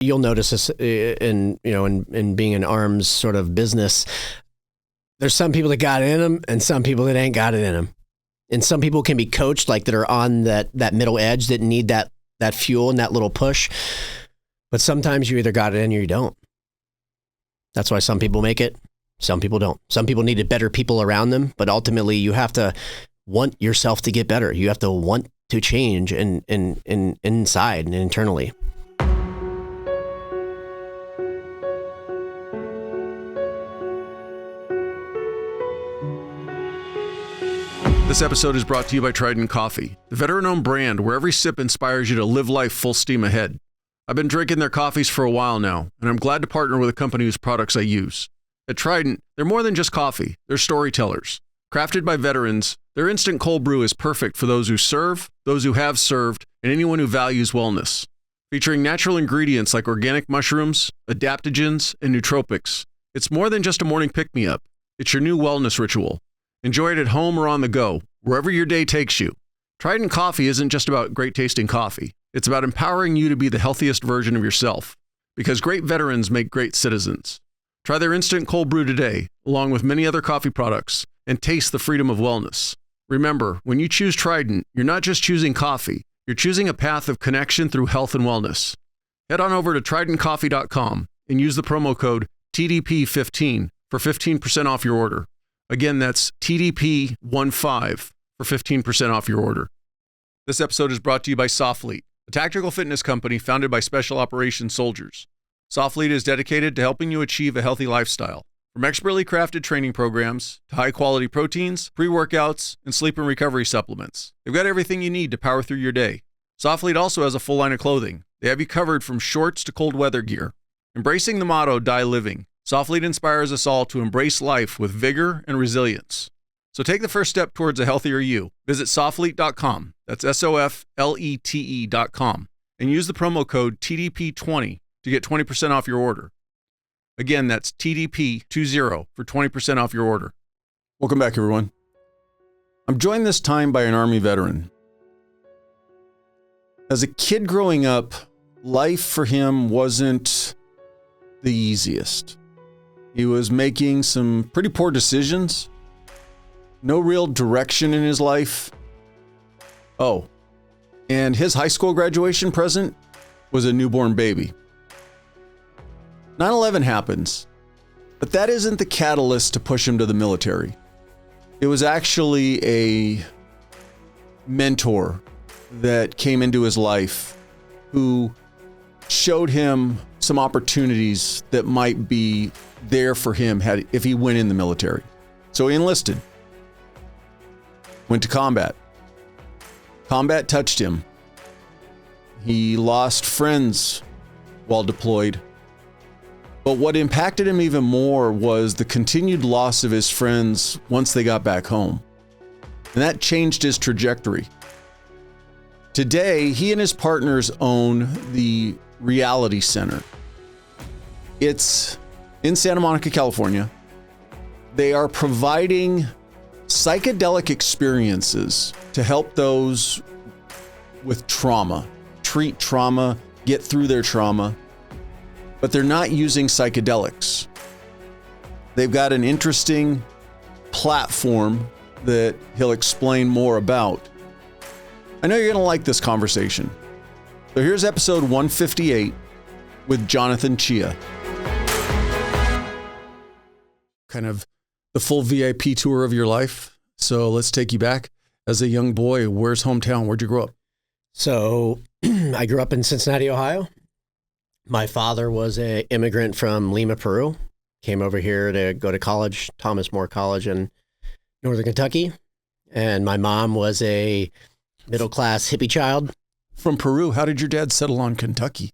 You'll notice this in being an arms sort of business. There's some people that got it in them and some people that ain't got it in them. And some people can be coached, like that are on that middle edge that need that fuel and that little push. But sometimes you either got it in or you don't. That's why some people make it. Some people don't. Some people needed better people around them, but ultimately you have to want yourself to get better. You have to want to change in inside and internally. This episode is brought to you by Trident Coffee, the veteran-owned brand where every sip inspires you to live life full steam ahead. I've been drinking their coffees for a while now, and I'm glad to partner with a company whose products I use. At Trident, they're more than just coffee, they're storytellers. Crafted by veterans, their instant cold brew is perfect for those who serve, those who have served, and anyone who values wellness. Featuring natural ingredients like organic mushrooms, adaptogens, and nootropics, it's more than just a morning pick-me-up. It's your new wellness ritual. Enjoy it at home or on the go, wherever your day takes you. Trident Coffee isn't just about great tasting coffee. It's about empowering you to be the healthiest version of yourself. Because great veterans make great citizens. Try their instant cold brew today, along with many other coffee products, and taste the freedom of wellness. Remember, when you choose Trident, you're not just choosing coffee, you're choosing a path of connection through health and wellness. Head on over to tridentcoffee.com and use the promo code TDP15 for 15% off your order. Again, that's TDP15 for 15% off your order. This episode is brought to you by Soflete, a tactical fitness company founded by special operations soldiers. Soflete is dedicated to helping you achieve a healthy lifestyle. From expertly crafted training programs to high-quality proteins, pre-workouts, and sleep and recovery supplements, they've got everything you need to power through your day. Soflete also has a full line of clothing. They have you covered from shorts to cold weather gear. Embracing the motto, Die Living, Soflete inspires us all to embrace life with vigor and resilience. So take the first step towards a healthier you. Visit soflete.com, that's SOFLETE.com, and use the promo code TDP20 to get 20% off your order. Again, that's TDP20 for 20% off your order. Welcome back, everyone. I'm joined this time by an Army veteran. As a kid growing up, life for him wasn't the easiest. He was making some pretty poor decisions. No real direction in his life. Oh, and his high school graduation present was a newborn baby. 9/11 happens, but that isn't the catalyst to push him to the military. It was actually a mentor that came into his life who showed him some opportunities that might be there for him if he went in the military. So he enlisted, went to combat. Combat touched him. He lost friends while deployed. But what impacted him even more was the continued loss of his friends once they got back home. And that changed his trajectory. Today, he and his partners own the Reality Center. It's in Santa Monica, California. They are providing psychedelic experiences to help those with trauma, treat trauma, get through their trauma. But they're not using psychedelics. They've got an interesting platform that he'll explain more about. I know you're going to like this conversation. So here's episode 158 with Jonathan Chia. Kind of the full VIP tour of your life. So let's take you back. As a young boy, where's hometown? Where'd you grow up? So I grew up in Cincinnati, Ohio. My father was an immigrant from Lima, Peru. Came over here to go to college, Thomas More College in Northern Kentucky. And my mom was a middle-class hippie child. From Peru, how did your dad settle on Kentucky?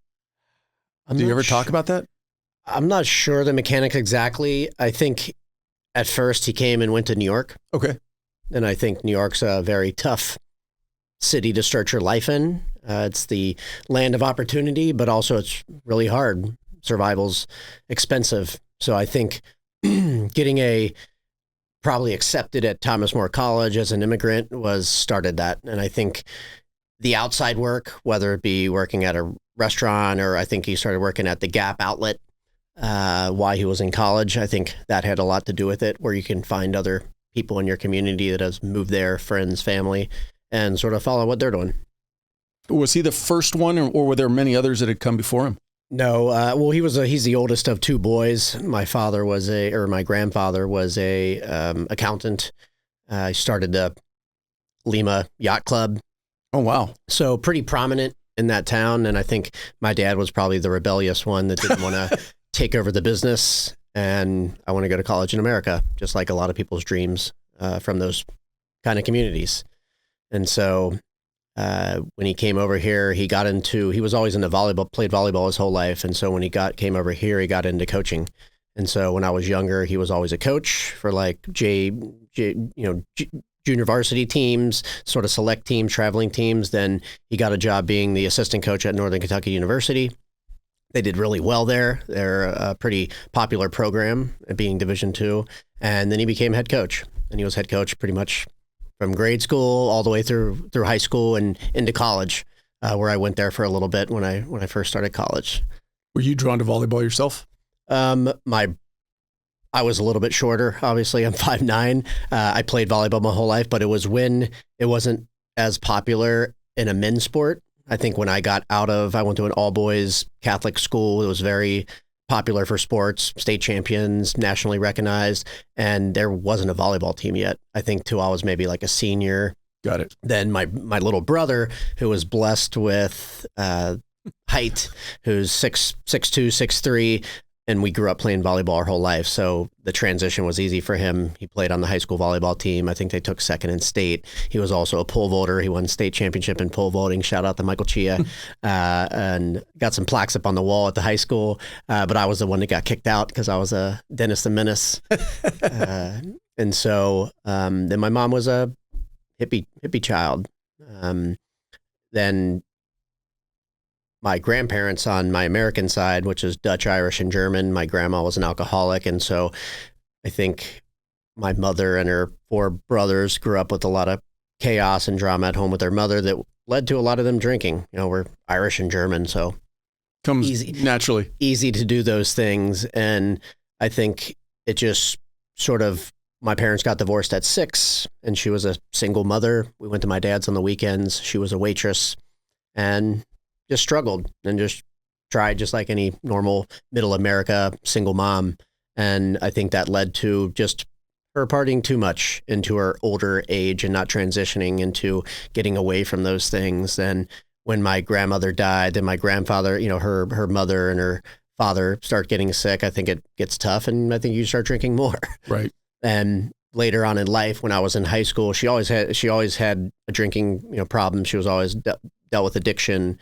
Did you ever talk about that? I'm not sure the mechanics exactly. I think at first he came and went to New York. Okay. And I think New York's a very tough city to start your life in. It's the land of opportunity, but also it's really hard. Survival's expensive. So I think getting probably accepted at Thomas More College as an immigrant started that. And I think the outside work, whether it be working at a restaurant, or I think he started working at the Gap outlet while he was in college. I think that had a lot to do with it, where you can find other people in your community that has moved there, friends, family, and sort of follow what they're doing. Was he the first one, or were there many others that had come before him? No, well, he's the oldest of two boys. My grandfather was a accountant. I started the Lima Yacht Club. Oh, wow. So pretty prominent in that town. And I think my dad was probably the rebellious one that didn't want to take over the business. And I want to go to college in America, just like a lot of people's dreams from those kind of communities. And so when he came over here, he was always into volleyball, played volleyball his whole life. And so when he came over here, he got into coaching. And so when I was younger, he was always a coach for like junior varsity teams, sort of select teams, traveling teams. Then he got a job being the assistant coach at Northern Kentucky University. They did really well there. They're a pretty popular program, being Division II. And then he became head coach. And he was head coach pretty much from grade school all the way through high school and into college, where I went there for a little bit when I first started college. Were you drawn to volleyball yourself? I was a little bit shorter. Obviously, I'm 5'9". I played volleyball my whole life, but it was when it wasn't as popular in a men's sport. I think when I went to an all-boys Catholic school. It was very popular for sports, state champions, nationally recognized, and there wasn't a volleyball team yet. I think till I was maybe like a senior. Got it. Then my little brother, who was blessed with height, who's 6'2", 6'3", and we grew up playing volleyball our whole life. So the transition was easy for him. He played on the high school volleyball team. I think they took second in state. He was also a pole vaulter. He won state championship in pole vaulting. Shout out to Michael Chia. And got some plaques up on the wall at the high school. But I was the one that got kicked out because I was a Dennis the Menace. And so then my mom was a hippie child. Then my grandparents on my American side, which is Dutch, Irish, and German, my grandma was an alcoholic. And so I think my mother and her 4 brothers grew up with a lot of chaos and drama at home with their mother that led to a lot of them drinking. You know, we're Irish and German, so comes naturally. Easy to do those things. And I think it just sort of, my parents got divorced at 6, and she was a single mother. We went to my dad's on the weekends. She was a waitress and just struggled and just tried, just like any normal middle America single mom. And I think that led to just her partying too much into her older age and not transitioning into getting away from those things. And when my grandmother died, then my grandfather, her mother and her father start getting sick. I think it gets tough, and I think you start drinking more. Right. And later on in life, when I was in high school, she always had a drinking problem. She was always dealt with addiction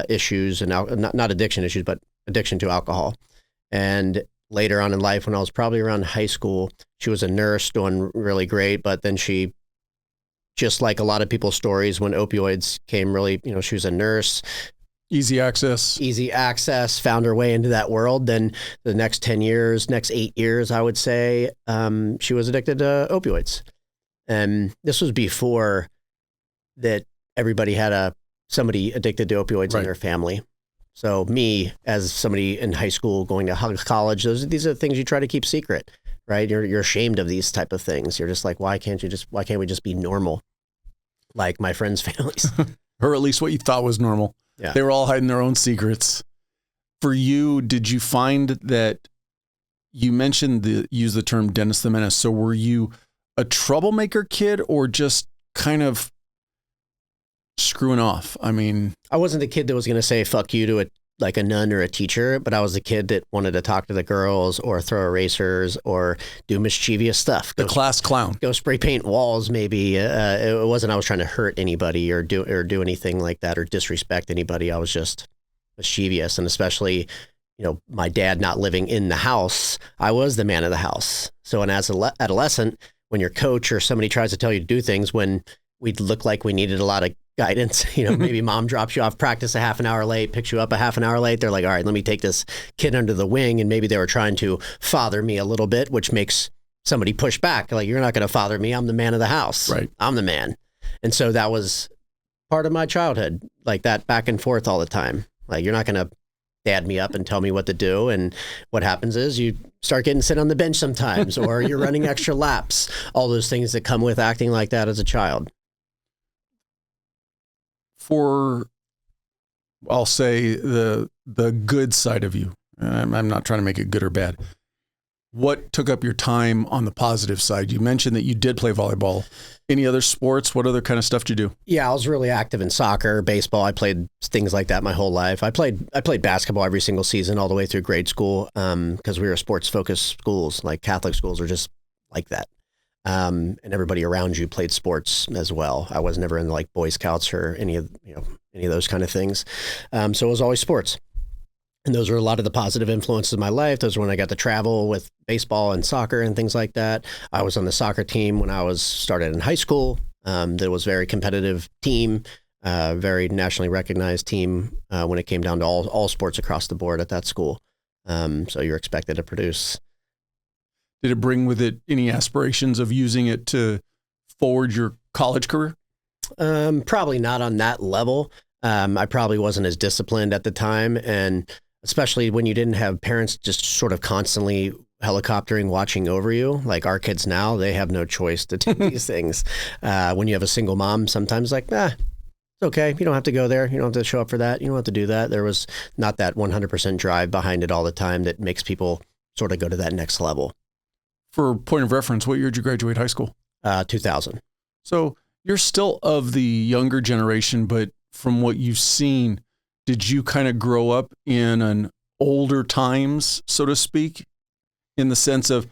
issues, and not addiction issues, but addiction to alcohol. And later on in life, when I was probably around high school, she was a nurse doing really great. But then she, just like a lot of people's stories, when opioids came, really, she was a nurse. Easy access, found her way into that world. Then the next 8 years, I would say, she was addicted to opioids. And this was before that everybody had somebody addicted to opioids in their family. So me, as somebody in high school going to college, these are things you try to keep secret, right? You're ashamed of these type of things. You're just like, why can't we just be normal like my friends' families? Or at least what you thought was normal. Yeah. They were all hiding their own secrets. For you, did you find that you use the term Dennis the Menace? So were you a troublemaker kid, or just kind of screwing off? I mean, I wasn't the kid that was going to say fuck you to a nun or a teacher, but I was the kid that wanted to talk to the girls or throw erasers or do mischievous stuff. The class clown. Go spray paint walls, maybe. It wasn't I was trying to hurt anybody or do anything like that or disrespect anybody. I was just mischievous. And especially, my dad not living in the house, I was the man of the house. So, and as an adolescent, when your coach or somebody tries to tell you to do things when we'd look like we needed a lot of guidance, maybe mom drops you off practice a half an hour late, picks you up a half an hour late. They're like, all right, let me take this kid under the wing. And maybe they were trying to father me a little bit, which makes somebody push back. Like, you're not going to father me. I'm the man of the house. Right. I'm the man. And so that was part of my childhood, like that back and forth all the time. Like, you're not going to dad me up and tell me what to do. And what happens is you start getting sit on the bench sometimes, or you're running extra laps, all those things that come with acting like that as a child. For, I'll say, the good side of you, I'm not trying to make it good or bad. What took up your time on the positive side? You mentioned that you did play volleyball. Any other sports? What other kind of stuff did you do? Yeah, I was really active in soccer, baseball. I played things like that my whole life. I played basketball every single season all the way through grade school, because we were sports-focused schools. Like, Catholic schools are just like that. And everybody around you played sports as well. I was never in like Boy Scouts or any of those kind of things. So it was always sports. And those were a lot of the positive influences of my life. Those were when I got to travel with baseball and soccer and things like that. I was on the soccer team when I started in high school. There was a very competitive team, very nationally recognized team when it came down to all sports across the board at that school. So you're expected to produce. Did it bring with it any aspirations of using it to forward your college career? Probably not on that level. I probably wasn't as disciplined at the time, and especially when you didn't have parents just sort of constantly helicoptering, watching over you. Like our kids now, they have no choice to do these things. When you have a single mom, sometimes like, it's okay. You don't have to go there. You don't have to show up for that. You don't have to do that. There was not that 100% drive behind it all the time that makes people sort of go to that next level. For point of reference, what year did you graduate high school? 2000. So you're still of the younger generation, but from what you've seen, did you kind of grow up in an older times, so to speak, in the sense of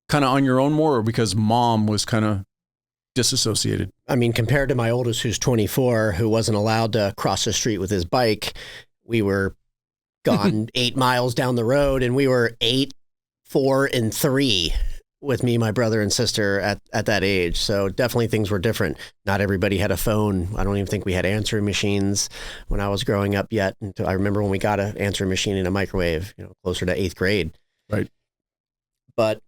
kind of on your own more, or because mom was kind of disassociated? I mean, compared to my oldest, who's 24, who wasn't allowed to cross the street with his bike, we were gone 8 miles down the road, and we were 8, 4, and 3 with me, my brother and sister at that age. So definitely things were different. Not everybody had a phone. I don't even think we had answering machines when I was growing up yet. Until I remember when we got an answering machine in a microwave, closer to 8th grade. Right. But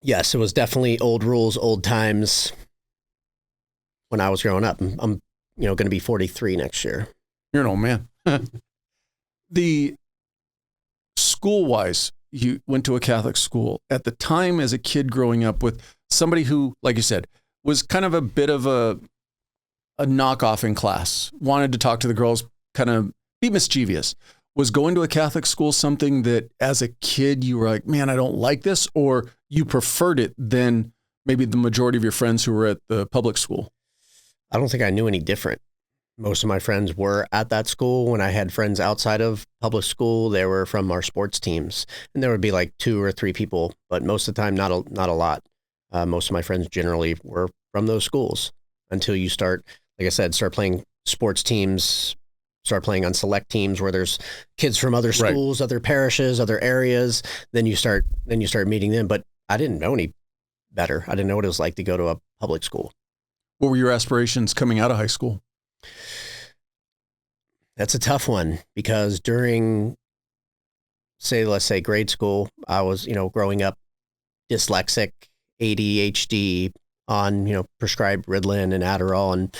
yes, it was definitely old rules, old times when I was growing up. I'm going to be 43 next year. You're an old man. The school-wise, you went to a Catholic school. At the time, as a kid growing up with somebody who, like you said, was kind of a bit of a knockoff in class, wanted to talk to the girls, kind of be mischievous. Was going to a Catholic school something that as a kid you were like, man, I don't like this, or you preferred it than maybe the majority of your friends who were at the public school? I don't think I knew any different. Most of my friends were at that school. When I had friends outside of public school, they were from our sports teams, and there would be like 2 or 3 people, but most of the time, not a lot. Most of my friends generally were from those schools until you start, like I said, start playing sports teams, start playing on select teams where there's kids from other schools, right, other parishes, other areas. Then you start meeting them. But I didn't know any better. I didn't know what it was like to go to a public school. What were your aspirations coming out of high school? That's a tough one, because during, let's say grade school, I was, growing up dyslexic, ADHD, on, prescribed Ritalin and Adderall and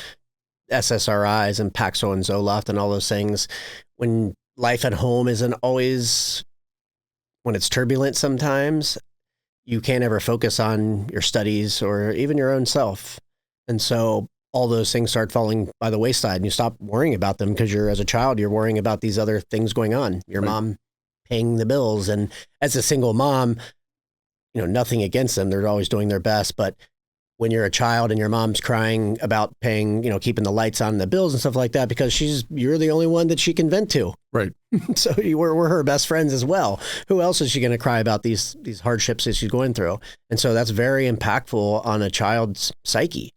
SSRIs and Paxil and Zoloft and all those things. When life at home isn't always, when it's turbulent sometimes, you can't ever focus on your studies or even your own self. And so all those things start falling by the wayside, and you stop worrying about them because as a child, you're worrying about these other things going on. Your mom paying the bills. And as a single mom, nothing against them. They're always doing their best. But when you're a child and your mom's crying about paying, keeping the lights on, the bills and stuff like that, because you're the only one that she can vent to. Right. So we're her best friends as well. Who else is she going to cry about these hardships that she's going through? And so that's very impactful on a child's psyche.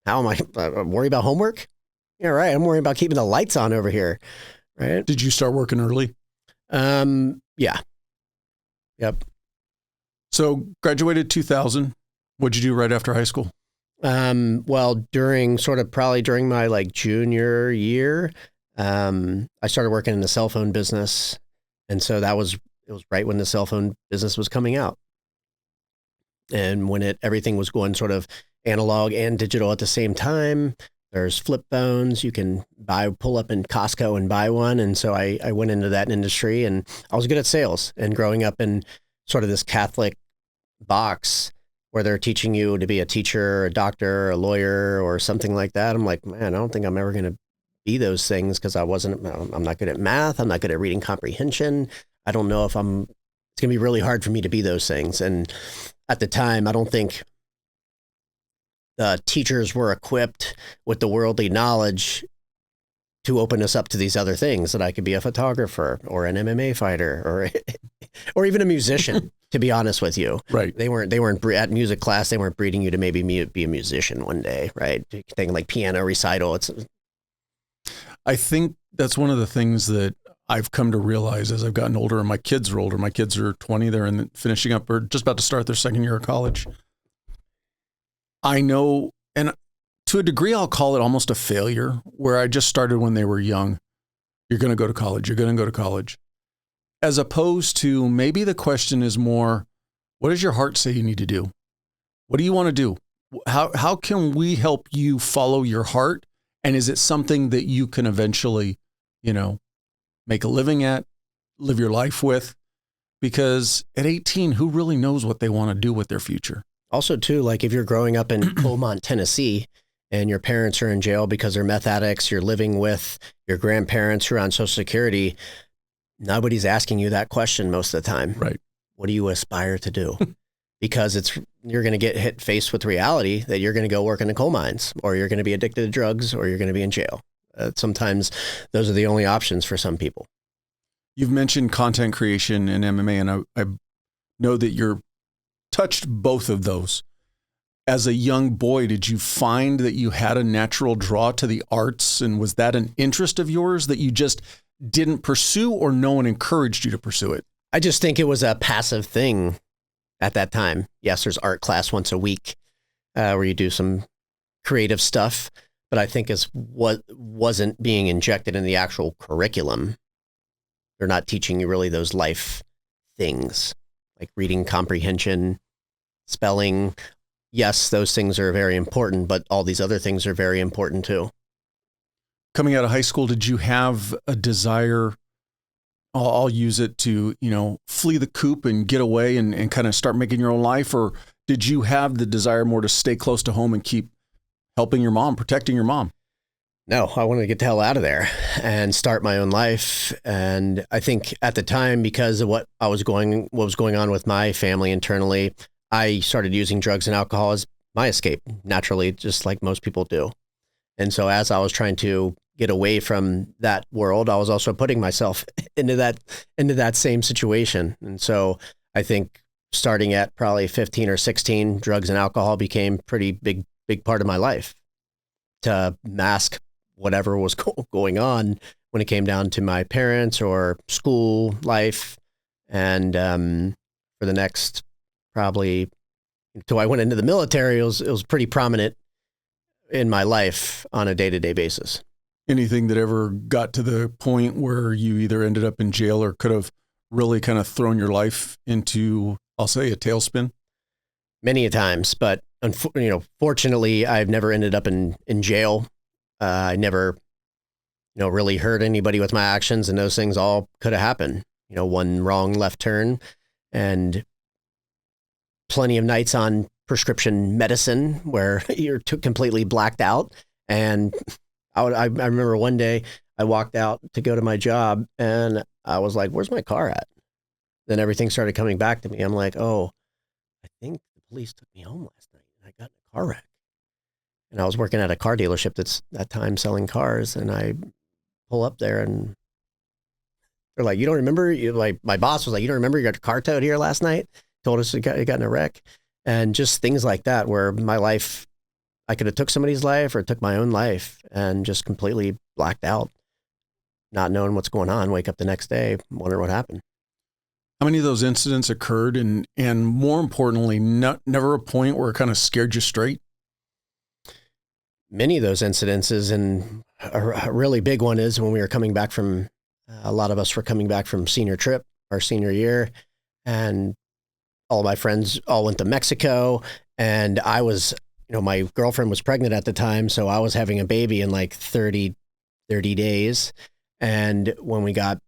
How am I worried about homework? Yeah, right. I'm worried about keeping the lights on over here. Right. Did you start working early? Yeah. Yep. So graduated 2000. What'd you do right after high school? Well, probably during my junior year, I started working in the cell phone business. And so it was right when the cell phone business was coming out. And when everything was going sort of analog and digital at the same time, There's flip phones. You can pull up in Costco and buy one. And so I went into that industry, and I was good at sales. And growing up in sort of this Catholic box where they're teaching you to be a teacher, a doctor, a lawyer, or something like that, I'm like, man, I don't think I'm ever going to be those things, because I'm not good at math. I'm not good at reading comprehension. I don't know if it's going to be really hard for me to be those things. And at the time, I don't think the teachers were equipped with the worldly knowledge to open us up to these other things, that I could be a photographer or an MMA fighter or even a musician, to be honest with you. Right. They weren't at music class. They weren't breeding you to maybe be a musician one day, right? Thing like piano recital. I think that's one of the things that I've come to realize as I've gotten older, and my kids are older. My kids are 20. They're finishing up or just about to start their second year of college. I know, and to a degree, I'll call it almost a failure, where I just started when they were young. You're going to go to college. You're going to go to college. As opposed to, maybe the question is more, what does your heart say you need to do? What do you want to do? How can we help you follow your heart? And is it something that you can eventually, make a living at, live your life with? Because at 18, who really knows what they want to do with their future? Also, too, like if you're growing up in Beaumont, Tennessee, and your parents are in jail because they're meth addicts, you're living with your grandparents who are on Social Security, nobody's asking you that question most of the time. Right. What do you aspire to do? Because you're going to get faced with reality that you're going to go work in the coal mines, or you're going to be addicted to drugs, or you're going to be in jail. Sometimes those are the only options for some people. You've mentioned content creation and MMA, and I know that you're touched both of those. As a young boy, did you find that you had a natural draw to the arts, and was that an interest of yours that you just didn't pursue, or no one encouraged you to pursue it? I just think it was a passive thing at that time. Yes, there's art class once a week where you do some creative stuff, but I think it's what wasn't being injected in the actual curriculum. They're not teaching you really those life things like reading comprehension, spelling. Yes, those things are very important, but all these other things are very important too. Coming out of high school, did you have a desire, I'll use it to, flee the coop and get away and kind of start making your own life? Or did you have the desire more to stay close to home and keep helping your mom, protecting your mom? No, I wanted to get the hell out of there and start my own life. And I think at the time, because of what was going on with my family internally, I started using drugs and alcohol as my escape, naturally, just like most people do. And so as I was trying to get away from that world, I was also putting myself into that same situation. And so I think starting at probably 15 or 16, drugs and alcohol became pretty big part of my life to mask whatever was going on when it came down to my parents or school life. And for the next probably until I went into the military, it was pretty prominent in my life on a day-to-day basis. Anything that ever got to the point where you either ended up in jail or could have really kind of thrown your life into, I'll say, a tailspin? Many a times, but fortunately, I've never ended up in jail. I never, really hurt anybody with my actions, and those things all could have happened. One wrong left turn, and plenty of nights on prescription medicine where you're completely blacked out. And I remember one day I walked out to go to my job, and I was like, "Where's my car at?" Then everything started coming back to me. I'm like, "Oh, I think the police took me home last night, and I got in a car wreck." And I was working at a car dealership that's that time selling cars, and I pull up there, and they're like, "You don't remember?" My boss was like, "You don't remember you got your car towed here last night?" Told us you got in a wreck, and just things like that, where my life, I could have took somebody's life or took my own life, and just completely blacked out, not knowing what's going on. Wake up the next day, wonder what happened. How many of those incidents occurred, and more importantly, never a point where it kind of scared you straight? Many of those incidences, and a really big one is when we were coming back from, a lot of us were coming back from senior trip, our senior year, and all my friends all went to Mexico, and I was, my girlfriend was pregnant at the time, so I was having a baby in like 30 days. And when we got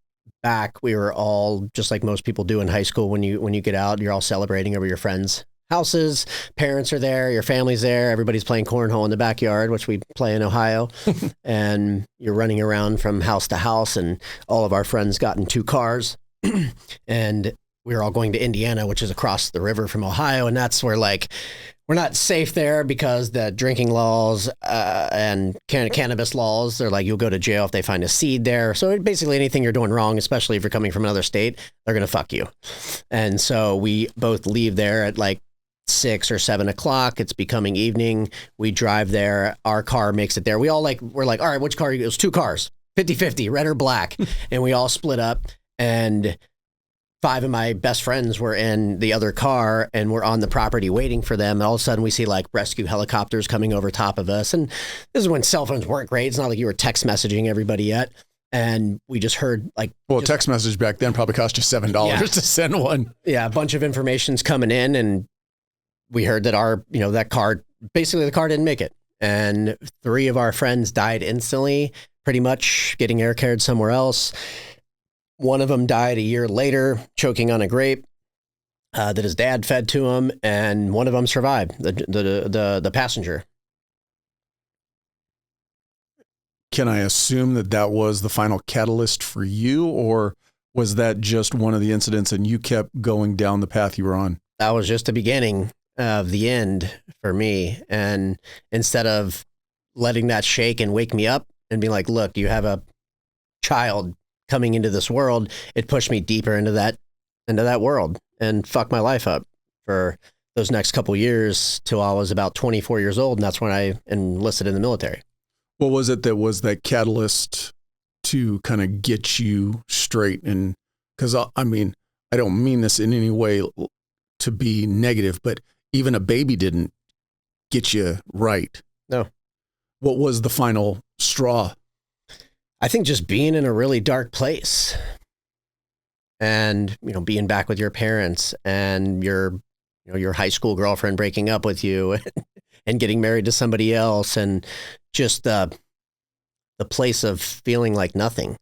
back, we were all just like most people do in high school. When you get out, you're all celebrating over your friends' houses. Parents are there, your family's there, everybody's playing cornhole in the backyard, which we play in Ohio. And you're running around from house to house, and all of our friends got in 2 cars. And we were all going to Indiana, which is across the river from Ohio. And that's where like, we're not safe there because the drinking laws and cannabis laws, they're like, you'll go to jail if they find a seed there. So basically anything you're doing wrong, especially if you're coming from another state, they're going to fuck you. And so we both leave there at like 6 or 7 o'clock. It's becoming evening. We drive there. Our car makes it there. We're like, all right, which car? It was 2 cars, 50-50, red or black. And we all split up, and 5 of my best friends were in the other car, and we're on the property waiting for them. And all of a sudden we see like rescue helicopters coming over top of us. And this is when cell phones weren't great. It's not like you were text messaging everybody yet. And we just heard like... Well, text message back then probably cost you $7 to send one. Yeah, a bunch of information's coming in, and we heard that that car, basically the car didn't make it. And 3 of our friends died instantly, pretty much getting air carried somewhere else. One of them died a year later, choking on a grape that his dad fed to him, and one of them survived, the passenger. Can I assume that was the final catalyst for you, or was that just one of the incidents and you kept going down the path you were on? That was just the beginning of the end for me. And instead of letting that shake and wake me up and be like, look, you have a child coming into this world, it pushed me deeper into that world and fucked my life up for those next couple years till I was about 24 years old. And that's when I enlisted in the military. What was it that was that catalyst to kind of get you straight? And because I mean, I don't mean this in any way to be negative, but even a baby didn't get you right. No. What was the final straw? I think just being in a really dark place and, being back with your parents and your high school girlfriend breaking up with you and getting married to somebody else, and just the place of feeling like nothing.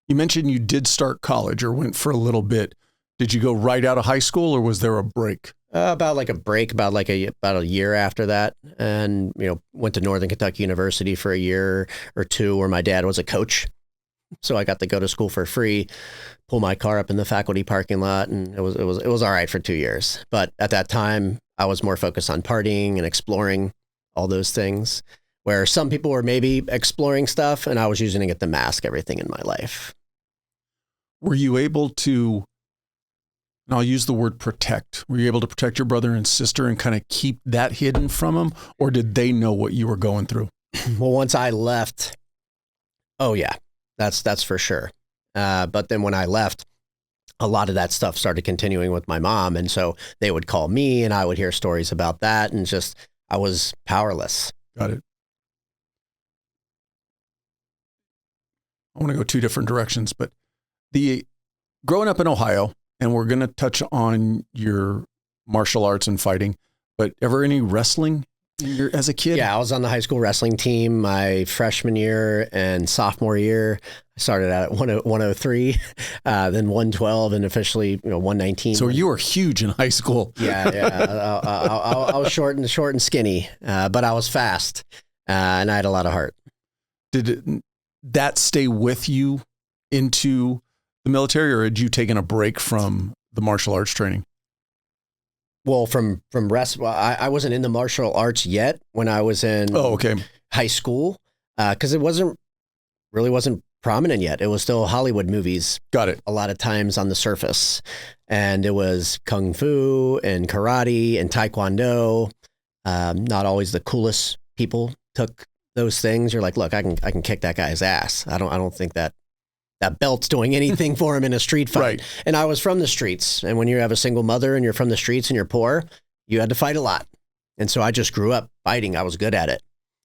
You mentioned you did start college or went for a little bit. Did you go right out of high school, or was there a break? About a year after that, and went to Northern Kentucky University for a year or 2, where my dad was a coach, so I got to go to school for free, pull my car up in the faculty parking lot, and it was all right for 2 years. But at that time, I was more focused on partying and exploring all those things, where some people were maybe exploring stuff, and I was using it to mask everything in my life. Were you able to? And I'll use the word protect. Were you able to protect your brother and sister and kind of keep that hidden from them? Or did they know what you were going through? Well, once I left, oh yeah, that's for sure. But then when I left, a lot of that stuff started continuing with my mom. And so they would call me and I would hear stories about that. And just, I was powerless. Got it. I want to go 2 different directions, but growing up in Ohio, and we're going to touch on your martial arts and fighting, but ever any wrestling as a kid? Yeah, I was on the high school wrestling team my freshman year and sophomore year. I started out at 103, then 112, and officially 119. So you were huge in high school. Yeah. I was short and skinny, but I was fast, and I had a lot of heart. Did that stay with you into the military, or had you taken a break from the martial arts training? Well, from I wasn't in the martial arts yet when I was in high school, because it wasn't prominent yet. It was still Hollywood movies. Got it. A lot of times on the surface, and it was kung fu and karate and taekwondo. Not always the coolest people took those things. You're like, look, I can kick that guy's ass. I don't think that belt's doing anything for him in a street fight. Right. And I was from the streets. And when you have a single mother and you're from the streets and you're poor, you had to fight a lot. And so I just grew up fighting. I was good at it.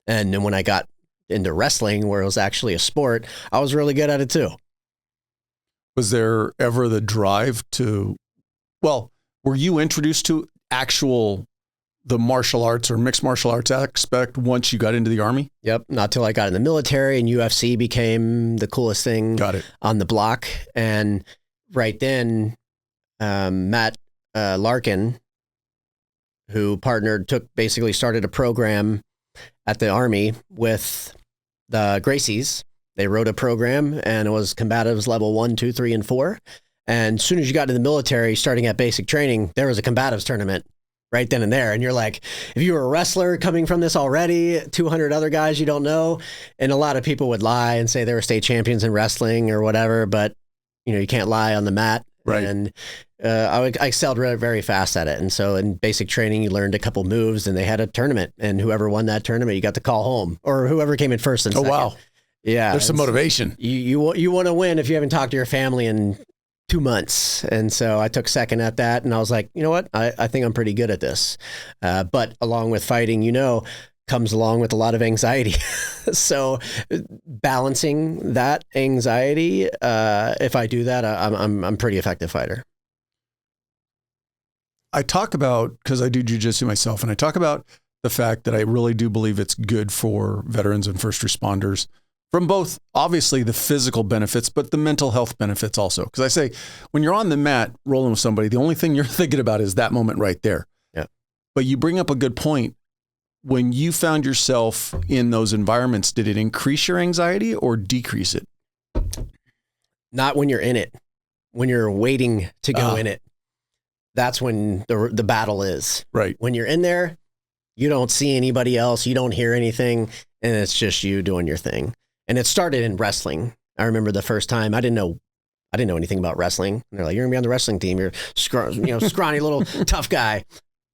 And then when I got into wrestling, where it was actually a sport, I was really good at it too. Was there ever the drive were you introduced to actual the martial arts or mixed martial arts aspect once you got into the Army? Yep. Not till I got in the military, and UFC became the coolest thing on the block. And right then, Matt Larkin, who basically started a program at the Army with the Gracies. They wrote a program, and it was combatives level 1, 2, 3, and 4. And as soon as you got to the military, starting at basic training, there was a combatives tournament right then and there. And you're like, if you were a wrestler coming from this already, 200 other guys you don't know, and a lot of people would lie and say they were state champions in wrestling or whatever, but you can't lie on the mat. Right. And I excelled very fast at it. And so in basic training, you learned a couple moves, and they had a tournament, and whoever won that tournament, you got to call home, or whoever came in first and second. Oh, wow. Yeah. There's some motivation. You want to win if you haven't talked to your family in 2 months. And so I took second at that, and I was like, you know what? I think I'm pretty good at this. But along with fighting, comes along with a lot of anxiety. So balancing that anxiety, if I do that, I'm a pretty effective fighter. I talk about, because I do jujitsu myself, and I talk about the fact that I really do believe it's good for veterans and first responders from both, obviously, the physical benefits, but the mental health benefits also. Because I say, when you're on the mat rolling with somebody, the only thing you're thinking about is that moment right there. Yeah. But you bring up a good point. When you found yourself in those environments, did it increase your anxiety or decrease it? Not when you're in it. When you're waiting to go in it. That's when the battle is. Right. When you're in there, you don't see anybody else. You don't hear anything. And it's just you doing your thing. And it started in wrestling. I remember the first time I didn't know anything about wrestling. And they're like, you're gonna be on the wrestling team. You're scrawny little tough guy.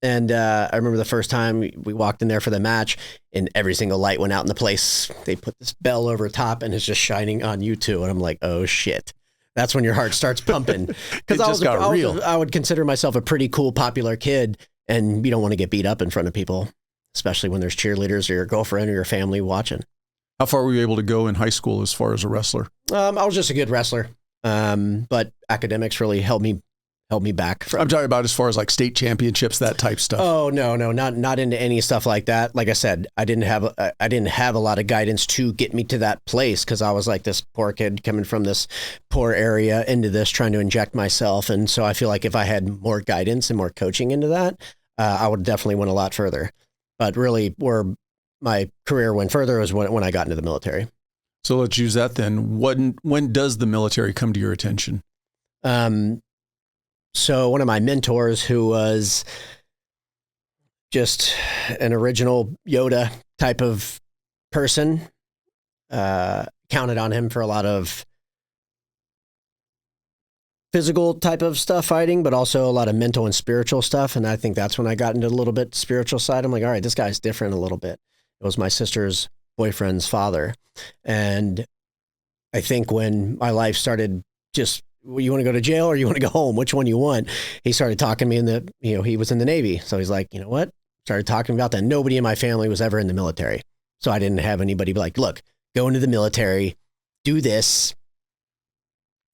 And I remember the first time we walked in there for the match, and every single light went out in the place. They put this bell over top, and it's just shining on you too. And I'm like, oh shit. That's when your heart starts pumping. Because I would consider myself a pretty cool, popular kid, and you don't want to get beat up in front of people, especially when there's cheerleaders or your girlfriend or your family watching. How far were you able to go in high school as far as a wrestler? I was just a good wrestler, but academics really held me back. I'm talking about as far as like state championships, that type stuff. Oh no, not into any stuff like that. Like I said, I didn't have a lot of guidance to get me to that place, because I was like this poor kid coming from this poor area into this, trying to inject myself. And so I feel like if I had more guidance and more coaching into that, I would definitely went a lot further. But really, where my career went further was when I got into the military. So let's use that then. When does the military come to your attention? So one of my mentors, who was just an original Yoda type of person, counted on him for a lot of physical type of stuff, fighting, but also a lot of mental and spiritual stuff. And I think that's when I got into a little bit spiritual side. I'm like, all right, this guy's different a little bit. It was my sister's boyfriend's father. And I think when my life started just, you want to go to jail or you want to go home? Which one you want? He started talking to me he was in the Navy. So he's like, you know what? Started talking about that. Nobody in my family was ever in the military. So I didn't have anybody be like, look, go into the military, do this,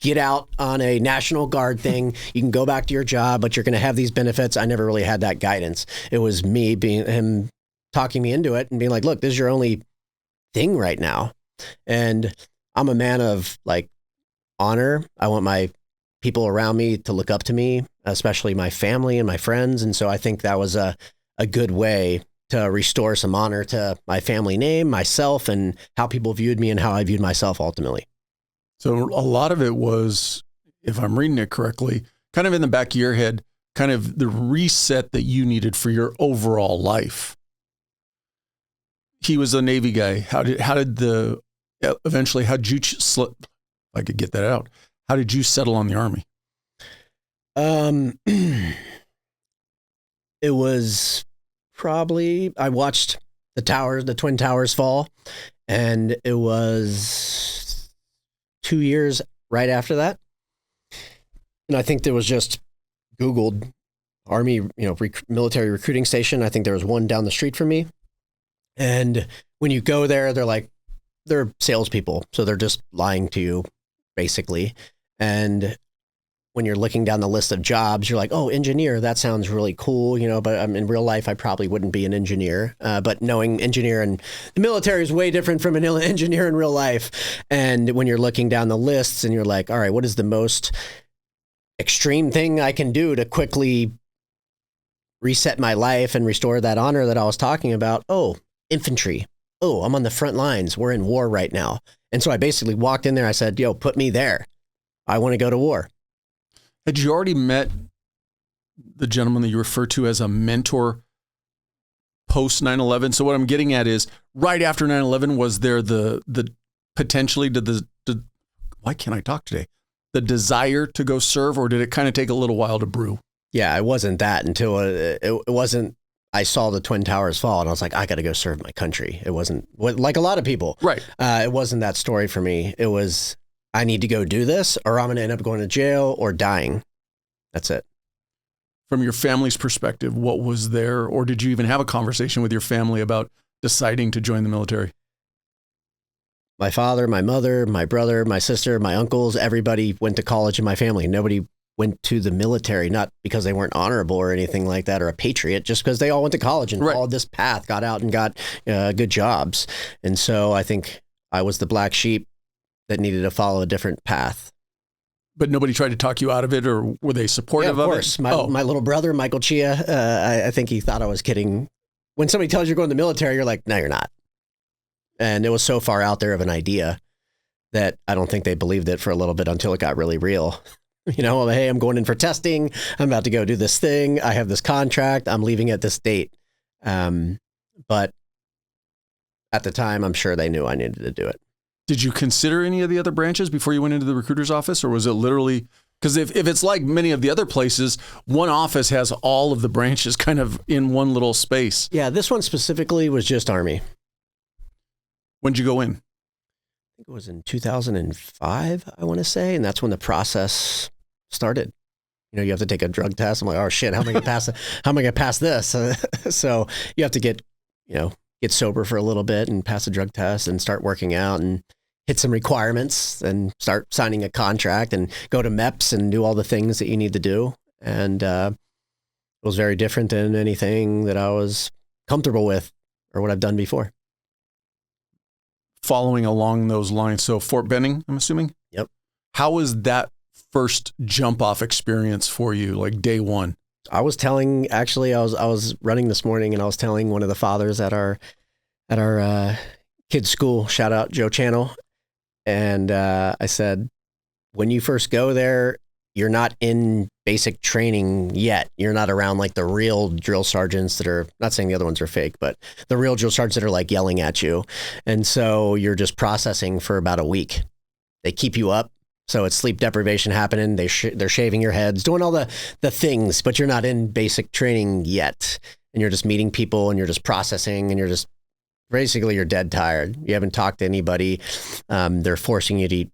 get out on a National Guard thing. You can go back to your job, but you're going to have these benefits. I never really had that guidance. It was him talking me into it and being like, look, this is your only thing right now. And I'm a man of like honor. I want my people around me to look up to me, especially my family and my friends. And so I think that was a good way to restore some honor to my family name, myself, and how people viewed me and how I viewed myself ultimately. So a lot of it was, if I'm reading it correctly, kind of in the back of your head, kind of the reset that you needed for your overall life. He was a Navy guy. How did you slip? I could get that out. How did you settle on the Army? It was probably, I watched the Twin Towers fall, and it was 2 years right after that. And I think there was just Googled Army, military recruiting station. I think there was one down the street from me. And when you go there, they're salespeople. So they're just lying to you, basically. And when you're looking down the list of jobs, you're like, oh, engineer, that sounds really cool, but in real life, I probably wouldn't be an engineer. But knowing engineer in the military is way different from an engineer in real life. And when you're looking down the lists and you're like, all right, what is the most extreme thing I can do to quickly reset my life and restore that honor that I was talking about? Oh, infantry. Oh, I'm on the front lines. We're in war right now. And so I basically walked in there. I said, yo, put me there. I want to go to war. Had you already met the gentleman that you refer to as a mentor post 9/11? So what I'm getting at is, right after 9/11, was there the potentially why can't I talk today? The desire to go serve, or did it kind of take a little while to brew? Yeah, it wasn't that until it wasn't. I saw the Twin Towers fall, and I was like, I got to go serve my country. It wasn't like a lot of people, right? It wasn't that story for me. It was, I need to go do this, or I'm going to end up going to jail or dying. That's it. From your family's perspective, what was there, or did you even have a conversation with your family about deciding to join the military? My father, my mother, my brother, my sister, my uncles, everybody went to college in my family. Nobody went to the military, not because they weren't honorable or anything like that, or a patriot, just because they all went to college and followed this path, got out and got good jobs. And so I think I was the black sheep that needed to follow a different path. But nobody tried to talk you out of it, or were they supportive of course. It? My little brother, Michael Chia, I think he thought I was kidding. When somebody tells you you're going to the military, you're like, no, you're not. And it was so far out there of an idea that I don't think they believed it for a little bit until it got really real. Hey, I'm going in for testing. I'm about to go do this thing. I have this contract. I'm leaving at this date. But at the time, I'm sure they knew I needed to do it. Did you consider any of the other branches before you went into the recruiter's office, or was it literally, because if it's like many of the other places, one office has all of the branches kind of in one little space? Yeah, this one specifically was just Army. When did you go in? I think it was in 2005, I want to say, and that's when the process started. You have to take a drug test. I'm like, oh shit, how am I gonna pass? How am I gonna pass this? So you have to get sober for a little bit and pass a drug test and start working out and hit some requirements and start signing a contract and go to MEPS and do all the things that you need to do. And it was very different than anything that I was comfortable with or what I've done before. Following along those lines, so Fort Benning, I'm assuming? Yep. How was that first jump off experience for you, like day one? I was running this morning, and I was telling one of the fathers at our kids' school, shout out Joe Channel, and I said, when you first go there, you're not in basic training yet. You're not around like the real drill sergeants that are, not saying the other ones are fake, but the real drill sergeants that are like yelling at you. And so you're just processing for about a week. They keep you up. So it's sleep deprivation happening. They're shaving your heads, doing all the things, but you're not in basic training yet. And you're just meeting people and you're just processing and you're just, basically you're dead tired. You haven't talked to anybody. They're forcing you to eat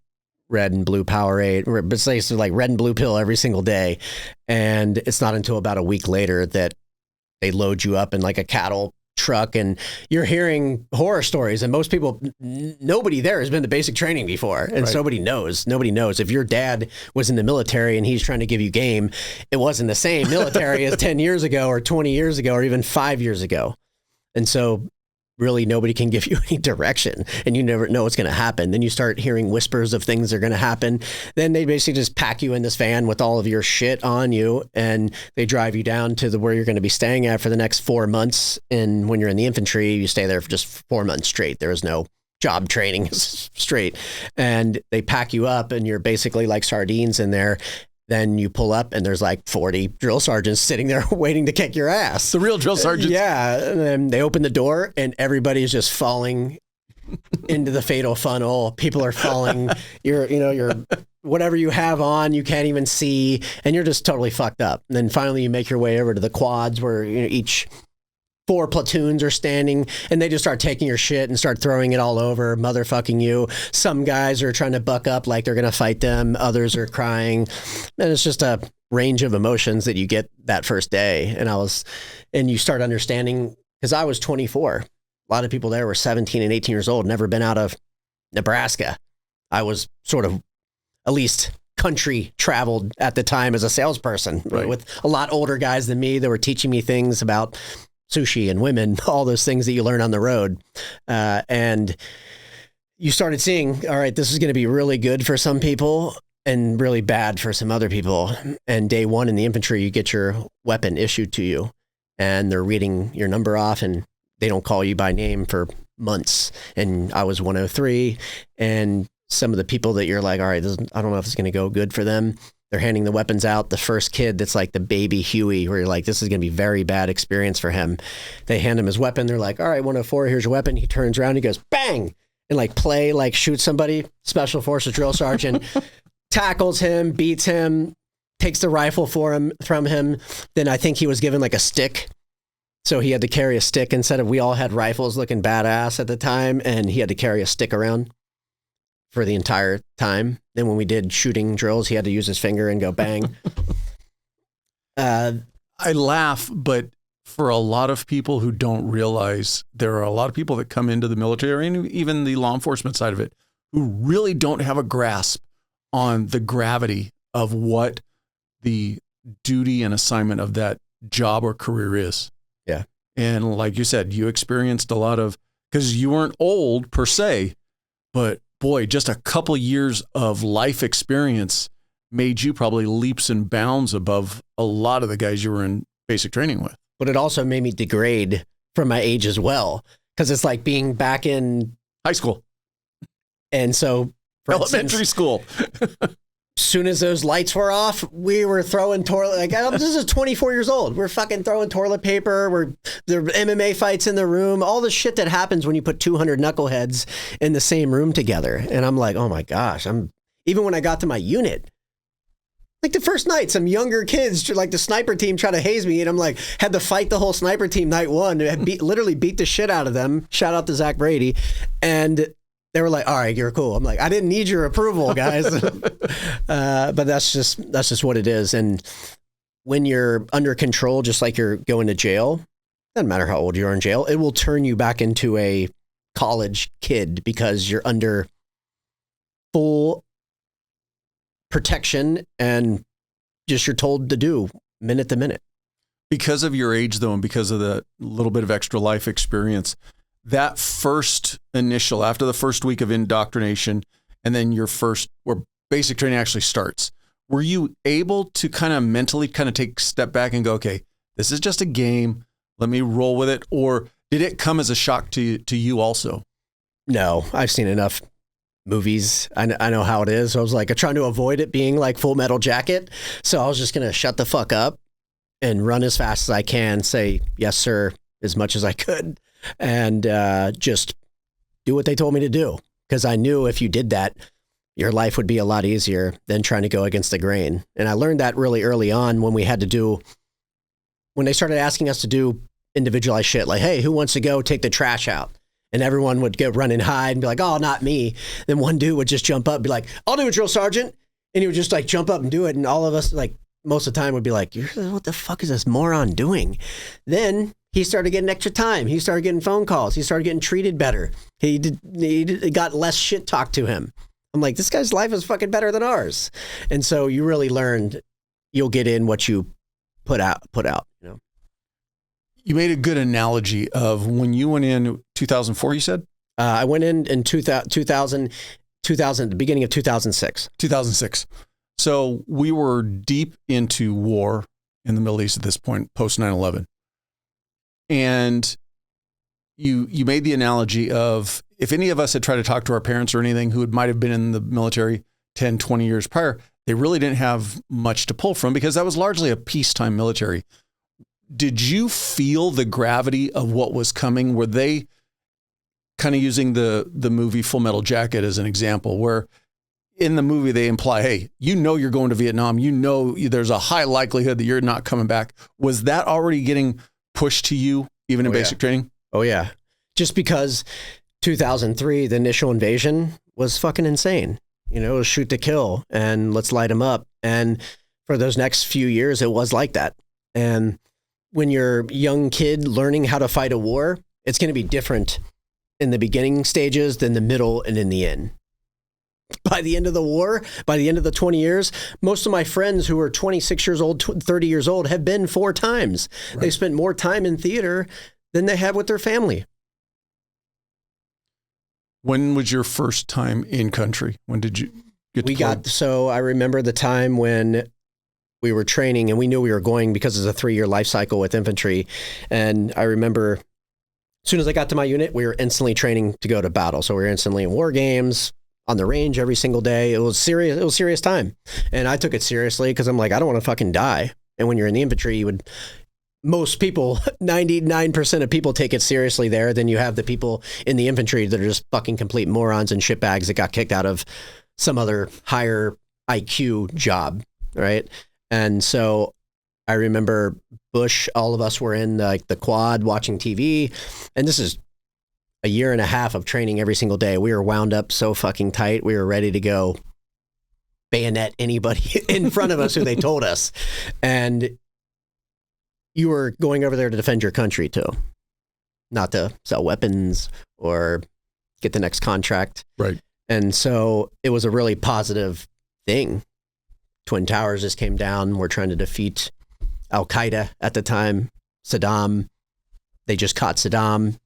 red and blue Powerade, but it's basically like red and blue pill every single day. And it's not until about a week later that they load you up in like a cattle truck and you're hearing horror stories. And most people, nobody there has been to basic training before. And nobody knows. If your dad was in the military and he's trying to give you game, it wasn't the same military as 10 years ago or 20 years ago or even 5 years ago. And so really nobody can give you any direction and you never know what's going to happen. Then you start hearing whispers of things that are going to happen. Then they basically just pack you in this van with all of your shit on you and they drive you down to where you're going to be staying at for the next 4 months. And when you're in the infantry, you stay there for just 4 months straight. There is no job training straight. And they pack you up and you're basically like sardines in there. Then you pull up and there's like 40 drill sergeants sitting there waiting to kick your ass. The real drill sergeants. Yeah. And then they open the door and everybody's just falling into the fatal funnel. People are falling. You're whatever you have on, you can't even see, and you're just totally fucked up. And then finally you make your way over to the quads where each 4 platoons are standing and they just start taking your shit and start throwing it all over, motherfucking you. Some guys are trying to buck up like they're going to fight them. Others are crying. And it's just a range of emotions that you get that first day. And you start understanding, because I was 24. A lot of people there were 17 and 18 years old, never been out of Nebraska. I was sort of at least country traveled at the time as a salesperson, Right. with a lot older guys than me that were teaching me things about sushi and women, all those things that you learn on the road. And you started seeing, all right, this is going to be really good for some people and really bad for some other people. And day one in the infantry, you get your weapon issued to you and they're reading your number off and they don't call you by name for months. And I was 103, and some of the people that you're like, all right, I don't know if it's going to go good for them. They're handing the weapons out. The first kid that's like the baby Huey, where you're like, this is going to be a very bad experience for him. They hand him his weapon. They're like, all right, 104, here's your weapon. He turns around, he goes, bang, and like shoots somebody. Special Forces drill sergeant tackles him, beats him, takes the rifle from him. Then I think he was given like a stick. So he had to carry a stick instead of, we all had rifles looking badass at the time, and he had to carry a stick around for the entire time. Then when we did shooting drills, he had to use his finger and go bang. I laugh, but for a lot of people who don't realize, there are a lot of people that come into the military and even the law enforcement side of it who really don't have a grasp on the gravity of what the duty and assignment of that job or career is. Yeah. And like you said, you experienced a lot of, because you weren't old per se, but boy, just a couple years of life experience made you probably leaps and bounds above a lot of the guys you were in basic training with. But it also made me degrade from my age as well, because it's like being back in high school. And so, for elementary school. Soon as those lights were off, we were throwing toilet. Like, this is 24 years old. We're fucking throwing toilet paper. There are MMA fights in the room. All the shit that happens when you put 200 knuckleheads in the same room together. And I'm like, oh my gosh. Even when I got to my unit, like the first night, some younger kids, like the sniper team, tried to haze me, and I'm like, had to fight the whole sniper team night one. Literally beat the shit out of them. Shout out to Zach Brady, and they were like, all right, you're cool. I'm like, I didn't need your approval, guys. But that's just what it is. And when you're under control, just like you're going to jail, doesn't matter how old you are in jail, it will turn you back into a college kid because you're under full protection and just you're told to do minute to minute. Because of your age, though, and because of the little bit of extra life experience, that first initial, after the first week of indoctrination, and then where basic training actually starts, were you able to kind of mentally take a step back and go, okay, this is just a game, let me roll with it? Or did it come as a shock to you also? No, I've seen enough movies. I know how it is. So I was like, I'm trying to avoid it being like Full Metal Jacket. So I was just going to shut the fuck up and run as fast as I can, say, yes, sir, as much as I could. And just do what they told me to do. Because I knew if you did that, your life would be a lot easier than trying to go against the grain. And I learned that really early on when they started asking us to do individualized shit. Like, hey, who wants to go take the trash out? And everyone would get run and hide and be like, oh, not me. Then one dude would just jump up and be like, I'll do it, drill sergeant. And he would just like jump up and do it. And all of us, like most of the time, would be like, what the fuck is this moron doing? Then he started getting extra time. He started getting phone calls. He started getting treated better. He got less shit talked to him. I'm like, this guy's life is fucking better than ours. And so you really learned you'll get in what you put out, you know? You made a good analogy of when you went in 2004, you said? I went in 2000, the beginning of 2006. 2006. So we were deep into war in the Middle East at this point, post 9/11. And you made the analogy of, if any of us had tried to talk to our parents or anything who might have been in the military 10, 20 years prior, they really didn't have much to pull from because that was largely a peacetime military. Did you feel the gravity of what was coming? Were they kind of using the movie Full Metal Jacket as an example, where in the movie they imply, hey, you know you're going to Vietnam, you know there's a high likelihood that you're not coming back. Was that already getting pushed to you even in basic training? Oh, yeah. Just because 2003, the initial invasion was fucking insane. You know, it was shoot to kill and let's light them up. And for those next few years, it was like that. And when you're a young kid learning how to fight a war, it's going to be different in the beginning stages than the middle and in the end. by the end of the war, by the end of the 20 years, most of my friends who are 26 years old, 30 years old have been 4 times. Right. They spent more time in theater than they have with their family. When was your first time in country? When did you get deployed? So I remember the time when we were training and we knew we were going because it's a 3-year life cycle with infantry. And I remember as soon as I got to my unit, we were instantly training to go to battle. So we were instantly in war games, on the range every single day. It was serious. It was serious time. And I took it seriously because I'm like, I don't want to fucking die. And when you're in the infantry, most people, 99% of people take it seriously there. Then you have the people in the infantry that are just fucking complete morons and shitbags that got kicked out of some other higher IQ job. Right. And so I remember Bush, all of us were in like the quad watching TV. And this is a year and a half of training every single day. We were wound up so fucking tight. We were ready to go bayonet anybody in front of us who they told us. And you were going over there to defend your country too, not to sell weapons or get the next contract. Right. And so it was a really positive thing. Twin Towers just came down. We're trying to defeat Al-Qaeda at the time. Saddam, they just caught Saddam.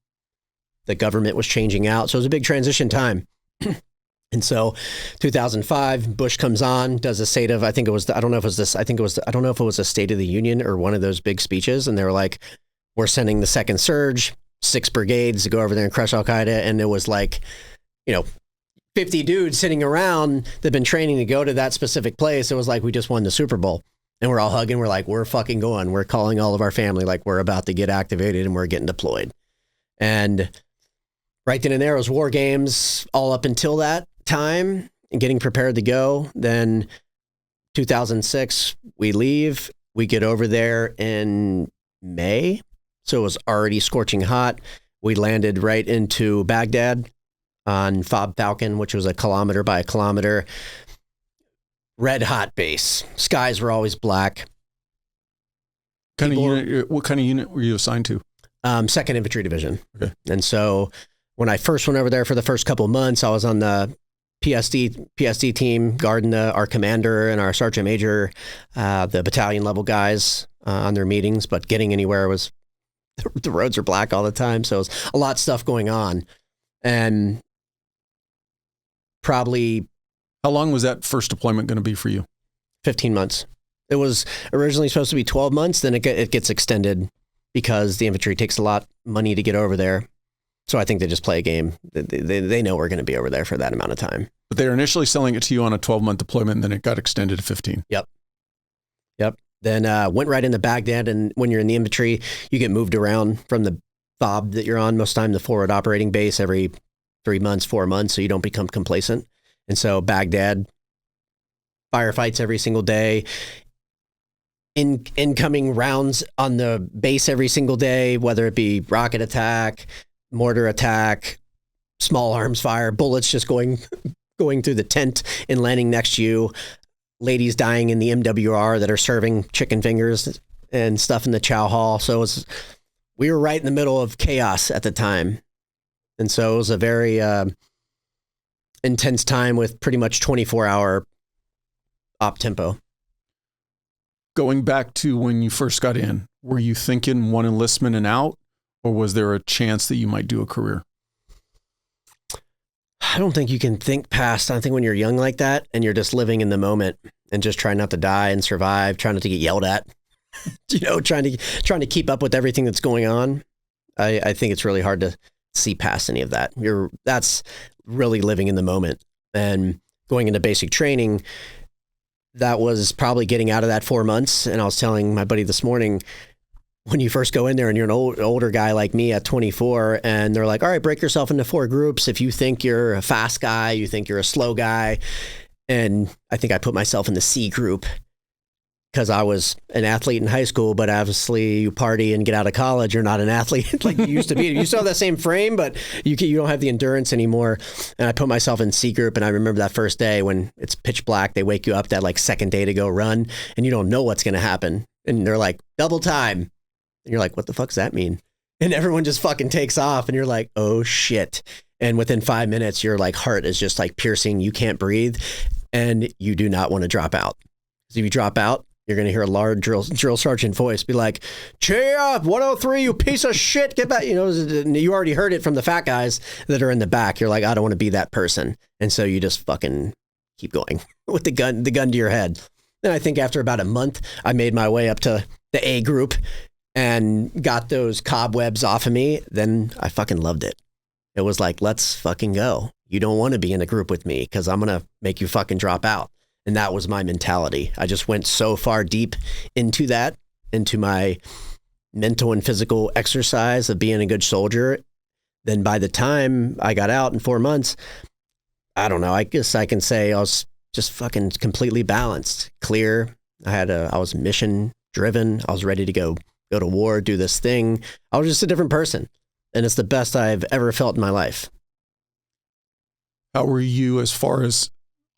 The government was changing out. So it was a big transition time. And so 2005, Bush comes on, does a state of, I don't know if it was a State of the Union or one of those big speeches. And they were like, we're sending the second surge, 6 brigades to go over there and crush Al-Qaeda. And it was like, 50 dudes sitting around that'd been training to go to that specific place. It was like, we just won the Super Bowl. And we're all hugging. We're like, we're fucking going. We're calling all of our family. Like, we're about to get activated and we're getting deployed. And right then and there was war games all up until that time and getting prepared to go. Then 2006, we leave. We get over there in May. So it was already scorching hot. We landed right into Baghdad on Fob Falcon, which was a kilometer by a kilometer. Red hot base. Skies were always black. What kind of unit were you assigned to? 2nd Infantry Division. Okay. And so when I first went over there for the first couple of months, I was on the PSD team, guarding our commander and our sergeant major, the battalion level guys on their meetings. But getting anywhere was, the roads are black all the time. So it was a lot of stuff going on. And probably... How long was that first deployment going to be for you? 15 months. It was originally supposed to be 12 months. Then it gets extended because the infantry takes a lot of money to get over there. So I think they just play a game. They know we're going to be over there for that amount of time. But they were initially selling it to you on a 12-month deployment, and then it got extended to 15. Yep. Then went right into Baghdad. And when you're in the infantry, you get moved around from the FOB that you're on, most of the time the forward operating base, every 3 months, 4 months, so you don't become complacent. And so Baghdad, firefights every single day, incoming rounds on the base every single day, whether it be rocket attack, mortar attack, small arms fire, bullets just going through the tent and landing next to you, ladies dying in the MWR that are serving chicken fingers and stuff in the chow hall. So we were right in the middle of chaos at the time. And so it was a very intense time with pretty much 24-hour op tempo. Going back to when you first got in, were you thinking one enlistment and out, or was there a chance that you might do a career? I don't think you can think past. I think when you're young like that and you're just living in the moment and just trying not to die and survive, trying not to get yelled at, trying to keep up with everything that's going on. I think it's really hard to see past any of that. That's really living in the moment. And going into basic training, that was probably getting out of that 4 months. And I was telling my buddy this morning, when you first go in there and you're an older guy like me at 24, and they're like, all right, break yourself into 4 groups. If you think you're a fast guy, you think you're a slow guy. And I think I put myself in the C group because I was an athlete in high school, but obviously you party and get out of college, you're not an athlete like you used to be. You still have that same frame, but you don't have the endurance anymore. And I put myself in C group, and I remember that first day when it's pitch black, they wake you up that like second day to go run, and you don't know what's going to happen. And they're like, double time. And you're like, what the fuck does that mean? And everyone just fucking takes off, and you're like, oh shit. And within 5 minutes, your like heart is just like piercing. You can't breathe and you do not want to drop out. Because if you drop out, you're going to hear a large drill sergeant voice be like, Chia, 103, you piece of shit, get back. You know, you already heard it from the fat guys that are in the back. You're like, I don't want to be that person. And so you just fucking keep going with the gun to your head. Then I think after about a month, I made my way up to the A group and got those cobwebs off of me. Then I fucking loved it. It was like, let's fucking go. You don't want to be in a group with me because I'm going to make you fucking drop out. And that was my mentality. I just went so far deep into that, into my mental and physical exercise of being a good soldier. Then by the time I got out in 4 months, I don't know, I guess I can say I was just fucking completely balanced, clear. I was mission driven. I was ready to go to war, do this thing. I was just a different person. And it's the best I've ever felt in my life. How were you as far as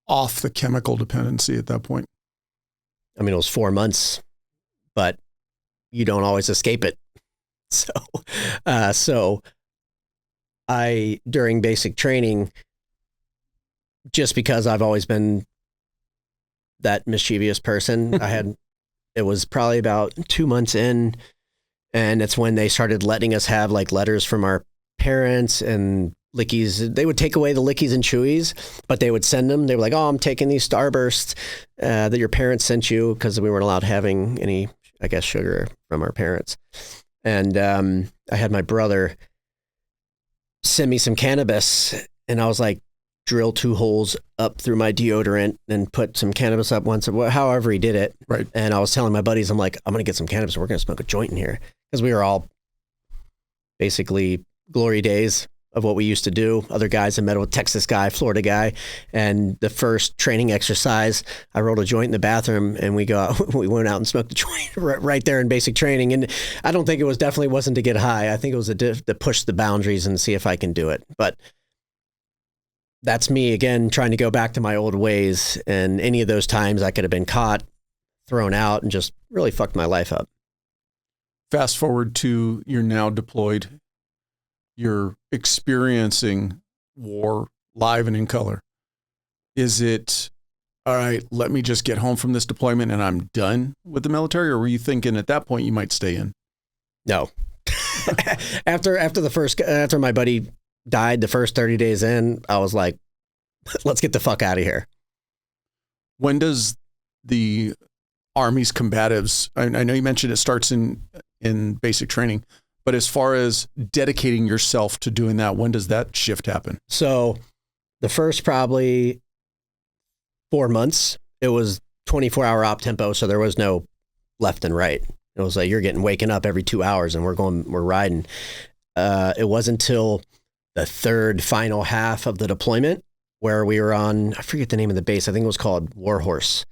off the chemical dependency at that point? I mean, it was 4 months, but you don't always escape it. So I, during basic training, just because I've always been that mischievous person, it was probably about 2 months in, and it's when they started letting us have like letters from our parents and lickies. They would take away the lickies and chewies, but they would send them. They were like, oh, I'm taking these Starbursts that your parents sent you, because we weren't allowed having any, I guess, sugar from our parents. And I had my brother send me some cannabis, and I was like, drill 2 holes up through my deodorant and put some cannabis up once, however he did it. Right. And I was telling my buddies, I'm like, I'm going to get some cannabis and we're going to smoke a joint in here. Because we were all basically glory days of what we used to do. Other guys I met, a Texas guy, Florida guy. And the first training exercise, I rolled a joint in the bathroom and we went out and smoked the joint right there in basic training. And I don't think it definitely wasn't to get high. I think it was to push the boundaries and see if I can do it. But that's me again, trying to go back to my old ways. And any of those times I could have been caught, thrown out, and just really fucked my life up. Fast forward to you're now deployed. You're experiencing war live and in color. Is it, all right, let me just get home from this deployment and I'm done with the military? Or were you thinking at that point you might stay in? No. After my buddy died, the first 30 days in, I was like, let's get the fuck out of here. When does the Army's combatives, I know you mentioned it starts in basic training, but as far as dedicating yourself to doing that, when does that shift happen? So the first probably 4 months, it was 24-hour op tempo, so there was no left and right. It was like you're waking up every 2 hours and we're riding. It wasn't until the third final half of the deployment where we were on, I forget the name of the base. I think it was called Warhorse.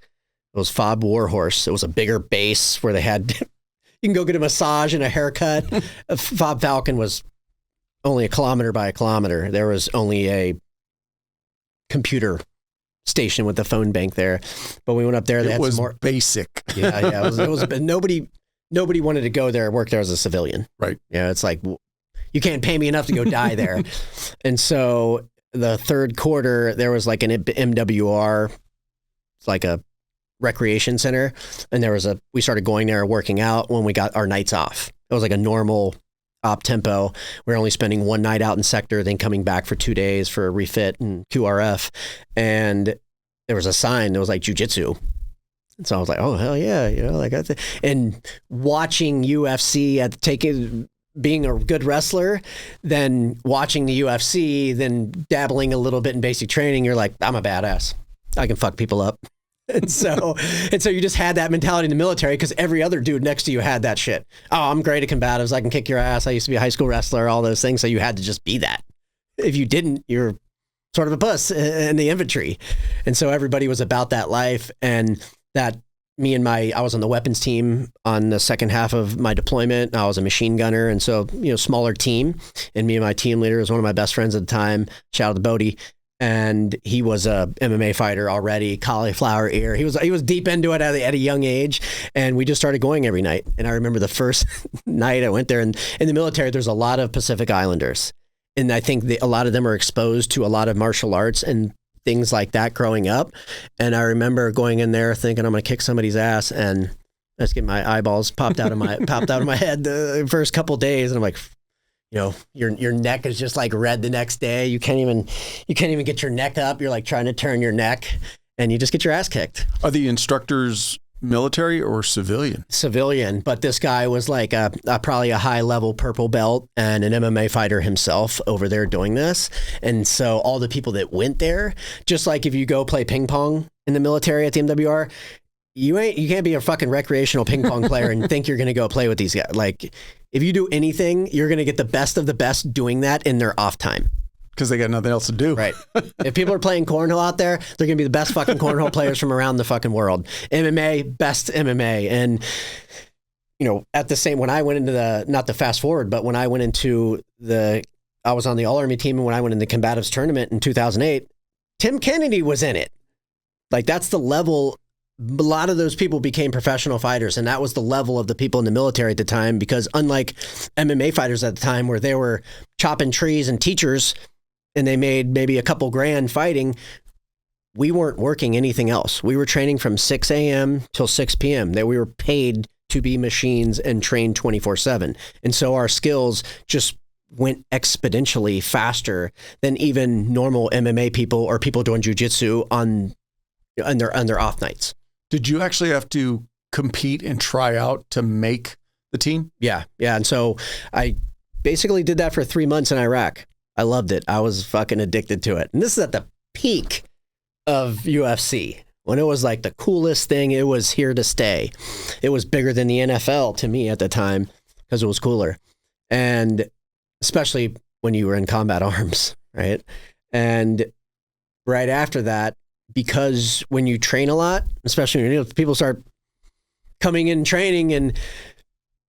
It was FOB Warhorse. It was a bigger base where they had, you can go get a massage and a haircut. FOB Falcon was only a kilometer by a kilometer. There was only a computer station with the phone bank there. But we went up there. They had was some more basic. Yeah. It was nobody wanted to go there, work there as a civilian. Right. Yeah. It's like, you can't pay me enough to go die there. And so the third quarter, there was like an MWR, it's like a recreation center. And we started going there working out when we got our nights off. It was like a normal op tempo. We were only spending one night out in sector, then coming back for 2 days for a refit and QRF. And there was a sign that was like jujitsu. And so I was like, oh, hell yeah. You know, like, and watching UFC being a good wrestler, then watching the UFC, then dabbling a little bit in basic training, you're like, I'm a badass. I can fuck people up. And so you just had that mentality in the military because every other dude next to you had that shit. Oh, I'm great at combatives. I can kick your ass. I used to be a high school wrestler, all those things. So you had to just be that. If you didn't, you're sort of a puss in the infantry. And so everybody was about that life. And that I was on the weapons team on the second half of my deployment. I was a machine gunner. And so, smaller team. And me and my team leader was one of my best friends at the time. Shout out to Bodie. And he was a MMA fighter already, cauliflower ear. He was deep into it at a young age. And we just started going every night. And I remember the first night I went there, and in the military, there's a lot of Pacific Islanders. And I think a lot of them are exposed to a lot of martial arts and things like that growing up. And I remember going in there thinking I'm going to kick somebody's ass, and I just get my eyeballs popped out of my head the first couple days, and I'm like, your neck is just like red the next day. You can't even get your neck up. You're like trying to turn your neck, and you just get your ass kicked. Are the instructors military or civilian? Civilian, but this guy was like probably a high level purple belt and an MMA fighter himself over there doing this. And so all the people that went there, just like if you go play ping pong in the military at the MWR, you can't be a fucking recreational ping pong player and think you're going to go play with these guys. Like if you do anything, you're going to get the best of the best doing that in their off time. Because they got nothing else to do. Right. If people are playing cornhole out there, they're going to be the best fucking cornhole players from around the fucking world. MMA, best MMA. And, at the same, when I went into not the fast forward, but when I went into I was on the All Army team, and when I went in the combatives tournament in 2008, Tim Kennedy was in it. Like that's the level. A lot of those people became professional fighters, and that was the level of the people in the military at the time, because unlike MMA fighters at the time where they were chopping trees and teachers, and they made maybe a couple grand fighting, we weren't working anything else. We were training from 6 a.m. till 6 p.m. That we were paid to be machines and trained 24/7. And so our skills just went exponentially faster than even normal MMA people or people doing jiu-jitsu on their off nights. Did you actually have to compete and try out to make the team? Yeah. And so I basically did that for 3 months in Iraq. I loved it. I was fucking addicted to it. And this is at the peak of UFC, when it was like the coolest thing. It was here to stay. It was bigger than the NFL to me at the time because it was cooler. And especially when you were in combat arms, right? And right after that, because when you train a lot, especially when people start coming in training, and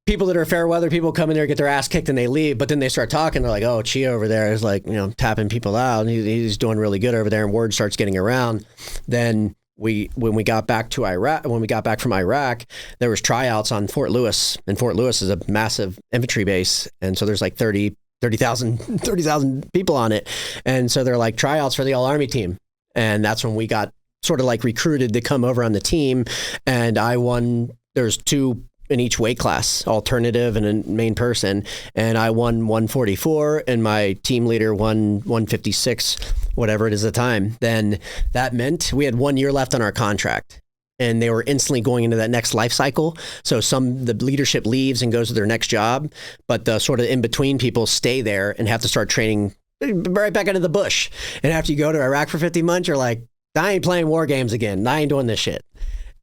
people that are fair weather people come in there, get their ass kicked, and they leave. But then they start talking. They're like, "Oh, Chia over there is like, tapping people out, and he's doing really good over there." And word starts getting around. Then when we got back from Iraq, there was tryouts on Fort Lewis, and Fort Lewis is a massive infantry base, and so there's like 30,000 people on it, and so they're like tryouts for the All Army team, and that's when we got sort of like recruited to come over on the team, and I won. There's 2 in each weight class, alternative and a main person. And I won 144, and my team leader won 156, whatever it is at the time. Then that meant we had 1 year left on our contract, and they were instantly going into that next life cycle. So the leadership leaves and goes to their next job, but the sort of in between people stay there and have to start training right back into the bush. And after you go to Iraq for 50 months, you're like, I ain't playing war games again. I ain't doing this shit.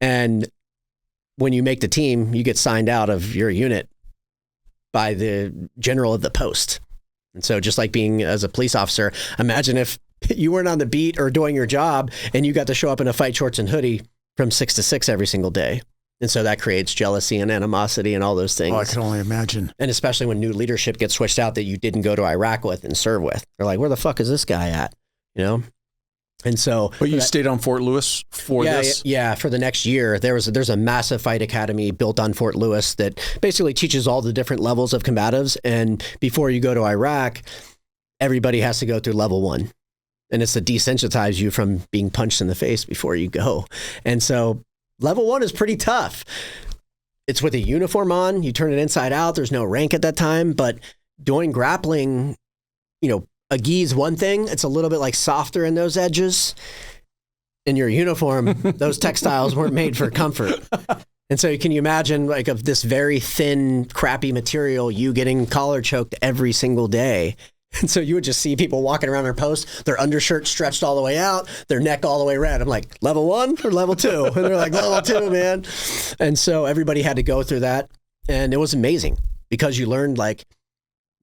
And when you make the team, you get signed out of your unit by the general of the post. And so just like being as a police officer, imagine if you weren't on the beat or doing your job and you got to show up in a fight shorts and hoodie from 6 to 6 every single day. And so that creates jealousy and animosity and all those things. Oh, I can only imagine. And especially when new leadership gets switched out that you didn't go to Iraq with and serve with. They're like, where the fuck is this guy at? And so, but you stayed on Fort Lewis for this? Yeah, for the next year. There's a massive fight academy built on Fort Lewis that basically teaches all the different levels of combatives. And before you go to Iraq, everybody has to go through level 1. And it's to desensitize you from being punched in the face before you go. And so level 1 is pretty tough. It's with a uniform on. You turn it inside out. There's no rank at that time. But doing grappling, a gi's one thing. It's a little bit like softer in those edges. In your uniform, those textiles weren't made for comfort. And so can you imagine like of this very thin, crappy material, you getting collar choked every single day. And so you would just see people walking around their post, their undershirt stretched all the way out, their neck all the way red. I'm like, level 1 or level 2? And they're like, level 2, man. And so everybody had to go through that. And it was amazing because you learned like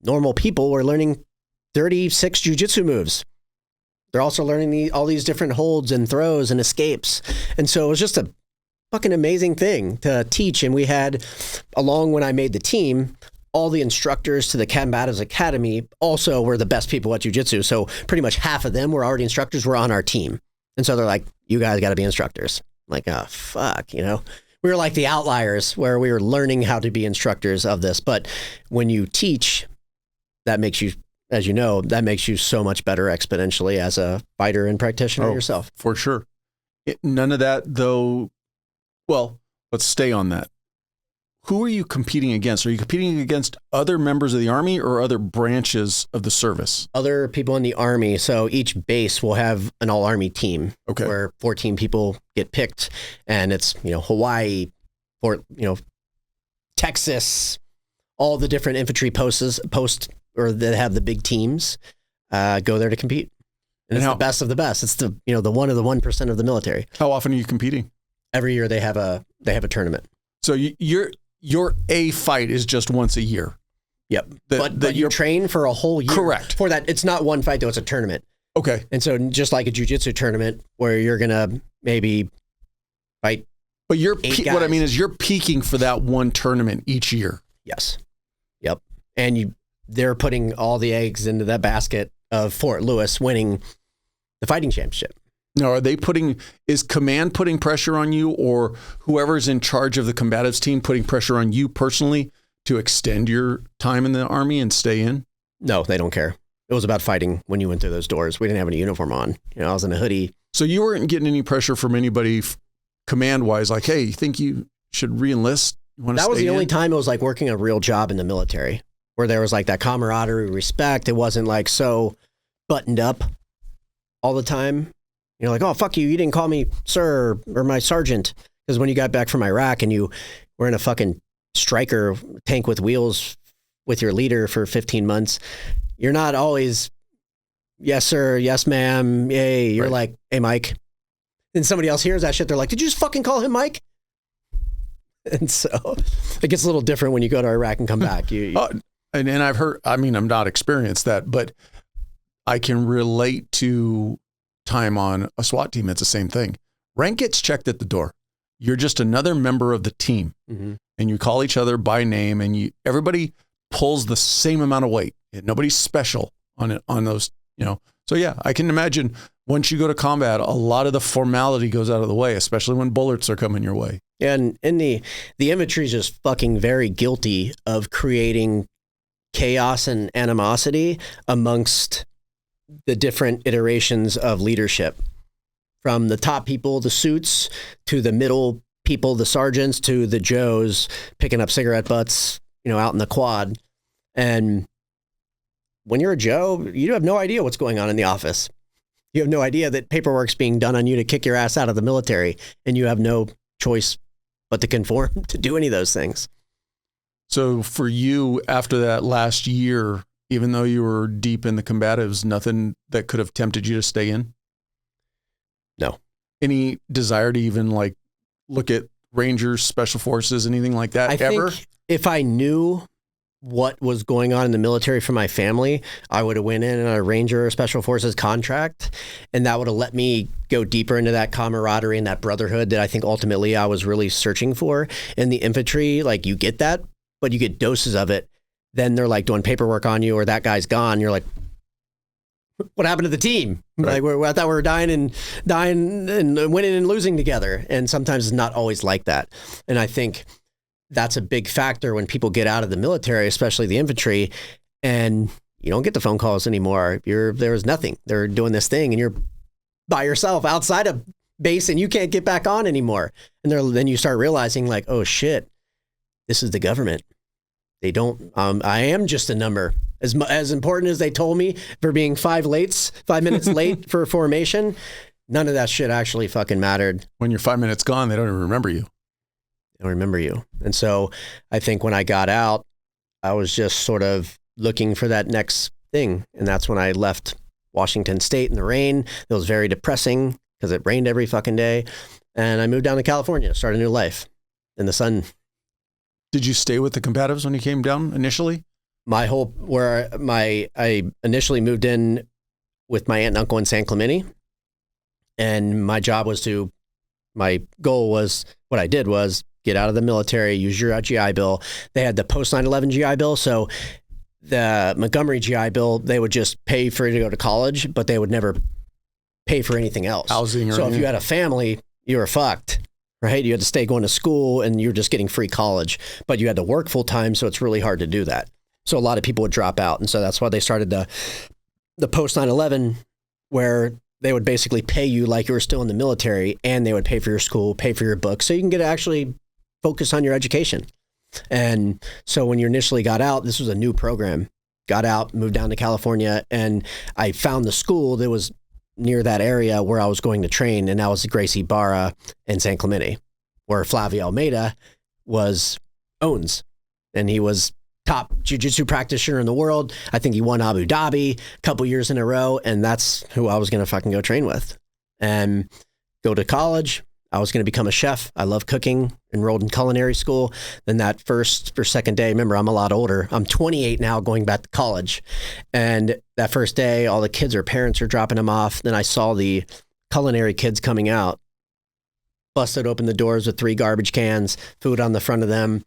normal people were learning 36 jiu-jitsu moves. They're also learning all these different holds and throws and escapes. And so it was just a fucking amazing thing to teach. And we had, along when I made the team, all the instructors to the Combatives Academy also were the best people at jiu-jitsu. So pretty much half of them were already instructors, were on our team. And so they're like, you guys got to be instructors. I'm like, oh, fuck, We were like the outliers where we were learning how to be instructors of this. But when you teach, that makes you as you know, that makes you so much better exponentially as a fighter and practitioner yourself. For sure. None of that, though. Well, let's stay on that. Who are you competing against? Are you competing against other members of the Army or other branches of the service? Other people in the Army. So each base will have an all-Army team where 14 people get picked, and it's, Hawaii, or, Texas, all the different infantry posts or that have the big teams go there to compete. And it's the best of the best. It's the, the 1 of the 1% of the military. How often are you competing? Every year they have a tournament. So your A fight is just once a year. Yep. But you train for a whole year. Correct. For that. It's not one fight though, it's a tournament. Okay. And so just like a jiu-jitsu tournament where you're going to maybe fight. But what I mean is you're peaking for that one tournament each year. Yes. Yep. And they're putting all the eggs into that basket of Fort Lewis winning the fighting championship. Now, is command putting pressure on you, or whoever's in charge of the combatives team putting pressure on you personally to extend your time in the Army and stay in? No, they don't care. It was about fighting when you went through those doors. We didn't have any uniform on. I was in a hoodie. So you weren't getting any pressure from anybody command-wise, like, hey, you think you should re-enlist? That was the only time it was like working a real job in the military, where there was like that camaraderie, respect. It wasn't like so buttoned up all the time. You're like, oh, fuck you. You didn't call me sir or my sergeant. Because when you got back from Iraq and you were in a fucking Stryker tank with wheels with your leader for 15 months, you're not always, yes, sir. Yes, ma'am. Yay. You're like, hey, Mike. Then somebody else hears that shit. They're like, did you just fucking call him Mike? And so it gets a little different when you go to Iraq and come back. And I've heard, I'm not experienced that, but I can relate to time on a SWAT team. It's the same thing. Rank gets checked at the door. You're just another member of the team, and you call each other by name, and everybody pulls the same amount of weight. Nobody's special on those, So yeah, I can imagine once you go to combat, a lot of the formality goes out of the way, especially when bullets are coming your way. And the infantry is just fucking very guilty of creating chaos and animosity amongst the different iterations of leadership, from the top people, the suits, to the middle people, the sergeants, to the Joes picking up cigarette butts, out in the quad. And when you're a Joe, you have no idea what's going on in the office. You have no idea that paperwork's being done on you to kick your ass out of the military, and you have no choice but to conform to do any of those things. So for you, after that last year, even though you were deep in the combatives, nothing that could have tempted you to stay in? No. Any desire to even like look at Rangers, Special Forces, anything like that? I think if I knew what was going on in the military for my family, I would have went in a Ranger or Special Forces contract, and that would have let me go deeper into that camaraderie and that brotherhood that I think ultimately I was really searching for. In the infantry, like you get that, but you get doses of it. Then they're like doing paperwork on you, or that guy's gone. You're like, what happened to the team? Right. Like I thought we were dying and winning and losing together. And sometimes it's not always like that. And I think that's a big factor when people get out of the military, especially the infantry, and you don't get the phone calls anymore. There was nothing. They're doing this thing, and you're by yourself outside of base, and you can't get back on anymore. And then you start realizing, like, oh shit, this is the government. They don't. I am just a number. As important as they told me for being 5 minutes late for formation, none of that shit actually fucking mattered. When you're 5 minutes gone, they don't even remember you. They don't remember you. And so I think when I got out, I was just sort of looking for that next thing. And that's when I left Washington State in the rain. It was very depressing because it rained every fucking day. And I moved down to California, started a new life in the sun. Did you stay with the combatives when you came down initially? I initially moved in with my aunt and uncle in San Clemente. And my goal was, what I did was get out of the military, use your GI Bill. They had the post 9/11 GI Bill. So the Montgomery GI Bill, they would just pay for you to go to college, but they would never pay for anything else. Housing or so anything. If you had a family, you were fucked. Right? You had to stay going to school and you're just getting free college, but you had to work full time. So it's really hard to do that. So a lot of people would drop out. And so that's why they started the post 9/11, where they would basically pay you like you were still in the military, and they would pay for your school, pay for your books, so you can get to actually focus on your education. And so when you initially got out, this was a new program. Got out, moved down to California, and I found the school that was near that area where I was going to train, and that was Gracie Barra in San Clemente, where Flavio Almeida owns, and he was top jiu-jitsu practitioner in the world. I think he won Abu Dhabi a couple years in a row, and that's who I was going to fucking go train with. And go to college. I was going to become a chef. I love cooking, enrolled in culinary school. Then that first or second day, remember, I'm a lot older. I'm 28 now, going back to college. And that first day, all the kids or parents are dropping them off. Then I saw the culinary kids coming out, busted open the doors with 3 garbage cans, food on the front of them,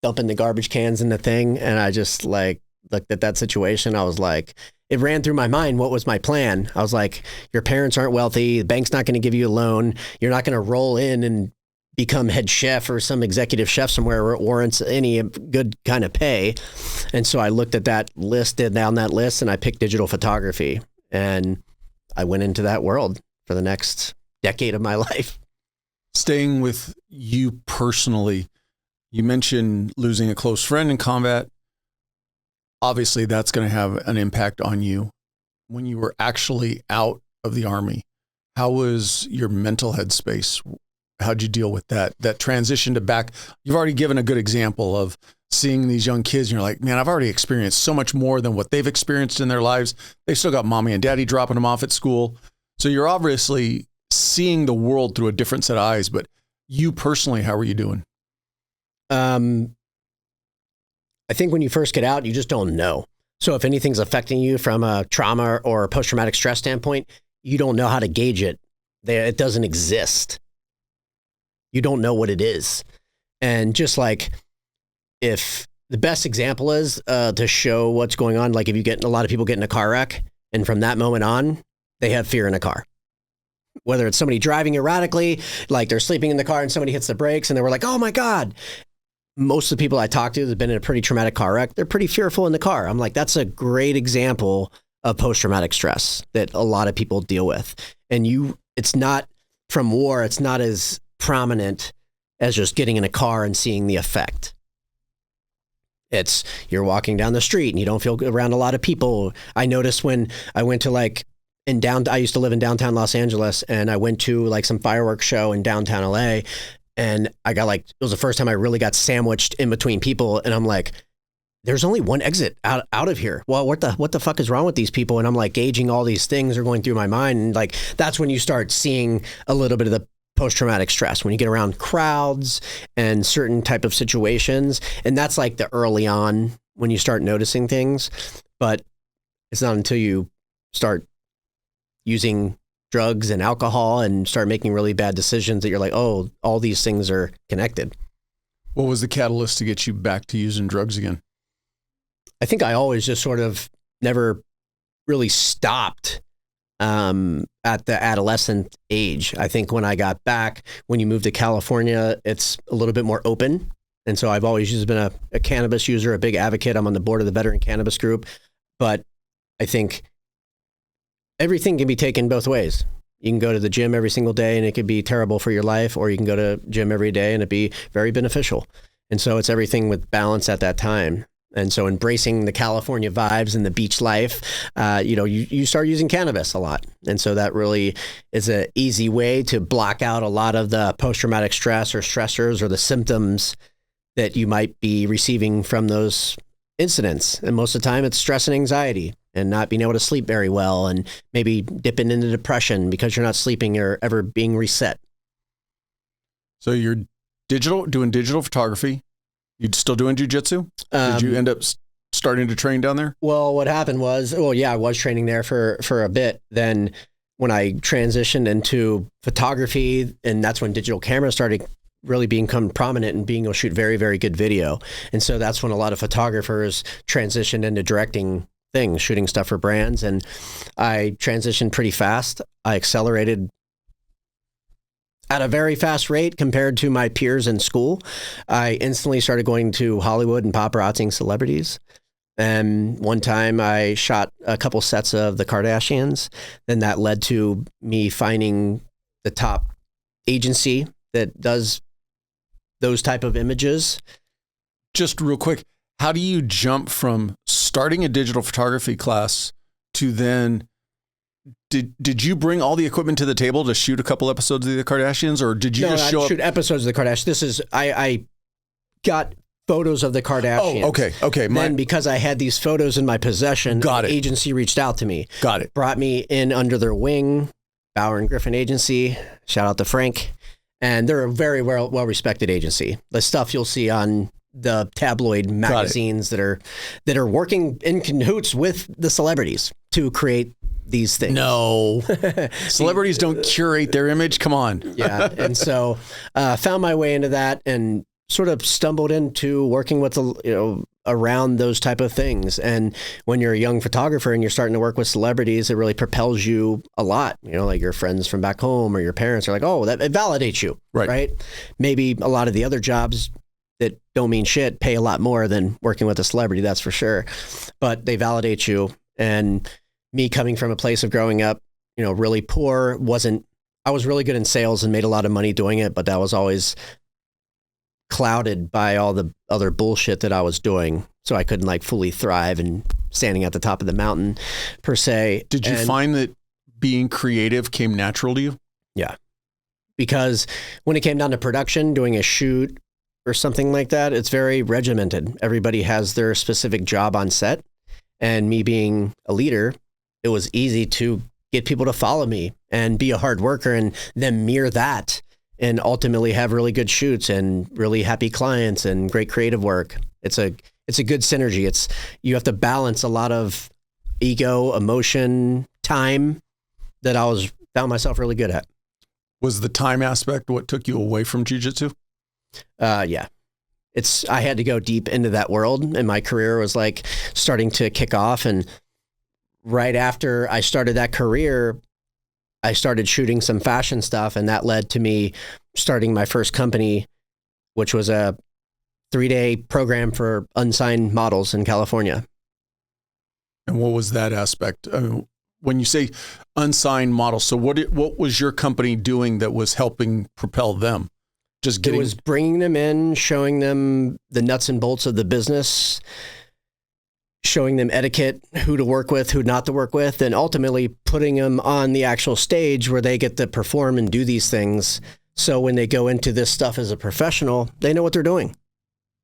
dumping the garbage cans in the thing. And I just like looked at that situation. I was like, it ran through my mind. What was my plan? I was like, your parents aren't wealthy. The bank's not going to give you a loan. You're not going to roll in and become head chef or some executive chef somewhere where it warrants any good kind of pay. And so I looked at that list, did down that list, and I picked digital photography. And I went into that world for the next decade of my life. Staying with you personally, you mentioned losing a close friend in combat. Obviously, that's going to have an impact on you. When you were actually out of the Army, how was your mental headspace? How'd you deal with that transition to back? You've already given a good example of seeing these young kids, and you're like, man, I've already experienced so much more than what they've experienced in their lives. They still got mommy and daddy dropping them off at school. So you're obviously seeing the world through a different set of eyes. But you personally, how are you doing? I think when you first get out, you just don't know. So if anything's affecting you from a trauma or post-traumatic stress standpoint, you don't know how to gauge it. It doesn't exist. You don't know what it is. And just like, if the best example is to show what's going on, like if you get a lot of people get in a car wreck, and from that moment on, they have fear in a car. Whether it's somebody driving erratically, like they're sleeping in the car and somebody hits the brakes and they were like, oh my God. Most of the people I talk to that have been in a pretty traumatic car wreck, they're pretty fearful in the car. I'm like, that's a great example of post-traumatic stress that a lot of people deal with. And it's not from war. It's not as prominent as just getting in a car and seeing the effect. It's you're walking down the street and you don't feel around a lot of people. I noticed when I went to I used to live in downtown Los Angeles, and I went to like some fireworks show in downtown LA. And I got it was the first time I really got sandwiched in between people. And I'm like, there's only one exit out of here. Well, what the fuck is wrong with these people? And I'm like gauging all these things are going through my mind. And like, that's when you start seeing a little bit of the post-traumatic stress, when you get around crowds and certain type of situations. And that's like the early on when you start noticing things, but it's not until you start using drugs and alcohol and start making really bad decisions that you're like, oh, all these things are connected. What was the catalyst to get you back to using drugs again? I think I always just sort of never really stopped at the adolescent age. I think when I got back, when you move to California, it's a little bit more open. And so I've always just been a cannabis user, a big advocate. I'm on the board of the Veteran Cannabis Group. But I think everything can be taken both ways. You can go to the gym every single day and it could be terrible for your life, or you can go to gym every day and it be very beneficial. And so it's everything with balance at that time. And so embracing the California vibes and the beach life, you start using cannabis a lot. And so that really is an easy way to block out a lot of the post-traumatic stress or stressors or the symptoms that you might be receiving from those incidents. And most of the time it's stress and anxiety and not being able to sleep very well and maybe dipping into depression because you're not sleeping or ever being reset. So you're doing digital photography. You still doing jiu-jitsu? Did you end up starting to train down there? Well, what happened was, I was training there for a bit. Then when I transitioned into photography, and that's when digital cameras started really become prominent and being able to shoot very, very good video. And so that's when a lot of photographers transitioned into directing things, shooting stuff for brands. And I transitioned pretty fast. I accelerated at a very fast rate compared to my peers in school. I instantly started going to Hollywood and paparazziing celebrities. And one time I shot a couple sets of the Kardashians. Then that led to me finding the top agency that does those type of images. Just real quick, how do you jump from starting a digital photography class to then, did you bring all the equipment to the table to shoot a couple episodes of the Kardashians, or did you just show up? Shoot episodes of the Kardashians. This is, I got photos of the Kardashians. Oh, okay. Then because I had these photos in my possession, the agency reached out to me. Got it. Brought me in under their wing, Bauer and Griffin Agency. Shout out to Frank. And they're a very well-respected agency. The stuff you'll see on the tabloid magazines that are working in cahoots with the celebrities to create these things. No. Celebrities don't curate their image. Come on. Yeah. And so found my way into that and sort of stumbled into working with around those type of things. And when you're a young photographer and you're starting to work with celebrities, it really propels you a lot. Like your friends from back home or your parents are like, oh, it validates you, right? Maybe a lot of the other jobs that don't mean shit pay a lot more than working with a celebrity, that's for sure. But they validate you. And me coming from a place of growing up, really poor, I was really good in sales and made a lot of money doing it, but that was always clouded by all the other bullshit that I was doing. So I couldn't fully thrive and standing at the top of the mountain per se. Did you find that being creative came natural to you? Yeah. Because when it came down to production, doing a shoot or something like that, it's very regimented. Everybody has their specific job on set. And me being a leader, it was easy to get people to follow me and be a hard worker and then mirror that and ultimately have really good shoots and really happy clients and great creative work. It's a good synergy. You have to balance a lot of ego, emotion, time that I found myself really good at. Was the time aspect what took you away from jiu-jitsu? Yeah. I had to go deep into that world, and my career was starting to kick off. And right after I started that career, I started shooting some fashion stuff, and that led to me starting my first company, which was a 3-day program for unsigned models in California. And what was that aspect? When you say unsigned models, so what was your company doing that was helping propel them? It was bringing them in, showing them the nuts and bolts of the business, showing them etiquette, who to work with, who not to work with, and ultimately putting them on the actual stage where they get to perform and do these things. So when they go into this stuff as a professional, they know what they're doing.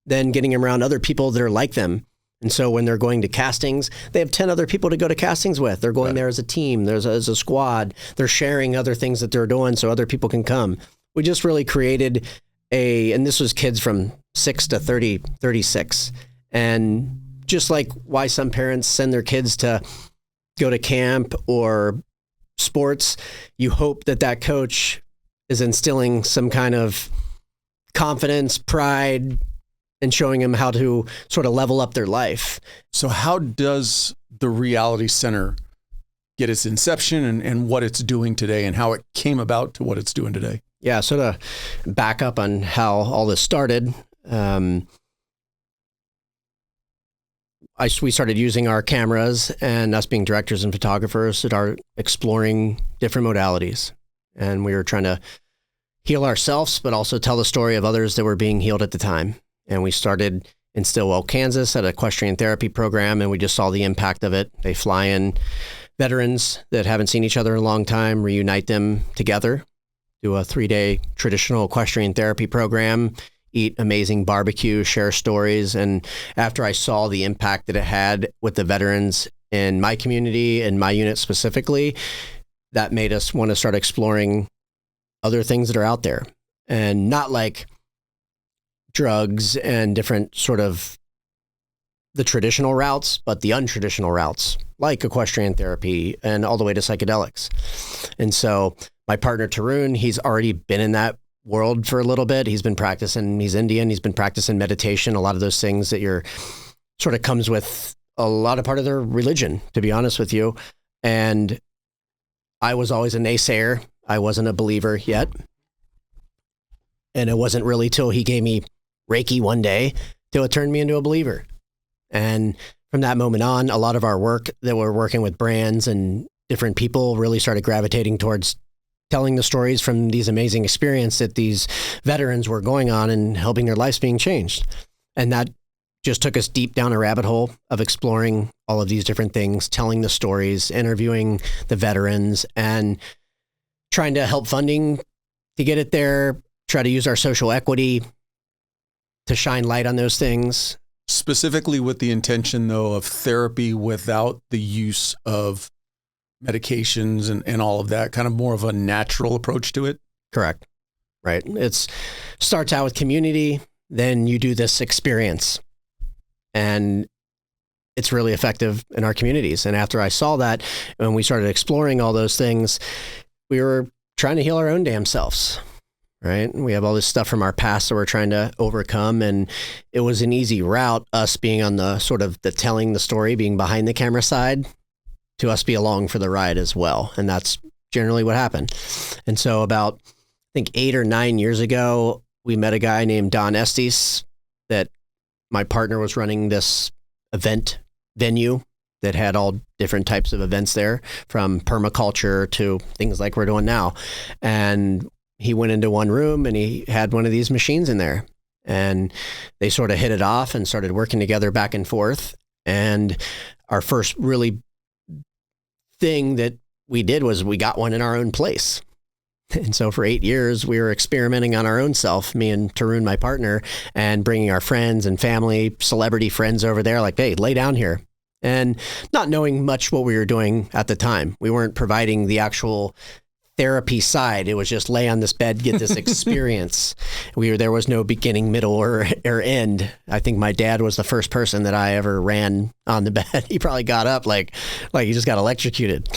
Then getting them around other people that are like them. And so when they're going to castings, they have 10 other people to go to castings with. They're going there as a team, as a squad. They're sharing other things that they're doing so other people can come. We just really created and this was kids from 6 to 36. And just like why some parents send their kids to go to camp or sports, you hope that coach is instilling some kind of confidence, pride, and showing them how to sort of level up their life. So how does the Reality Center get its inception and what it's doing today and how it came about to what it's doing today? Yeah, so to back up on how all this started, we started using our cameras and us being directors and photographers that are exploring different modalities. And we were trying to heal ourselves, but also tell the story of others that were being healed at the time. And we started in Stillwell, Kansas at an equestrian therapy program, and we just saw the impact of it. They fly in veterans that haven't seen each other in a long time, reunite them together, do a 3-day traditional equestrian therapy program, eat amazing barbecue, share stories. And after I saw the impact that it had with the veterans in my community and my unit specifically, that made us want to start exploring other things that are out there. And not like drugs and different sort of the traditional routes, but the untraditional routes, like equestrian therapy and all the way to psychedelics. And so my partner, Tarun, he's already been in that world for a little bit. He's been practicing, he's Indian, he's been practicing meditation, a lot of those things that sort of comes with a lot of part of their religion, to be honest with you. And I was always a naysayer. I wasn't a believer yet. And it wasn't really till he gave me Reiki one day till it turned me into a believer. And from that moment on, a lot of our work that we're working with brands and different people really started gravitating towards telling the stories from these amazing experiences that these veterans were going on and helping their lives being changed. And that just took us deep down a rabbit hole of exploring all of these different things, telling the stories, interviewing the veterans, and trying to help funding to get it there, try to use our social equity to shine light on those things. Specifically with the intention, though, of therapy without the use of medications and all of that, kind of more of a natural approach to it. Correct. Right. It's starts out with community, then you do this experience, and it's really effective in our communities. And after I saw that, when we started exploring all those things, we were trying to heal our own damn selves. Right. We have all this stuff from our past that we're trying to overcome. And it was an easy route, us being on the sort of the telling the story, being behind the camera side, to us be along for the ride as well. And that's generally what happened. And so about, I think 8 or 9 years ago, we met a guy named Don Estes that my partner was running this event venue that had all different types of events there, from permaculture to things like we're doing now. And he went into one room and he had one of these machines in there, and they sort of hit it off and started working together back and forth. And our first really thing that we did was we got one in our own place. And so for 8 years, we were experimenting on our own self, me and Tarun, my partner, and bringing our friends and family, celebrity friends over there, like, hey, lay down here. And not knowing much what we were doing at the time. We weren't providing the actual therapy side. It was just lay on this bed, get this experience. There was no beginning, middle, or end. I think my dad was the first person that I ever ran on the bed. He probably got up like he just got electrocuted.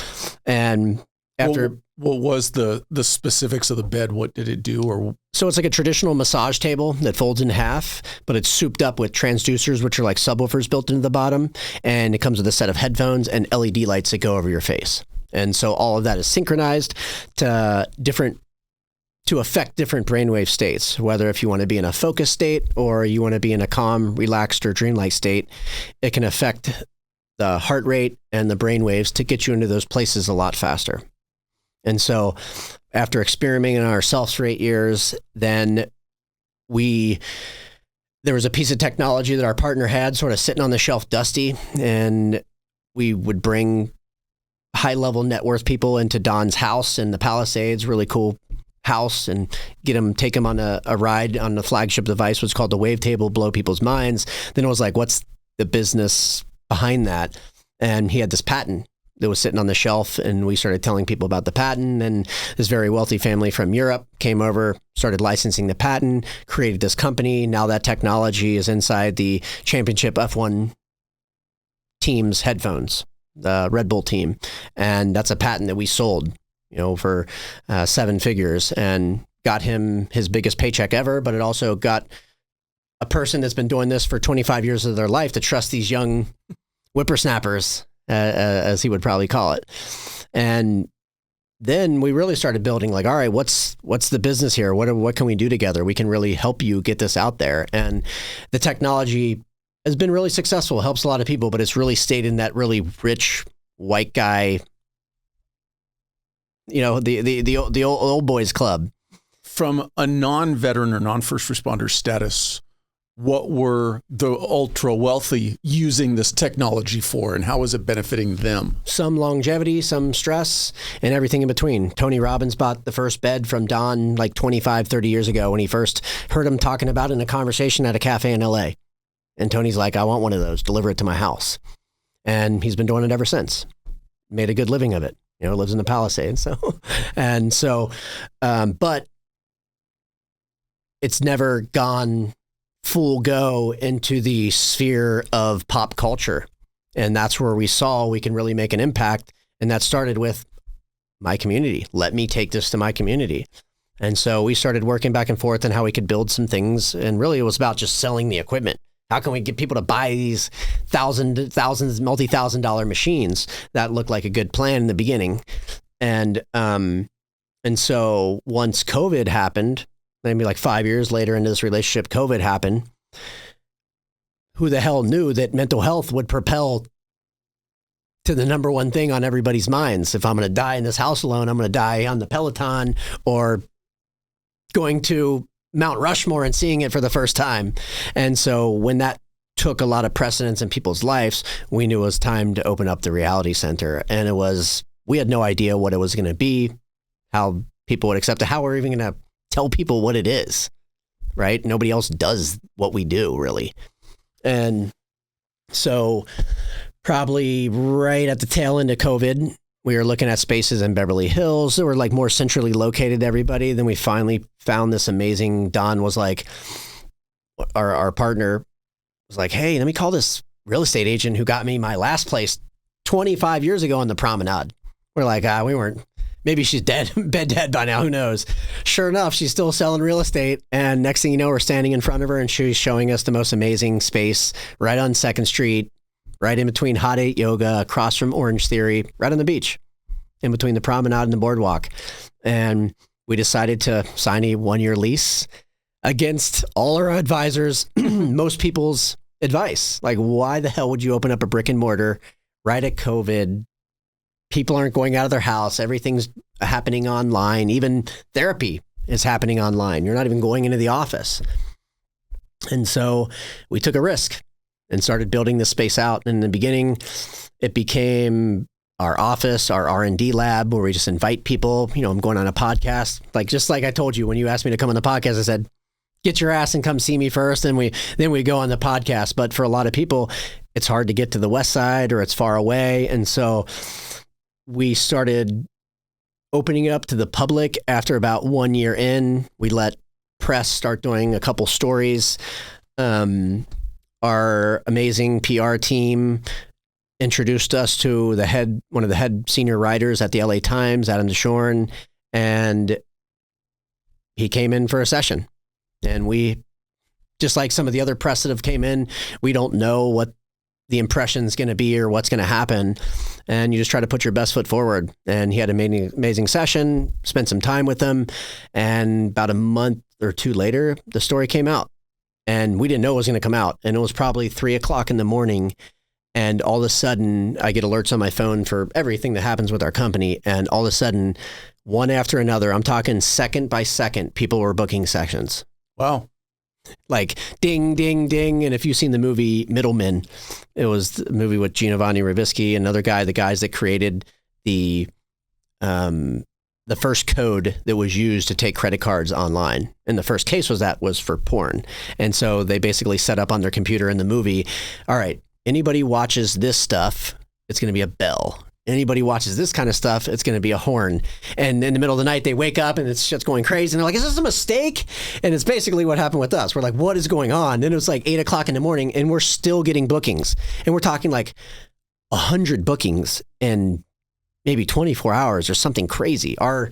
And after... What was the specifics of the bed? What did it do? Or so it's like a traditional massage table that folds in half, but it's souped up with transducers, which are like subwoofers built into the bottom. And it comes with a set of headphones and LED lights that go over your face. And so all of that is synchronized to affect different brainwave states, whether if you want to be in a focused state or you want to be in a calm, relaxed, or dreamlike state. It can affect the heart rate and the brainwaves to get you into those places a lot faster. And so after experimenting on ourselves for 8 years, then there was a piece of technology that our partner had sort of sitting on the shelf dusty, and we would bring high-level net worth people into Don's house in the Palisades, really cool house, and take them on a ride on the flagship device, what's called the Wavetable, blow people's minds. Then it was like, what's the business behind that? And he had this patent that was sitting on the shelf, and we started telling people about the patent. And this very wealthy family from Europe came over, started licensing the patent, created this company. Now that technology is inside the championship F1 team's headphones, the Red Bull team. And that's a patent that we sold, for 7 figures, and got him his biggest paycheck ever. But it also got a person that's been doing this for 25 years of their life to trust these young whippersnappers, as he would probably call it. And then we really started building like, all right, what's the business here? What can we do together? We can really help you get this out there. And the technology has been really successful, helps a lot of people, but it's really stayed in that really rich white guy, the old boys club. From a non-veteran or non-first responder status, what were the ultra wealthy using this technology for, and how was it benefiting them? Some longevity, some stress, and everything in between. Tony Robbins bought the first bed from Don like 25, 30 years ago when he first heard him talking about it in a conversation at a cafe in LA. And Tony's like, I want one of those, deliver it to my house. And he's been doing it ever since. Made a good living of it. Lives in the Palisades. But it's never gone full go into the sphere of pop culture. And that's where we saw we can really make an impact. And that started with my community. Let me take this to my community. And so we started working back and forth on how we could build some things. And really it was about just selling the equipment. How can we get people to buy these thousands, multi-$1,000 machines? That looked like a good plan in the beginning. And so once COVID happened, maybe like 5 years later into this relationship, COVID happened. who the hell knew that mental health would propel to the number one thing on everybody's minds? If I'm going to die in this house alone, I'm going to die on the Peloton or going to Mount Rushmore and seeing it for the first time. And so when that took a lot of precedence in people's lives, we knew it was time to open up the Reality Center. And we had no idea what it was going to be, how people would accept it, how we're even going to tell people what it is, right? Nobody else does what we do, really. And so probably right at the tail end of COVID, we were looking at spaces in Beverly Hills that were like more centrally located to everybody. Then we finally found this amazing, Don was like, our partner was like, hey, let me call this real estate agent who got me my last place 25 years ago on the promenade. We're like, we weren't, maybe she's dead by now, who knows? Sure enough, she's still selling real estate. And next thing you know, we're standing in front of her and she's showing us the most amazing space right on 2nd Street, right in between Hot 8 Yoga, across from Orange Theory, right on the beach, in between the promenade and the boardwalk. And we decided to sign a 1-year lease against all our advisors, most people's advice. Like, why the hell would you open up a brick and mortar right at COVID? People aren't going out of their house. Everything's happening online. Even therapy is happening online. You're not even going into the office. And so we took a risk and started building this space out. And in the beginning, it became our office, our R&D lab, where we just invite people. I'm going on a podcast. Just like I told you, when you asked me to come on the podcast, I said, get your ass and come see me first. And then we go on the podcast. But for a lot of people, it's hard to get to the West Side or it's far away. And so we started opening up to the public after about 1 year in. We let press start doing a couple stories. Our amazing PR team introduced us to one of the head senior writers at the LA Times, Adam DeShorn, and he came in for a session. And we, just like some of the other press that have came in, we don't know what the impression's going to be or what's going to happen. And you just try to put your best foot forward. And he had an amazing session, spent some time with him. And about a month or two later, the story came out. And we didn't know it was going to come out. And it was probably 3:00 in the morning. And all of a sudden, I get alerts on my phone for everything that happens with our company. And all of a sudden, one after another, I'm talking second by second, people were booking sessions. Wow. Like ding, ding, ding. And if you've seen the movie Middlemen, it was the movie with Giovanni Ribisi, another guy, the guys that created the first code that was used to take credit cards online. And the first case was for porn. And so they basically set up on their computer in the movie, all right, anybody watches this stuff, it's going to be a bell. Anybody watches this kind of stuff, it's going to be a horn. And in the middle of the night, they wake up and it's just going crazy. And they're like, is this a mistake? And it's basically what happened with us. We're like, what is going on? And it was like 8:00 in the morning and we're still getting bookings. And we're talking like 100 bookings in maybe 24 hours or something crazy. Our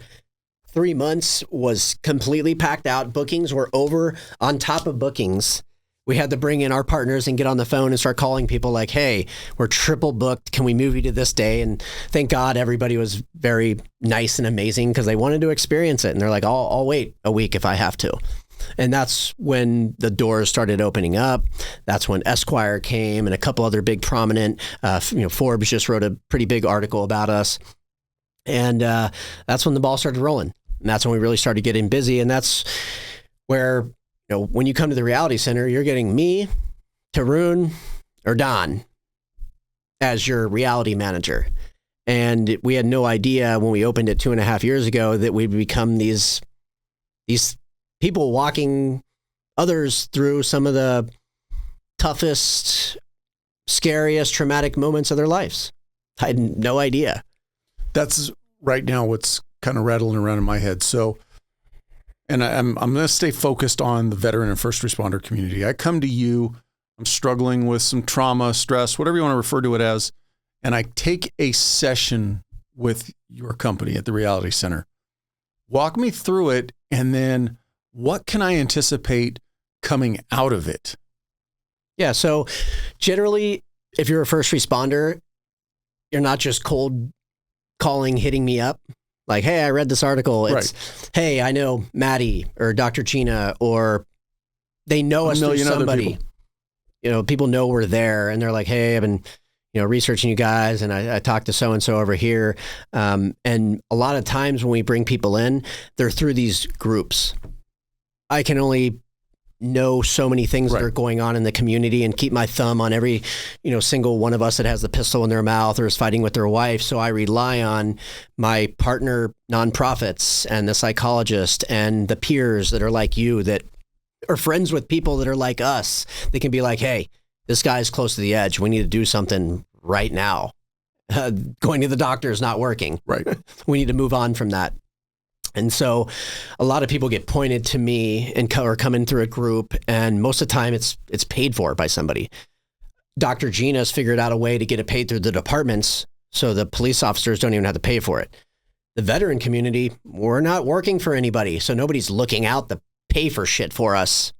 3 months was completely packed out. Bookings were over on top of bookings. We had to bring in our partners and get on the phone and start calling people like, hey, we're triple booked. Can we move you to this day? And thank God everybody was very nice and amazing because they wanted to experience it. And they're like, I'll wait a week if I have to. And that's when the doors started opening up. That's when Esquire came and a couple other big prominent, Forbes just wrote a pretty big article about us. And that's when the ball started rolling. And that's when we really started getting busy. And that's where, when you come to the Reality Center, you're getting me, Tarun, or Don as your reality manager. And we had no idea when we opened it 2.5 years ago that we'd become these people walking others through some of the toughest, scariest, traumatic moments of their lives. I had no idea. That's right now what's kind of rattling around in my head. So, and I'm going to stay focused on the veteran and first responder community. I come to you, I'm struggling with some trauma, stress, whatever you want to refer to it as, and I take a session with your company at the Reality Center. Walk me through it, and then what can I anticipate coming out of it? Yeah, so generally, if you're a first responder, you're not just cold calling, hitting me up. Like, hey, I read this article. It's, right. Hey, I know Maddie or Dr. Gina, or they know us through somebody. people know we're there, and they're like, hey, I've been researching you guys, and I talked to so-and-so over here. And a lot of times when we bring people in, they're through these groups. I can only know so many things that are going on in the community and keep my thumb on every, single one of us that has the pistol in their mouth or is fighting with their wife. So I rely on my partner nonprofits and the psychologist and the peers that are like you, that are friends with people that are like us. They can be like, hey, this guy's close to the edge. We need to do something right now. Going to the doctor is not working. Right. We need to move on from that. And so a lot of people get pointed to me and or come in through a group, and most of the time it's paid for by somebody. Dr. Gina's figured out a way to get it paid through the departments, so the police officers don't even have to pay for it. The veteran community, we're not working for anybody, so nobody's looking out to pay for shit for us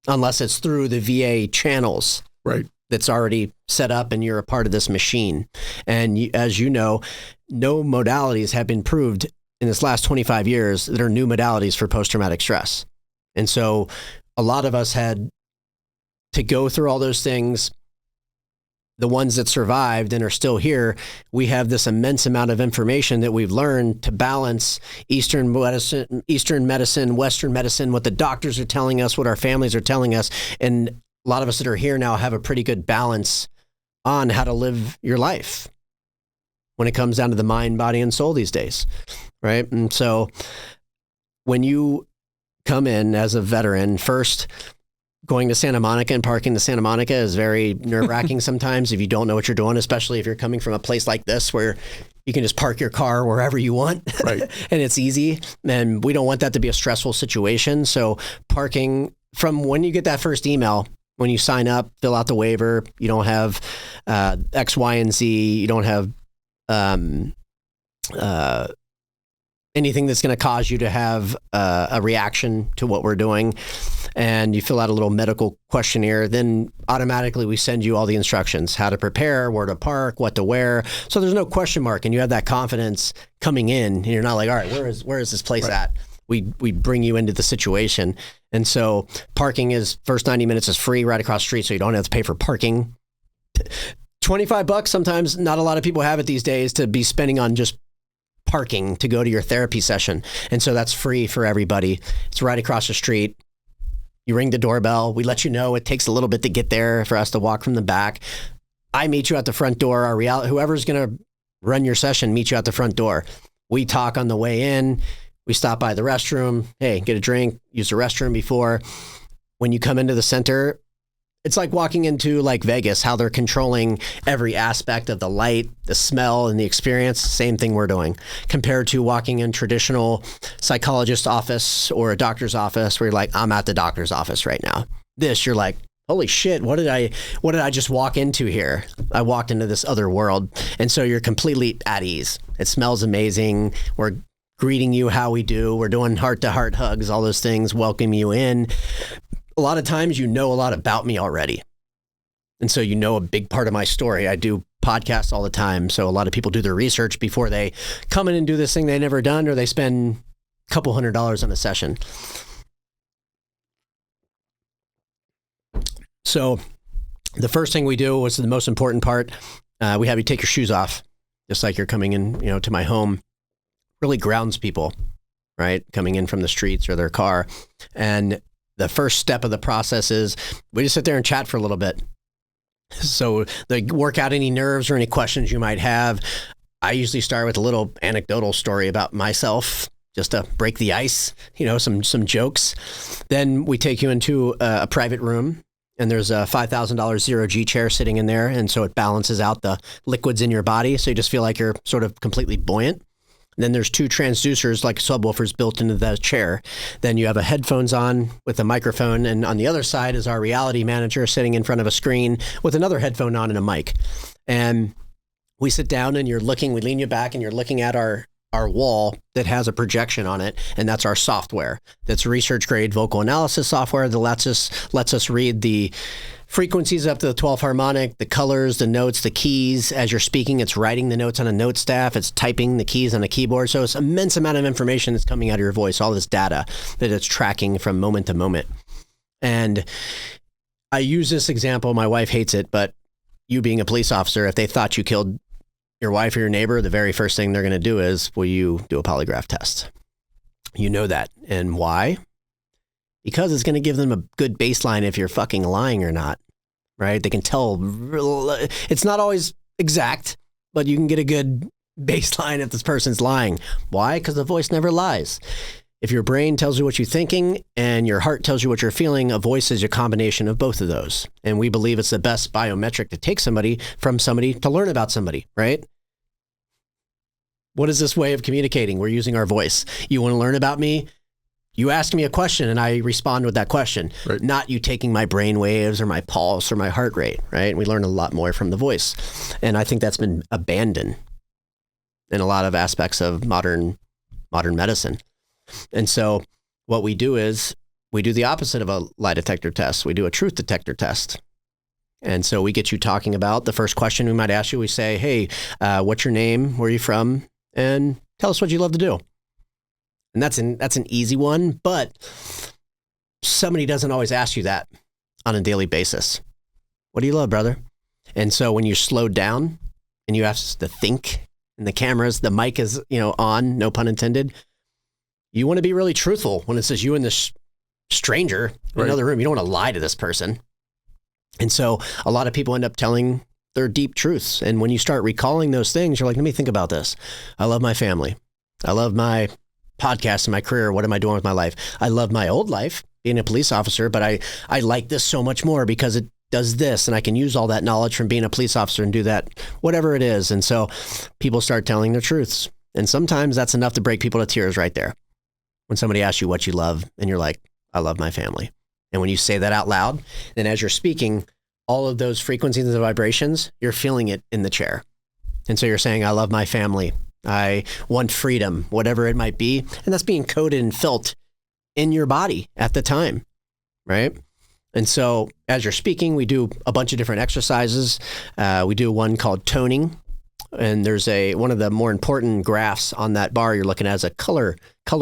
unless it's through the VA channels. Right. That's already set up and you're a part of this machine. And as you know, no modalities have been proved in this last 25 years that are new modalities for post-traumatic stress. And so a lot of us had to go through all those things. The ones that survived and are still here, we have this immense amount of information that we've learned to balance Eastern medicine, Western medicine, what the doctors are telling us, what our families are telling us. And a lot of us that are here now have a pretty good balance on how to live your life when it comes down to the mind, body, and soul these days, right? And so when you come in as a veteran, first, going to Santa Monica and parking to Santa Monica is very nerve-wracking sometimes if you don't know what you're doing, especially if you're coming from a place like this where you can just park your car wherever you want. Right. And it's easy. And we don't want that to be a stressful situation. So parking, from when you get that first email, when you sign up, fill out the waiver, you don't have X, Y, and Z, you don't have anything that's going to cause you to have a reaction to what we're doing, and you fill out a little medical questionnaire, then automatically we send you all the instructions, how to prepare, where to park, what to wear. So there's no question mark, and you have that confidence coming in, and you're not like, all right, where is this place at? We bring you into the situation. And so parking is, first 90 minutes is free right across the street, so you don't have to pay for parking. $25, sometimes not a lot of people have it these days to be spending on just parking to go to your therapy session. And so that's free for everybody. It's right across the street. You ring the doorbell. We let you know it takes a little bit to get there for us to walk from the back. I meet you at the front door. Whoever's going to run your session, meet you at the front door. We talk on the way in. We stop by the restroom. Hey, get a drink, use the restroom before. When you come into the center, it's like walking into like Vegas, how they're controlling every aspect of the light, the smell, and the experience. Same thing we're doing compared to walking in traditional psychologist office or a doctor's office where you're like, I'm at the doctor's office right now. This, you're like, holy shit, what did I just walk into here? I walked into this other world. And so you're completely at ease. It smells amazing. We're greeting you how we do. We're doing heart-to-heart hugs, all those things, welcome you in. A lot of times you know a lot about me already. And so you know a big part of my story. I do podcasts all the time. So a lot of people do their research before they come in and do this thing they've never done, or they spend a couple $100s on a session. So the first thing we do, what's the most important part, we have you take your shoes off, just like you're coming in, to my home. Really grounds people, right? Coming in from the streets or their car. And the first step of the process is we just sit there and chat for a little bit. So they work out any nerves or any questions you might have. I usually start with a little anecdotal story about myself, just to break the ice, some jokes. Then we take you into a private room, and there's a $5,000 zero-G chair sitting in there. And so it balances out the liquids in your body. So you just feel like you're sort of completely buoyant. And then there's two transducers like subwoofers built into the chair. Then you have a headphones on with a microphone. And on the other side is our reality manager sitting in front of a screen with another headphone on and a mic. And we sit down and we lean you back and you're looking at our wall that has a projection on it. And that's our software. That's research grade vocal analysis software that lets us read the frequencies up to the 12th harmonic, the colors, the notes, the keys. As you're speaking, it's writing the notes on a note staff. It's typing the keys on a keyboard. So it's an immense amount of information that's coming out of your voice, all this data that it's tracking from moment to moment. And I use this example. My wife hates it, but you being a police officer, if they thought you killed your wife or your neighbor, the very first thing they're going to do is, will you do a polygraph test? You know that. And why? Because it's going to give them a good baseline if you're fucking lying or not, right? They can tell. It's not always exact, but you can get a good baseline if this person's lying. Why? Because the voice never lies. If your brain tells you what you're thinking and your heart tells you what you're feeling, a voice is a combination of both of those. And we believe it's the best biometric to take somebody from somebody to learn about somebody, right? What is this way of communicating? We're using our voice. You want to learn about me? You ask me a question and I respond with that question, right. Not you taking my brain waves or my pulse or my heart rate, right? We learn a lot more from the voice. And I think that's been abandoned in a lot of aspects of modern medicine. And so what we do is we do the opposite of a lie detector test. We do a truth detector test. And so we get you talking about the first question we might ask you. We say, hey, what's your name? Where are you from? And tell us what you love to do. And that's an easy one, but somebody doesn't always ask you that on a daily basis. What do you love, brother? And so when you're slowed down and you have to think, and the mic is, on, no pun intended. You want to be really truthful when it says you and this stranger in another room. You don't want to lie to this person. And so a lot of people end up telling their deep truths. And when you start recalling those things, you're like, let me think about this. I love my family. I love my podcast and my career. What am I doing with my life? I love my old life, being a police officer, but I like this so much more because it does this. And I can use all that knowledge from being a police officer and do that, whatever it is. And so people start telling their truths. And sometimes that's enough to break people to tears right there. When somebody asks you what you love and you're like, I love my family. And when you say that out loud, then as you're speaking, all of those frequencies and vibrations, you're feeling it in the chair. And so you're saying, I love my family. I want freedom, whatever it might be. And that's being coded and felt in your body at the time, right? And so as you're speaking, we do a bunch of different exercises. We do one called toning. And there's one of the more important graphs on that bar you're looking at is a color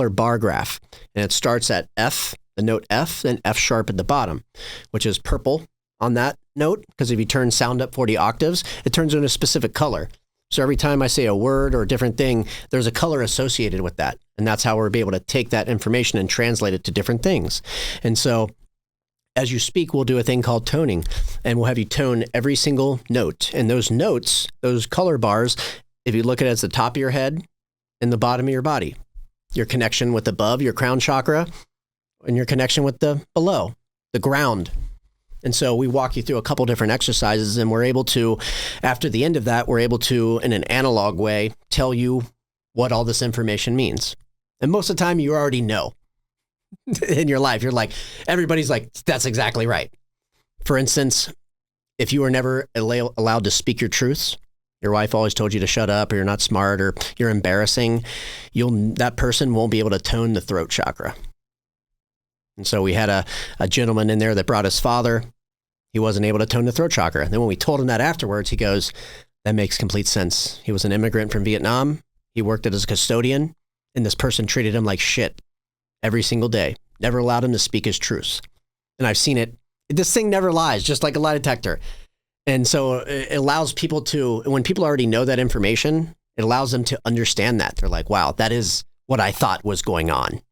bar graph. And it starts at F, the note F, then F sharp at the bottom, which is purple on that note. Because if you turn sound up 40 octaves, it turns into a specific color. So every time I say a word or a different thing, there's a color associated with that. And that's how we're able to take that information and translate it to different things. And so as you speak, we'll do a thing called toning, and we'll have you tone every single note. And those notes, those color bars, if you look at it as the top of your head and the bottom of your body, your connection with above, your crown chakra, and your connection with the below, the ground. And so we walk you through a couple different exercises, and we're able to, after the end of that, we're able to, in an analog way, tell you what all this information means. And most of the time, you already know. In your life, you're like, everybody's like, that's exactly right. For instance, if you were never allowed to speak your truths, your wife always told you to shut up, or you're not smart, or you're embarrassing, that person won't be able to tone the throat chakra. And so we had a gentleman in there that brought his father. He wasn't able to tone the throat chakra. And then when we told him that afterwards, he goes, that makes complete sense. He was an immigrant from Vietnam. He worked as a custodian, and this person treated him like shit every single day, never allowed him to speak his truths. And I've seen it. This thing never lies, just like a lie detector. And so it allows people to, when people already know that information, it allows them to understand that. They're like, wow, that is what I thought was going on,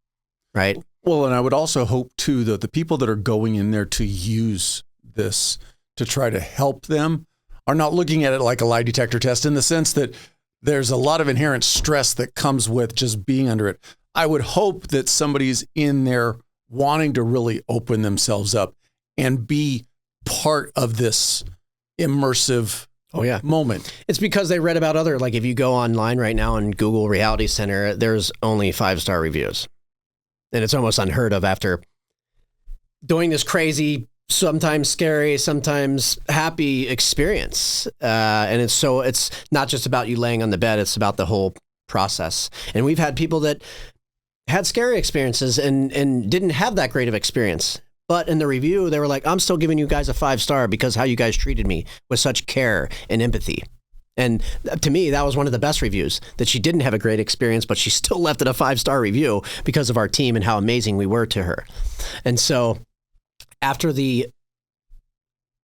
right? Well, and I would also hope too, that the people that are going in there to use this to try to help them are not looking at it like a lie detector test, in the sense that there's a lot of inherent stress that comes with just being under it. I would hope that somebody's in there wanting to really open themselves up and be part of this immersive moment. It's because they read about like if you go online right now and Google Reality Center, there's only 5-star reviews. And it's almost unheard of after doing this crazy, sometimes scary, sometimes happy experience. And it's not just about you laying on the bed, it's about the whole process. And we've had people that had scary experiences and didn't have that great of experience. But in the review, they were like, I'm still giving you guys a 5-star because how you guys treated me with such care and empathy. And to me, that was one of the best reviews, that she didn't have a great experience, but she still left it a 5-star review because of our team and how amazing we were to her. And so after the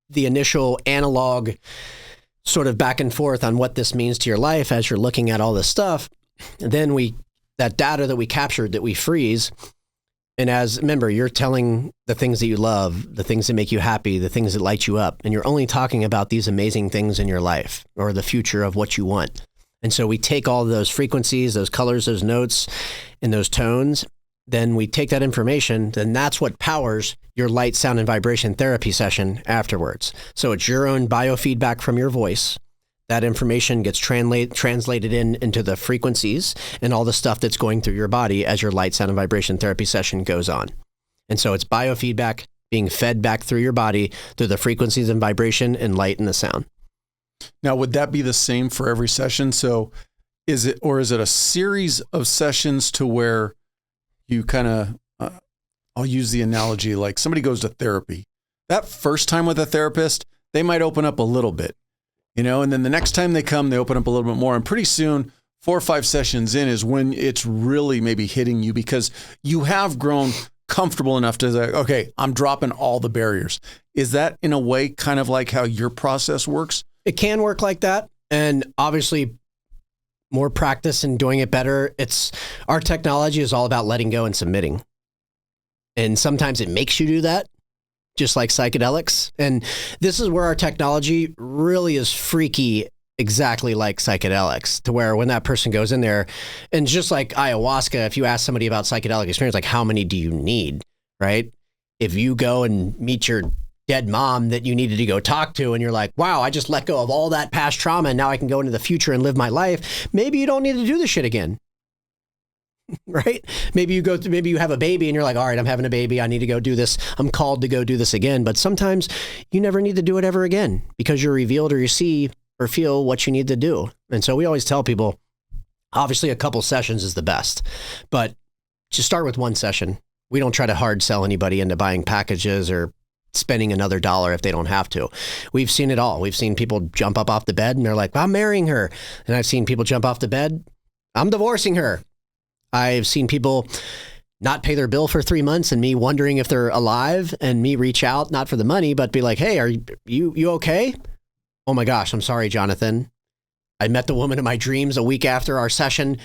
the initial analog sort of back and forth on what this means to your life as you're looking at all this stuff. And then that data that we captured, that we freeze. And remember, you're telling the things that you love, the things that make you happy, the things that light you up. And you're only talking about these amazing things in your life or the future of what you want. And so we take all of those frequencies, those colors, those notes, and those tones. Then we take that information, then that's what powers your light, sound, and vibration therapy session afterwards. So it's your own biofeedback from your voice. That information gets translated into the frequencies and all the stuff that's going through your body as your light, sound, and vibration therapy session goes on. And so it's biofeedback being fed back through your body through the frequencies and vibration and light and the sound. Now, would that be the same for every session? So is it a series of sessions to where you kind of, I'll use the analogy, like somebody goes to therapy. That first time with a therapist, they might open up a little bit, and then the next time they come, they open up a little bit more. And pretty soon, 4 or 5 sessions in is when it's really maybe hitting you because you have grown comfortable enough to say, okay, I'm dropping all the barriers. Is that in a way kind of like how your process works? It can work like that. And obviously, more practice and doing it better. Our technology is all about letting go and submitting. And sometimes it makes you do that, just like psychedelics. And this is where our technology really is freaky, exactly like psychedelics, to where when that person goes in there, and just like ayahuasca, if you ask somebody about psychedelic experience, like how many do you need, right? If you go and meet your dead mom that you needed to go talk to, and you're like, wow, I just let go of all that past trauma and now I can go into the future and live my life. Maybe you don't need to do this shit again. Right? Maybe you have a baby and you're like, all right, I'm having a baby. I need to go do this. I'm called to go do this again. But sometimes you never need to do it ever again because you're revealed or you see or feel what you need to do. And so we always tell people, obviously a couple sessions is the best, but just start with one session. We don't try to hard sell anybody into buying packages or spending another dollar if they don't have to. We've seen it all. We've seen people jump up off the bed and they're like, I'm marrying her. And I've seen people jump off the bed, I'm divorcing her. I've seen people not pay their bill for 3 months and me wondering if they're alive and me reach out, not for the money, but be like, hey, are you okay? Oh my gosh, I'm sorry, Jonathan. I met the woman of my dreams a week after our session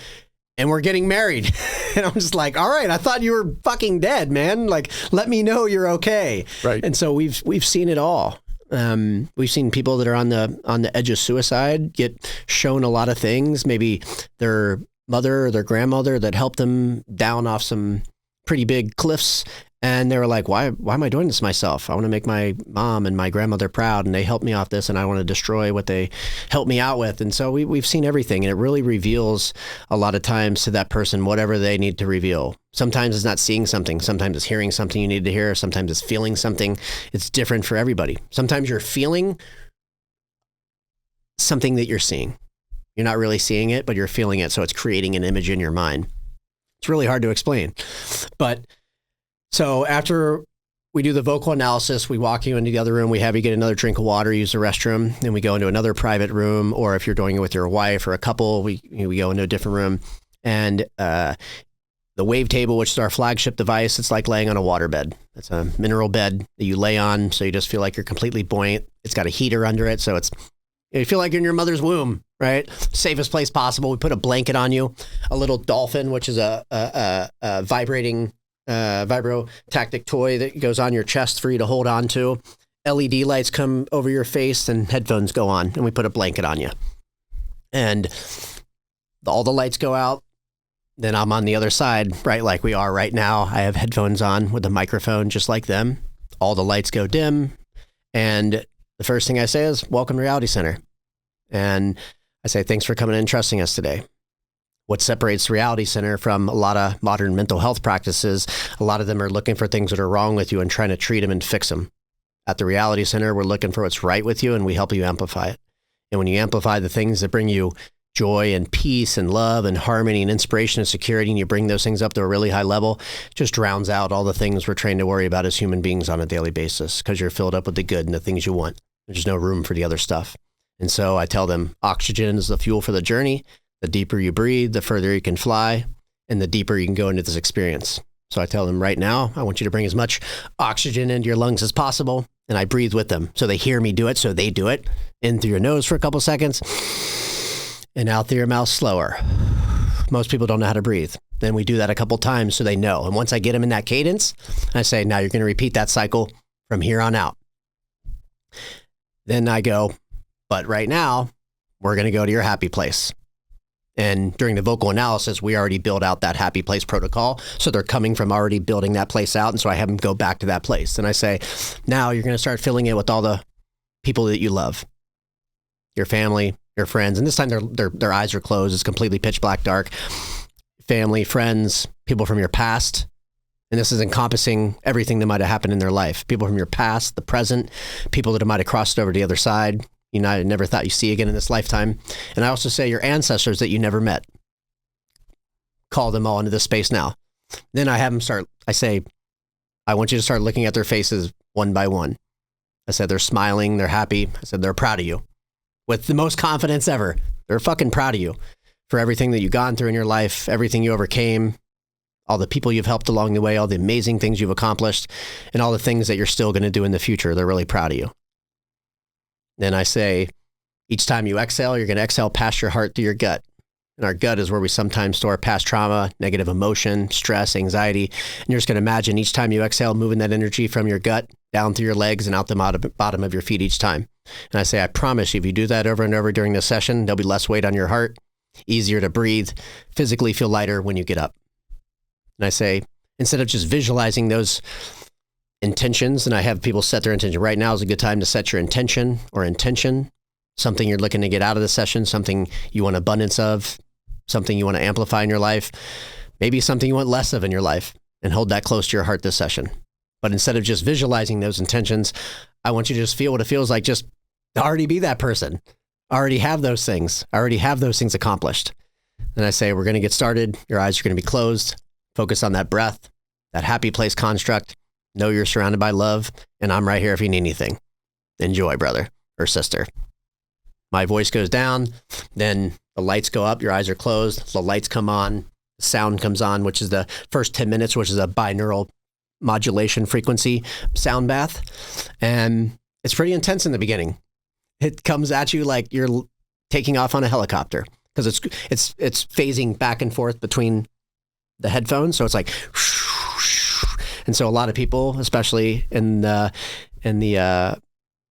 and we're getting married. And I'm just like, all right, I thought you were fucking dead, man. Like, let me know you're okay. Right. And so we've seen it all. We've seen people that are on the edge of suicide get shown a lot of things. Maybe their mother or their grandmother that helped them down off some pretty big cliffs. And they were like, why am I doing this myself? I want to make my mom and my grandmother proud, and they helped me off this, and I want to destroy what they helped me out with. And so we've seen everything, and it really reveals a lot of times to that person whatever they need to reveal. Sometimes it's not seeing something. Sometimes it's hearing something you need to hear. Sometimes it's feeling something. It's different for everybody. Sometimes you're feeling something that you're seeing. You're not really seeing it, but you're feeling it, so it's creating an image in your mind. It's really hard to explain, but so after we do the vocal analysis, we walk you into the other room, we have you get another drink of water, use the restroom, then we go into another private room, or if you're doing it with your wife or a couple, we go into a different room. And the wave table, which is our flagship device, it's like laying on a waterbed. It's a mineral bed that you lay on, so you just feel like you're completely buoyant. It's got a heater under it, so you feel like you're in your mother's womb, right? Safest place possible. We put a blanket on you, a little dolphin, which is a vibrating vibro-tactic toy that goes on your chest for you to hold on to. LED lights come over your face and headphones go on, and we put a blanket on you. And all the lights go out. Then I'm on the other side, right, like we are right now. I have headphones on with a microphone just like them. All the lights go dim. And the first thing I say is, welcome to Reality Center. And I say, thanks for coming in and trusting us today. What separates the Reality Center from a lot of modern mental health practices, a lot of them are looking for things that are wrong with you and trying to treat them and fix them. At the Reality Center, we're looking for what's right with you, and we help you amplify it. And when you amplify the things that bring you joy and peace and love and harmony and inspiration and security, and you bring those things up to a really high level, it just drowns out all the things we're trained to worry about as human beings on a daily basis, because you're filled up with the good and the things you want. There's no room for the other stuff. And so I tell them, oxygen is the fuel for the journey. The deeper you breathe, the further you can fly, and the deeper you can go into this experience. So I tell them right now, I want you to bring as much oxygen into your lungs as possible. And I breathe with them. So they hear me do it. So they do it. In through your nose for a couple seconds and out through your mouth slower. Most people don't know how to breathe. Then we do that a couple times so they know. And once I get them in that cadence, I say, now you're going to repeat that cycle from here on out. Then I go, but right now, we're going to go to your happy place. And during the vocal analysis, we already build out that happy place protocol. So they're coming from already building that place out. And so I have them go back to that place. And I say, now you're going to start filling it with all the people that you love, your family, your friends. And this time their eyes are closed. It's completely pitch black dark. Family, friends, people from your past. And this is encompassing everything that might have happened in their life. People from your past, the present, people that might have crossed over to the other side. You know, I never thought you'd see again in this lifetime. And I also say your ancestors that you never met. Call them all into this space now. Then I have them start, I say, I want you to start looking at their faces one by one. I said, they're smiling, they're happy. I said, they're proud of you. With the most confidence ever. They're fucking proud of you for everything that you've gone through in your life, everything you overcame, all the people you've helped along the way, all the amazing things you've accomplished, and all the things that you're still going to do in the future. They're really proud of you. Then I say, each time you exhale, you're going to exhale past your heart to your gut. And our gut is where we sometimes store past trauma, negative emotion, stress, anxiety. And you're just going to imagine each time you exhale, moving that energy from your gut down through your legs and out the bottom of your feet each time. And I say, I promise you, if you do that over and over during this session, there'll be less weight on your heart, easier to breathe, physically feel lighter when you get up. And I say, instead of just visualizing those intentions, and I have people set their intention. Right now is a good time to set your intention or intention, something you're looking to get out of the session, something you want abundance of, something you want to amplify in your life, maybe something you want less of in your life, and hold that close to your heart this session. But instead of just visualizing those intentions, I want you to just feel what it feels like, just already be that person, already have those things, already have those things accomplished. And I say, we're going to get started. Your eyes are going to be closed. Focus on that breath, that happy place construct. Know you're surrounded by love, and I'm right here if you need anything. Enjoy, brother or sister. My voice goes down, then the lights go up, your eyes are closed, the lights come on, the sound comes on, which is the first 10 minutes, which is a binaural modulation frequency sound bath. And it's pretty intense in the beginning. It comes at you like you're taking off on a helicopter because it's phasing back and forth between the headphones. So it's like, and so a lot of people, especially in the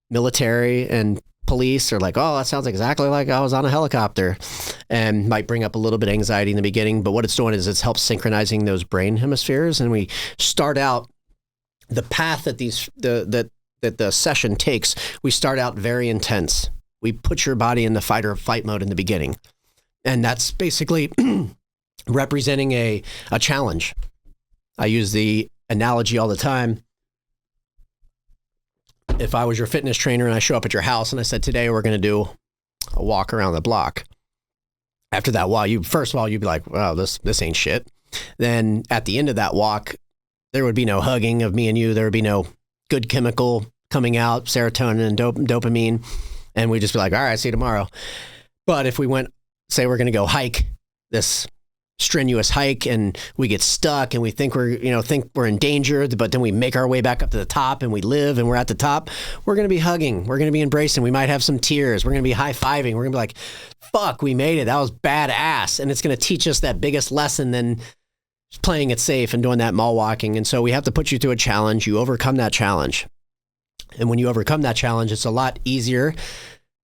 military and police, are like, oh, that sounds exactly like I was on a helicopter, and might bring up a little bit of anxiety in the beginning. But what it's doing is it's helped synchronizing those brain hemispheres. And we start out the path that that the session takes. We start out very intense. We put your body in the fight or flight mode in the beginning. And that's basically representing a challenge. I use the analogy all the time. If I was your fitness trainer and I show up at your house and I said, today we're going to do a walk around the block. After that walk, first of all, you'd be like, wow, this ain't shit. Then at the end of that walk, there would be no hugging of me and you. There would be no good chemical coming out, serotonin and dopamine. And we'd just be like, all right, see you tomorrow. But if we went, say we're going to go hike this strenuous hike and we get stuck and we think we're in danger, but then we make our way back up to the top and we live and we're at the top, we're going to be hugging. We're going to be embracing. We might have some tears. We're going to be high-fiving. We're going to be like, fuck, we made it. That was badass. And it's going to teach us that biggest lesson than playing it safe and doing that mall walking. And so we have to put you through a challenge. You overcome that challenge. And when you overcome that challenge, it's a lot easier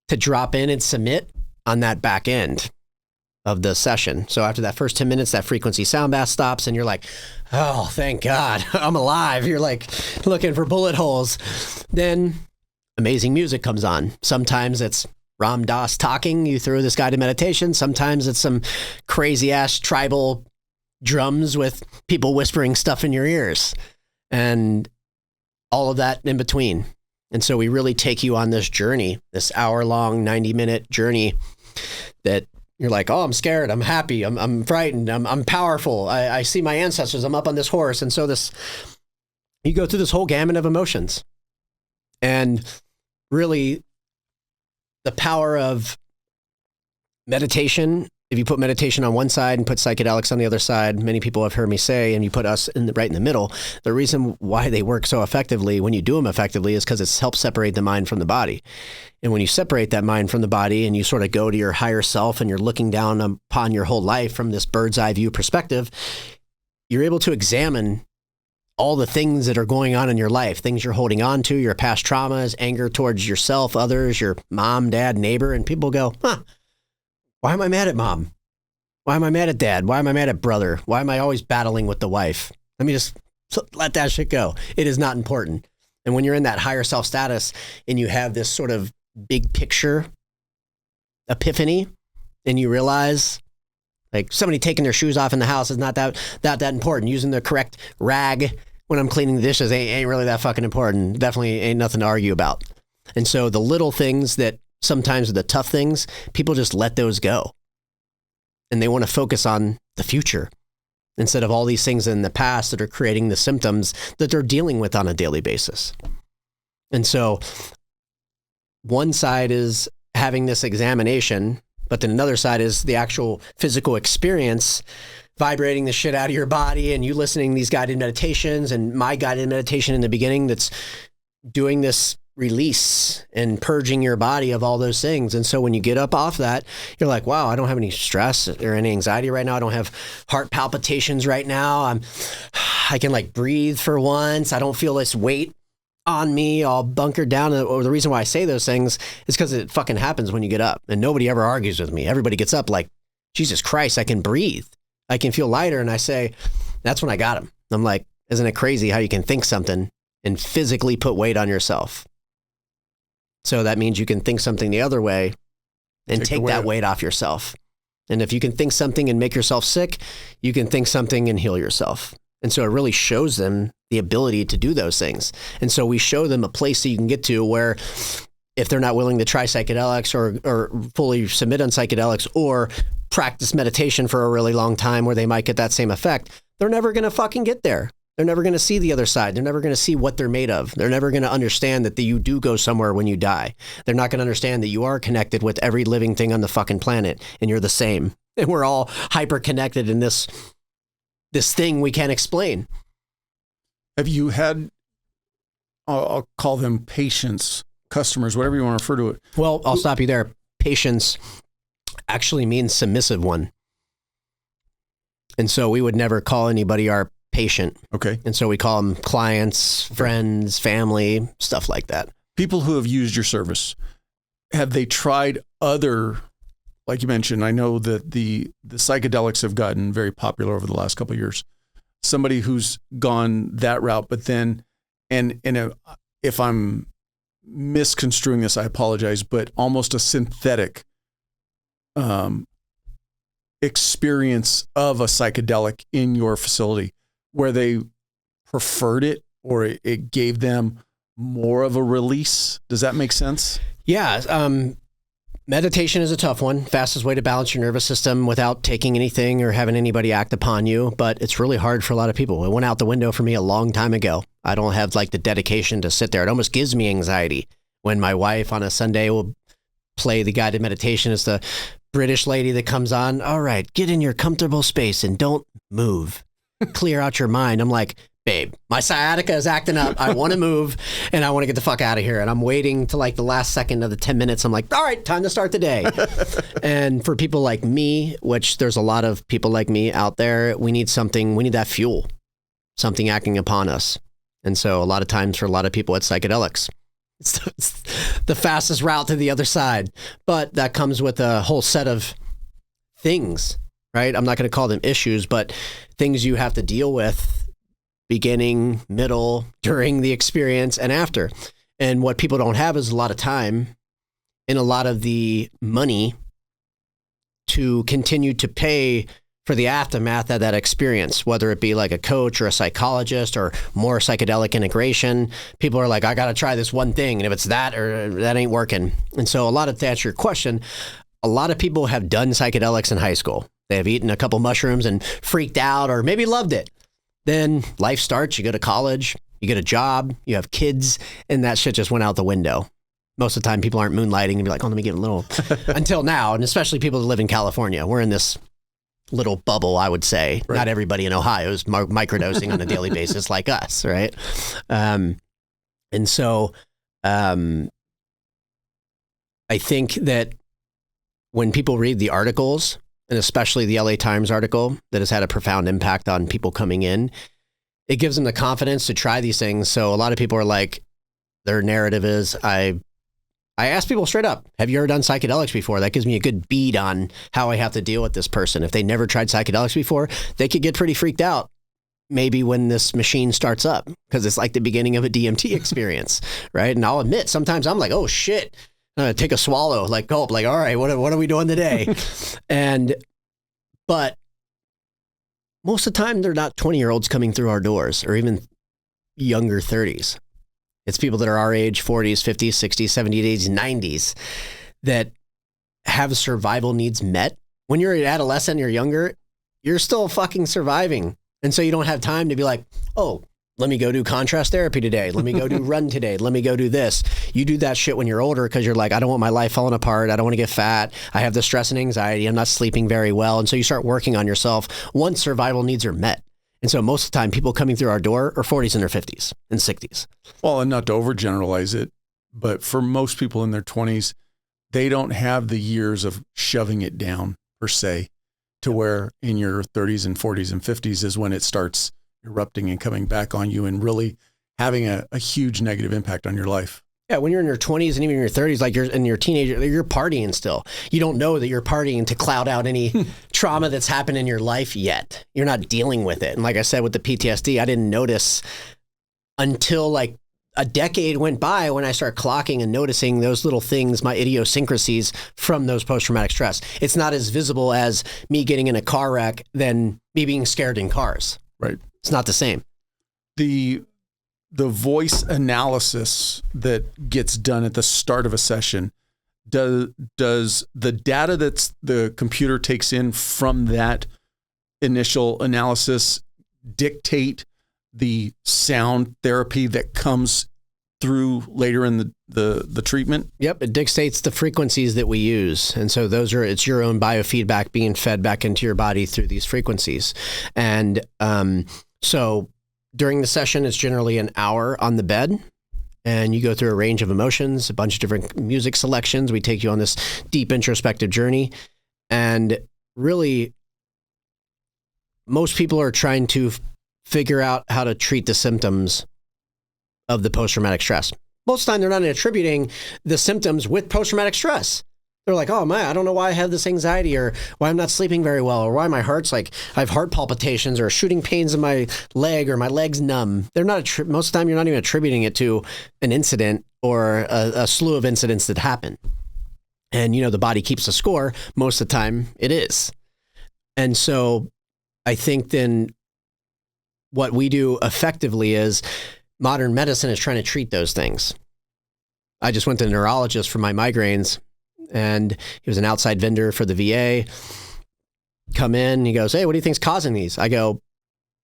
to drop in and submit on that back end of the session. So after that first 10 minutes, that frequency sound bath stops and you're like, oh, thank God, I'm alive. You're like looking for bullet holes. Then amazing music comes on. Sometimes it's Ram Dass talking you through this guided meditation. Sometimes it's some crazy ass tribal drums with people whispering stuff in your ears and all of that in between. And so we really take you on this journey, this hour-long, 90-minute journey that you're like, oh, I'm scared. I'm happy. I'm frightened. I'm powerful. I see my ancestors. I'm up on this horse. And so you go through this whole gamut of emotions. And really the power of meditation if you put meditation on one side and put psychedelics on the other side, many people have heard me say, and you put us right in the middle, the reason why they work so effectively when you do them effectively is because it's helped separate the mind from the body. And when you separate that mind from the body and you sort of go to your higher self and you're looking down upon your whole life from this bird's eye view perspective, you're able to examine all the things that are going on in your life, things you're holding on to, your past traumas, anger towards yourself, others, your mom, dad, neighbor, and people go, why am I mad at mom? Why am I mad at dad? Why am I mad at brother? Why am I always battling with the wife? Let me just let that shit go. It is not important. And when you're in that higher self status and you have this sort of big picture epiphany and you realize like somebody taking their shoes off in the house is not that important. Using the correct rag when I'm cleaning the dishes ain't really that fucking important. Definitely ain't nothing to argue about. And so the little things that sometimes the tough things, people just let those go. And they want to focus on the future instead of all these things in the past that are creating the symptoms that they're dealing with on a daily basis. And so one side is having this examination, but then another side is the actual physical experience, vibrating the shit out of your body and you listening to these guided meditations and my guided meditation in the beginning that's doing this release and purging your body of all those things. And so when you get up off that, you're like, wow, I don't have any stress or any anxiety right now. I don't have heart palpitations right now. I can like breathe for once. I don't feel this weight on me all bunkered down. Or the reason why I say those things is because it fucking happens when you get up and nobody ever argues with me. Everybody gets up like, Jesus Christ, I can breathe. I can feel lighter. And I say, that's when I got him. I'm like, isn't it crazy how you can think something and physically put weight on yourself? So that means you can think something the other way and take that weight off yourself. And if you can think something and make yourself sick, you can think something and heal yourself. And so it really shows them the ability to do those things. And so we show them a place that you can get to where if they're not willing to try psychedelics or fully submit on psychedelics or practice meditation for a really long time where they might get that same effect, they're never going to fucking get there. They're never going to see the other side. They're never going to see what they're made of. They're never going to understand that you do go somewhere when you die. They're not going to understand that you are connected with every living thing on the fucking planet and you're the same. And we're all hyper connected in this thing we can't explain. Have you had, I'll call them patients, customers, whatever you want to refer to it? Well, I'll stop you there. Patience actually means submissive one. And so we would never call anybody our patient. Okay. And so we call them clients, friends, family, stuff like that. People who have used your service, have they tried other, like you mentioned, I know that the psychedelics have gotten very popular over the last couple of years. Somebody who's gone that route, but then, and if I'm misconstruing this, I apologize, but almost a synthetic experience of a psychedelic in your facility where they preferred it or it gave them more of a release. Does that make sense? Yeah. Meditation is a tough one. Fastest way to balance your nervous system without taking anything or having anybody act upon you. But it's really hard for a lot of people. It went out the window for me a long time ago. I don't have like the dedication to sit there. It almost gives me anxiety when my wife on a Sunday will play the guided meditation. It's the British lady that comes on. All right, get in your comfortable space and don't move. Clear out your mind. I'm like, babe, my sciatica is acting up. I want to move and I want to get the fuck out of here. And I'm waiting to like the last second of the 10 minutes. I'm like, all right, time to start the day. And for people like me, which there's a lot of people like me out there, we need that fuel, something acting upon us. And so a lot of times for a lot of people, it's psychedelics. It's the fastest route to the other side. But that comes with a whole set of things, right? I'm not going to call them issues, but things you have to deal with beginning, middle, during the experience, and after. And what people don't have is a lot of time and a lot of the money to continue to pay for the aftermath of that experience, whether it be like a coach or a psychologist or more psychedelic integration. People are like, I got to try this one thing. And if it's that or that ain't working. And so to answer your question, a lot of people have done psychedelics in high school. They have eaten a couple mushrooms and freaked out or maybe loved it. Then life starts, you go to college, you get a job, you have kids, and that shit just went out the window. Most of the time, people aren't moonlighting and be like, oh, let me get a little, until now. And especially people that live in California. We're in this little bubble, I would say. Right. Not everybody in Ohio is microdosing on a daily basis like us, right? And so I think that when people read the articles, and especially the LA Times article that has had a profound impact on people coming in, it gives them the confidence to try these things. So a lot of people are like, their narrative is, I ask people straight up, have you ever done psychedelics before? That gives me a good bead on how I have to deal with this person. If they never tried psychedelics before, they could get pretty freaked out maybe when this machine starts up, because it's like the beginning of a DMT experience, right? And I'll admit, sometimes I'm like, oh shit, take a swallow, like gulp, like, all right, what are we doing today? But most of the time, they're not 20-year-olds coming through our doors, or even younger 30s. It's people that are our age, 40s, 50s, 60s, 70s, 80s, 90s, that have survival needs met. When you're an adolescent, you're younger, you're still fucking surviving. And so you don't have time to be like, oh, let me go do contrast therapy today. Let me go do run today. Let me go do this. You do that shit when you're older because you're like, I don't want my life falling apart. I don't want to get fat. I have the stress and anxiety. I'm not sleeping very well. And so you start working on yourself once survival needs are met. And so most of the time, people coming through our door are 40s and their 50s and 60s. Well, and not to overgeneralize it, but for most people in their 20s, they don't have the years of shoving it down per se, to where in your 30s and 40s and 50s is when it starts erupting and coming back on you and really having a huge negative impact on your life. Yeah, when you're in your 20s and even in your 30s, like you're in your teenager, you're partying still. You don't know that you're partying to cloud out any trauma that's happened in your life yet. You're not dealing with it. And like I said, with the PTSD, I didn't notice until like a decade went by when I started clocking and noticing those little things, my idiosyncrasies from those post-traumatic stress. It's not as visible as me getting in a car wreck than me being scared in cars. Right. It's not the same. The voice analysis that gets done at the start of a session, does the data that's the computer takes in from that initial analysis dictate the sound therapy that comes through later in the treatment? Yep, it dictates the frequencies that we use. And so it's your own biofeedback being fed back into your body through these frequencies. And so during the session, it's generally an hour on the bed, and you go through a range of emotions, a bunch of different music selections. We take you on this deep introspective journey. And really, most people are trying to figure out how to treat the symptoms of the post-traumatic stress. Most of the time, they're not attributing the symptoms with post-traumatic stress. They're like, oh man, I don't know why I have this anxiety, or why I'm not sleeping very well, or why my heart's like, I have heart palpitations or shooting pains in my leg, or my leg's numb. They're not, most of the time, you're not even attributing it to an incident or a slew of incidents that happen. And, the body keeps a score. Most of the time, it is. And so I think then what we do effectively is modern medicine is trying to treat those things. I just went to a neurologist for my migraines, and he was an outside vendor for the VA. Come in, he goes, hey, what do you think's causing these? I go,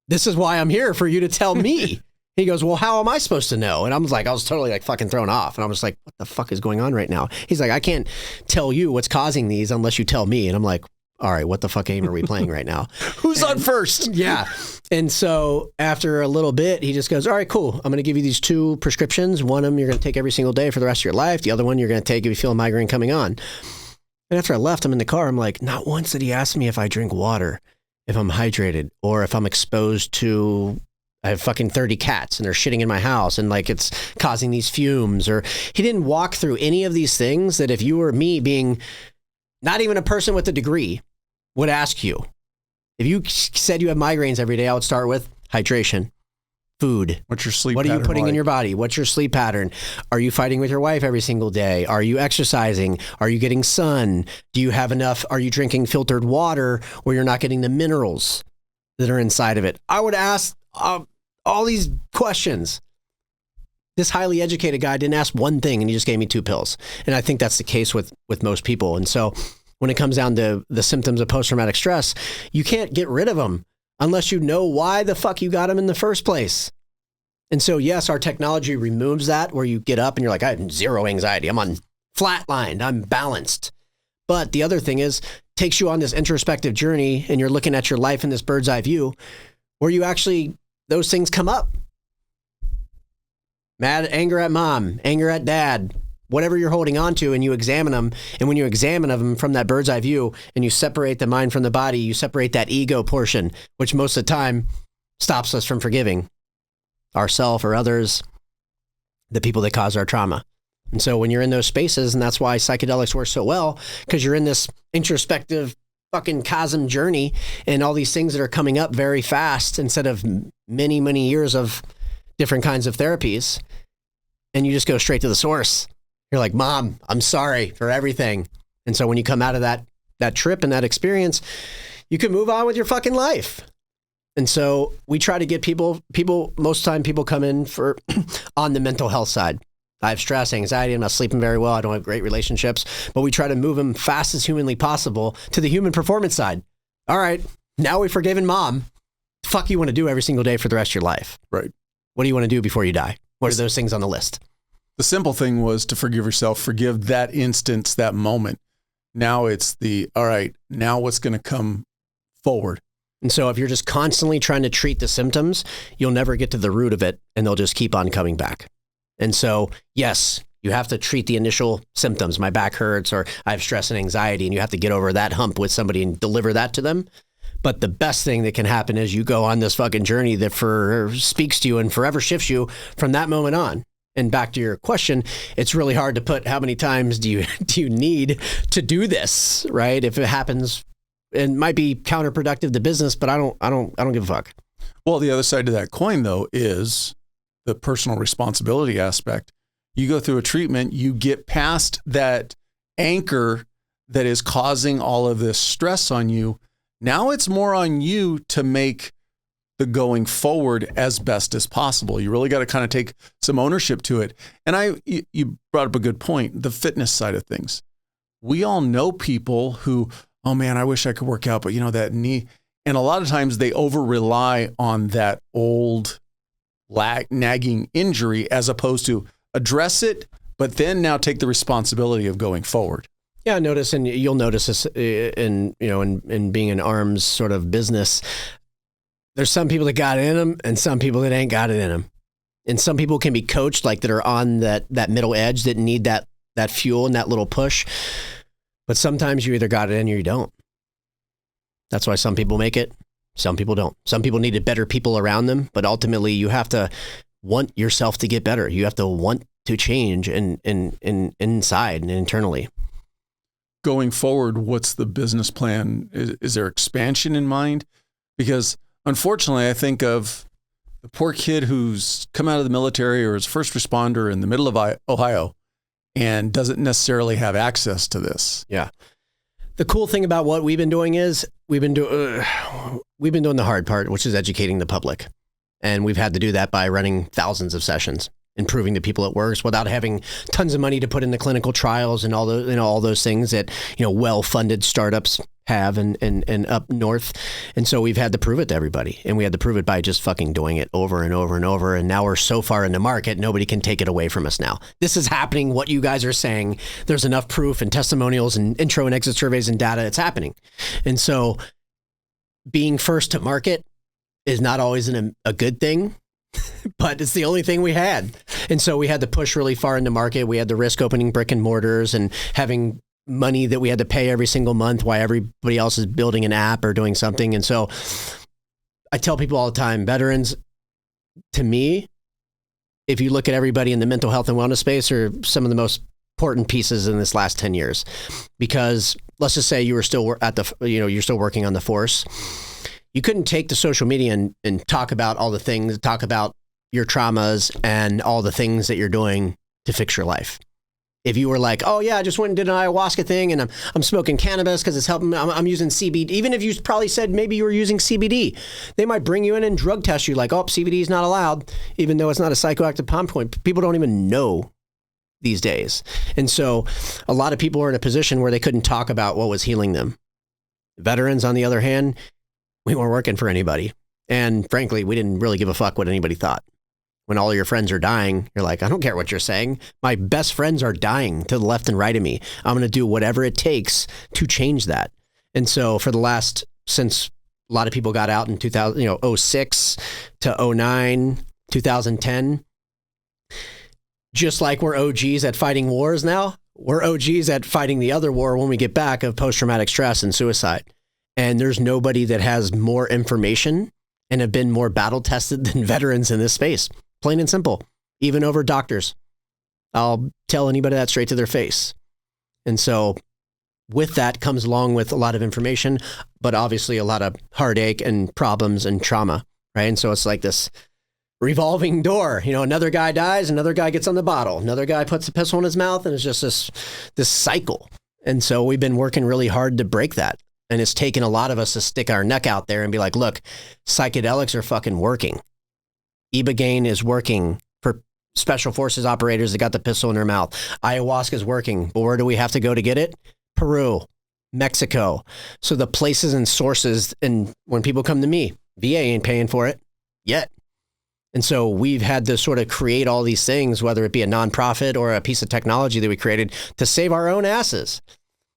this is why I'm here, for you to tell me. He goes, well, how am I supposed to know? And I was totally like fucking thrown off. And I was like, what the fuck is going on right now? He's like, I can't tell you what's causing these unless you tell me. And I'm like, all right, what the fuck game are we playing right now? Who's on first? Yeah. And so after a little bit, he just goes, all right, cool. I'm going to give you these 2 prescriptions. One of them you're going to take every single day for the rest of your life. The other one you're going to take if you feel a migraine coming on. And after I left, I'm in the car. I'm like, not once did he ask me if I drink water, if I'm hydrated, or if I'm exposed to, I have fucking 30 cats and they're shitting in my house and like it's causing these fumes. Or he didn't walk through any of these things that if you were me being not even a person with a degree would ask you. If you said you have migraines every day, I would start with hydration, food. What's your sleep pattern? What are you putting like? in your body? What's your sleep pattern? Are you fighting with your wife every single day? Are you exercising? Are you getting sun? Do you have enough? Are you drinking filtered water where you're not getting the minerals that are inside of it? I would ask all these questions. This highly educated guy didn't ask one thing, and he just gave me 2 pills. And I think that's the case with most people. And so when it comes down to the symptoms of post-traumatic stress, you can't get rid of them unless you know why the fuck you got them in the first place. And so, yes, our technology removes that where you get up and you're like, I have zero anxiety. I'm on flatlined. I'm balanced. But the other thing is, takes you on this introspective journey and you're looking at your life in this bird's eye view where you actually, those things come up. Mad anger at mom, anger at dad, whatever you're holding on to, and you examine them. And when you examine them from that bird's eye view and you separate the mind from the body, you separate that ego portion, which most of the time stops us from forgiving ourselves or others, the people that cause our trauma. And so when you're in those spaces, and that's why psychedelics work so well, because you're in this introspective fucking chasm journey and all these things that are coming up very fast instead of many, many years of different kinds of therapies. And you just go straight to the source. You're like, Mom, I'm sorry for everything. And so when you come out of that trip and that experience, you can move on with your fucking life. And so we try to get people, most of the time people come in for on the mental health side. I have stress, anxiety, I'm not sleeping very well, I don't have great relationships, but we try to move them fast as humanly possible to the human performance side. All right, now we've forgiven mom. The fuck you want to do every single day for the rest of your life? Right. What do you want to do before you die? What are those things on the list? The simple thing was to forgive yourself, forgive that instance, that moment. Now it's all right, now what's going to come forward? And so if you're just constantly trying to treat the symptoms, you'll never get to the root of it and they'll just keep on coming back. And so, yes, you have to treat the initial symptoms. My back hurts or I have stress and anxiety, and you have to get over that hump with somebody and deliver that to them. But the best thing that can happen is you go on this fucking journey that speaks to you and forever shifts you from that moment on. And back to your question, it's really hard to put how many times do you need to do this, right? If it happens, it might be counterproductive to business, but I don't give a fuck. Well, the other side to that coin though is the personal responsibility aspect. You go through a treatment, you get past that anchor that is causing all of this stress on you. Now it's more on you to make the going forward as best as possible. You really got to kind of take some ownership to it. And you brought up a good point, the fitness side of things. We all know people who, oh man, I wish I could work out, but that knee. And a lot of times they over rely on that old nagging injury as opposed to address it, but then now take the responsibility of going forward. Yeah, notice, and you'll notice this in being an arms sort of business. There's some people that got it in them and some people that ain't got it in them. And some people can be coached, like that are on that middle edge that need that fuel and that little push. But sometimes you either got it in or you don't. That's why some people make it. Some people don't. Some people needed better people around them, but ultimately you have to want yourself to get better. You have to want to change in inside and internally. Going forward, what's the business plan? Is there expansion in mind? Because unfortunately, I think of the poor kid who's come out of the military or is a first responder in the middle of Ohio and doesn't necessarily have access to this. Yeah. The cool thing about what we've been doing is we've been doing the hard part, which is educating the public. And we've had to do that by running thousands of sessions and proving to people it works without having tons of money to put into clinical trials and all those things that, well-funded startups have and up north. And so we've had to prove it to everybody. And we had to prove it by just fucking doing it over and over and over. And now we're so far in the market, nobody can take it away from us now. This is happening. What you guys are saying, there's enough proof and testimonials and intro and exit surveys and data. It's happening. And so being first to market is not always a good thing, but it's the only thing we had. And so we had to push really far into market. We had to risk opening brick and mortars and having money that we had to pay every single month while everybody else is building an app or doing something. And so I tell people all the time, veterans, to me, if you look at everybody in the mental health and wellness space, are some of the most important pieces in this last 10 years, because let's just say you were still you're still working on the force. You couldn't take to social media and talk about all the things, talk about your traumas and all the things that you're doing to fix your life. If you were like, oh yeah, I just went and did an ayahuasca thing and I'm smoking cannabis because it's helping, I'm using CBD. Even if you probably said maybe you were using CBD, they might bring you in and drug test you like, oh, CBD is not allowed, even though it's not a psychoactive palm point. People don't even know these days. And so a lot of people are in a position where they couldn't talk about what was healing them. Veterans, on the other hand, we weren't working for anybody. And frankly, we didn't really give a fuck what anybody thought. When all your friends are dying, you're like, I don't care what you're saying. My best friends are dying to the left and right of me. I'm going to do whatever it takes to change that. And so since a lot of people got out in 06 to 09, 2010, just like we're OGs at fighting wars now, we're OGs at fighting the other war when we get back of post-traumatic stress and suicide. And there's nobody that has more information and have been more battle tested than veterans in this space. Plain and simple, even over doctors. I'll tell anybody that straight to their face. And so with that comes along with a lot of information, but obviously a lot of heartache and problems and trauma, right? And so it's like this revolving door. Another guy dies, another guy gets on the bottle, another guy puts a pistol in his mouth, and it's just this cycle. And so we've been working really hard to break that. And it's taken a lot of us to stick our neck out there and be like, look, psychedelics are fucking working. Ibogaine is working for special forces operators that got the pistol in their mouth. Ayahuasca is working, but where do we have to go to get it? Peru, Mexico. So the places and sources, and when people come to me, VA ain't paying for it yet. And so we've had to sort of create all these things, whether it be a nonprofit or a piece of technology that we created to save our own asses.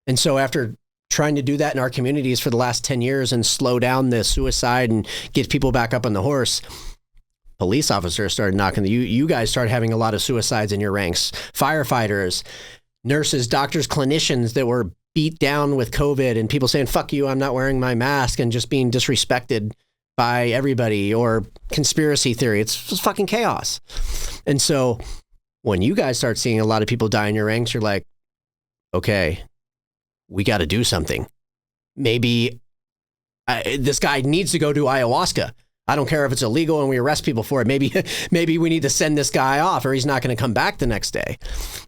And so after trying to do that in our communities for the last 10 years and slow down the suicide and get people back up on the horse, police officers started knocking you guys started having a lot of suicides in your ranks. Firefighters, nurses, doctors, clinicians that were beat down with COVID and people saying, fuck you, I'm not wearing my mask, and just being disrespected by everybody, or conspiracy theory. It's just fucking chaos. And so when you guys start seeing a lot of people die in your ranks, you're like, okay, we got to do something. Maybe this guy needs to go do ayahuasca. I don't care if it's illegal and we arrest people for it. Maybe we need to send this guy off, or he's not going to come back the next day.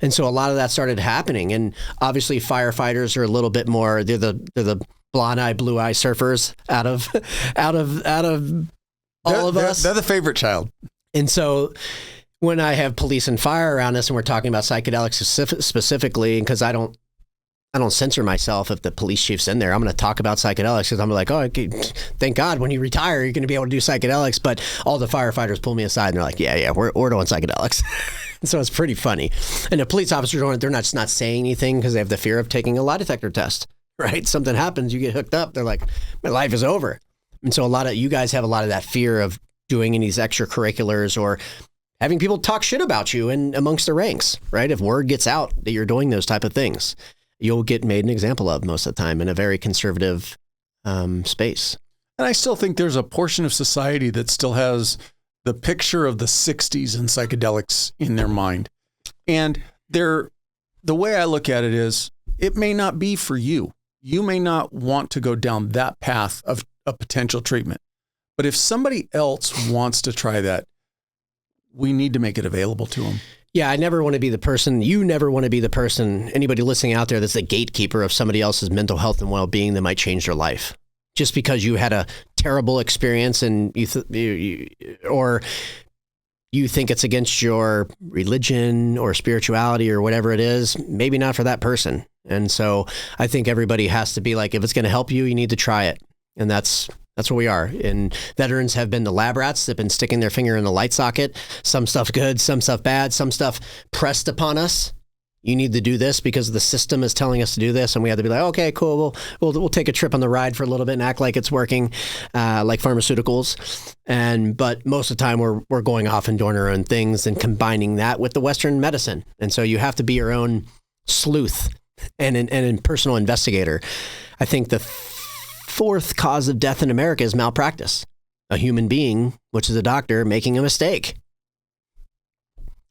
And so a lot of that started happening. And obviously firefighters are a little bit more, they're the blonde eye, blue eye surfers out of all of us. They're the favorite child. And so when I have police and fire around us and we're talking about psychedelics specifically, because I don't censor myself if the police chief's in there. I'm going to talk about psychedelics because I'm like, thank God when you retire, you're going to be able to do psychedelics. But all the firefighters pull me aside and they're like, yeah, we're doing psychedelics. And so it's pretty funny. And the police officers, they're not saying anything because they have the fear of taking a lie detector test, right? Something happens, you get hooked up. They're like, my life is over. And so a lot of you guys have a lot of that fear of doing any of these extracurriculars or having people talk shit about you and amongst the ranks, right? If word gets out that you're doing those type of things, you'll get made an example of most of the time in a very conservative space. And I still think there's a portion of society that still has the picture of the 60s and psychedelics in their mind. And the way I look at it is, it may not be for you. You may not want to go down that path of a potential treatment. But if somebody else wants to try that, we need to make it available to them. Yeah, I never want to be the person, you never want to be the person, anybody listening out there that's the gatekeeper of somebody else's mental health and well-being that might change their life. Just because you had a terrible experience and or you think it's against your religion or spirituality or whatever it is, maybe not for that person. And so I think everybody has to be like, if it's going to help you, you need to try it. And that's what we are. And veterans have been the lab rats that have been sticking their finger in the light socket. Some stuff good, some stuff bad, some stuff pressed upon us. You need to do this because the system is telling us to do this. And we have to be like, okay, cool. We'll take a trip on the ride for a little bit and act like it's working, like pharmaceuticals. But most of the time we're going off and doing our own things and combining that with the Western medicine. And so you have to be your own sleuth and a personal investigator. I think the fourth cause of death in America is malpractice. A human being, which is a doctor, making a mistake.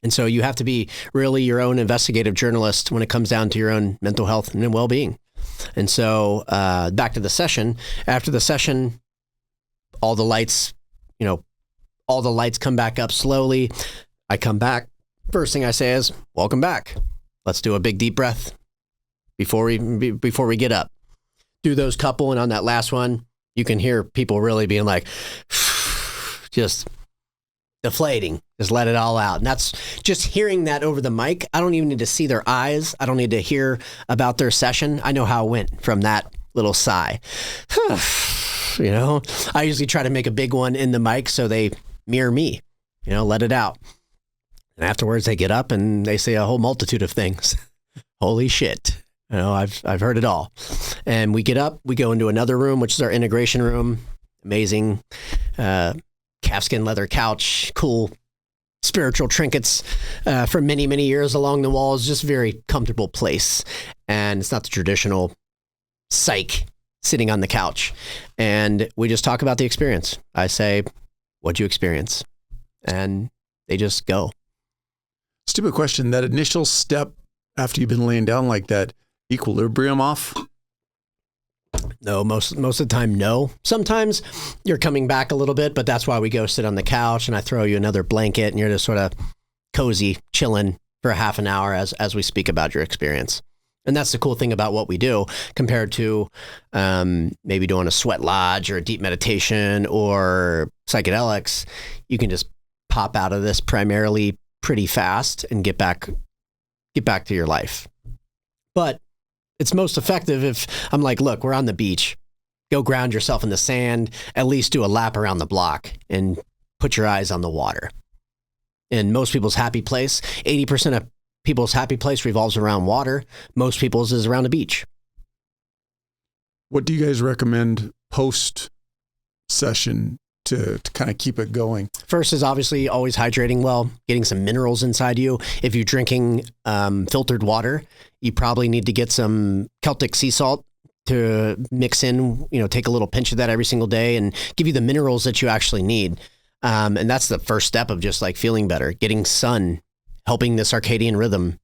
And so you have to be really your own investigative journalist when it comes down to your own mental health and well-being. And so back to the session. After the session, all the lights come back up slowly. I come back. First thing I say is, welcome back. Let's do a big deep breath before we get up. Do those couple, and on that last one, you can hear people really being like, just deflating, just let it all out. And that's just hearing that over the mic. I don't even need to see their eyes. I don't need to hear about their session. I know how it went from that little sigh. I usually try to make a big one in the mic so they mirror me. let it out. And afterwards they get up and they say a whole multitude of things. Holy shit. I've heard it all. And we get up, we go into another room, which is our integration room. Amazing calfskin leather couch, cool spiritual trinkets from many, many years along the walls, just very comfortable place. And it's not the traditional psych sitting on the couch. And we just talk about the experience. I say, what'd you experience? And they just go. Stupid question. That initial step after you've been laying down like that, equilibrium off? No, most of the time, no. Sometimes you're coming back a little bit, but that's why we go sit on the couch and I throw you another blanket and you're just sort of cozy, chilling for a half an hour as we speak about your experience. And that's the cool thing about what we do compared to maybe doing a sweat lodge or a deep meditation or psychedelics. You can just pop out of this primarily pretty fast and get back to your life. But it's most effective if I'm like, look, we're on the beach. Go ground yourself in the sand, at least do a lap around the block and put your eyes on the water. In most people's happy place, 80% of people's happy place revolves around water. Most people's is around the beach. What do you guys recommend post session to kind of keep it going? First is obviously always hydrating well, getting some minerals inside you. If you're drinking filtered water, you probably need to get some Celtic sea salt to mix in, take a little pinch of that every single day and give you the minerals that you actually need. And that's the first step of just like feeling better, getting sun, helping the circadian rhythm.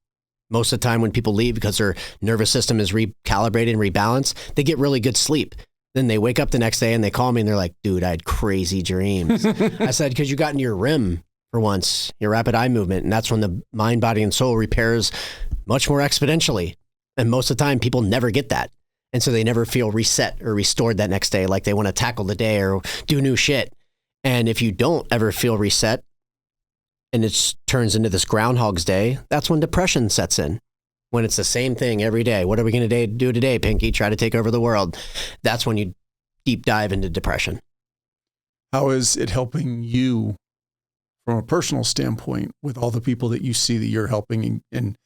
Most of the time when people leave because their nervous system is recalibrated and rebalanced, they get really good sleep. Then they wake up the next day and they call me and they're like, dude, I had crazy dreams. I said, because you got into your REM for once, your rapid eye movement. And that's when the mind, body, and soul repairs much more exponentially. And most of the time people never get that. And so they never feel reset or restored that next day, like they want to tackle the day or do new shit. And if you don't ever feel reset and it turns into this Groundhog's Day, that's when depression sets in. When it's the same thing every day. What are we going to do today, Pinky? Try to take over the world. That's when you deep dive into depression. How is it helping you from a personal standpoint with all the people that you see that you're helping and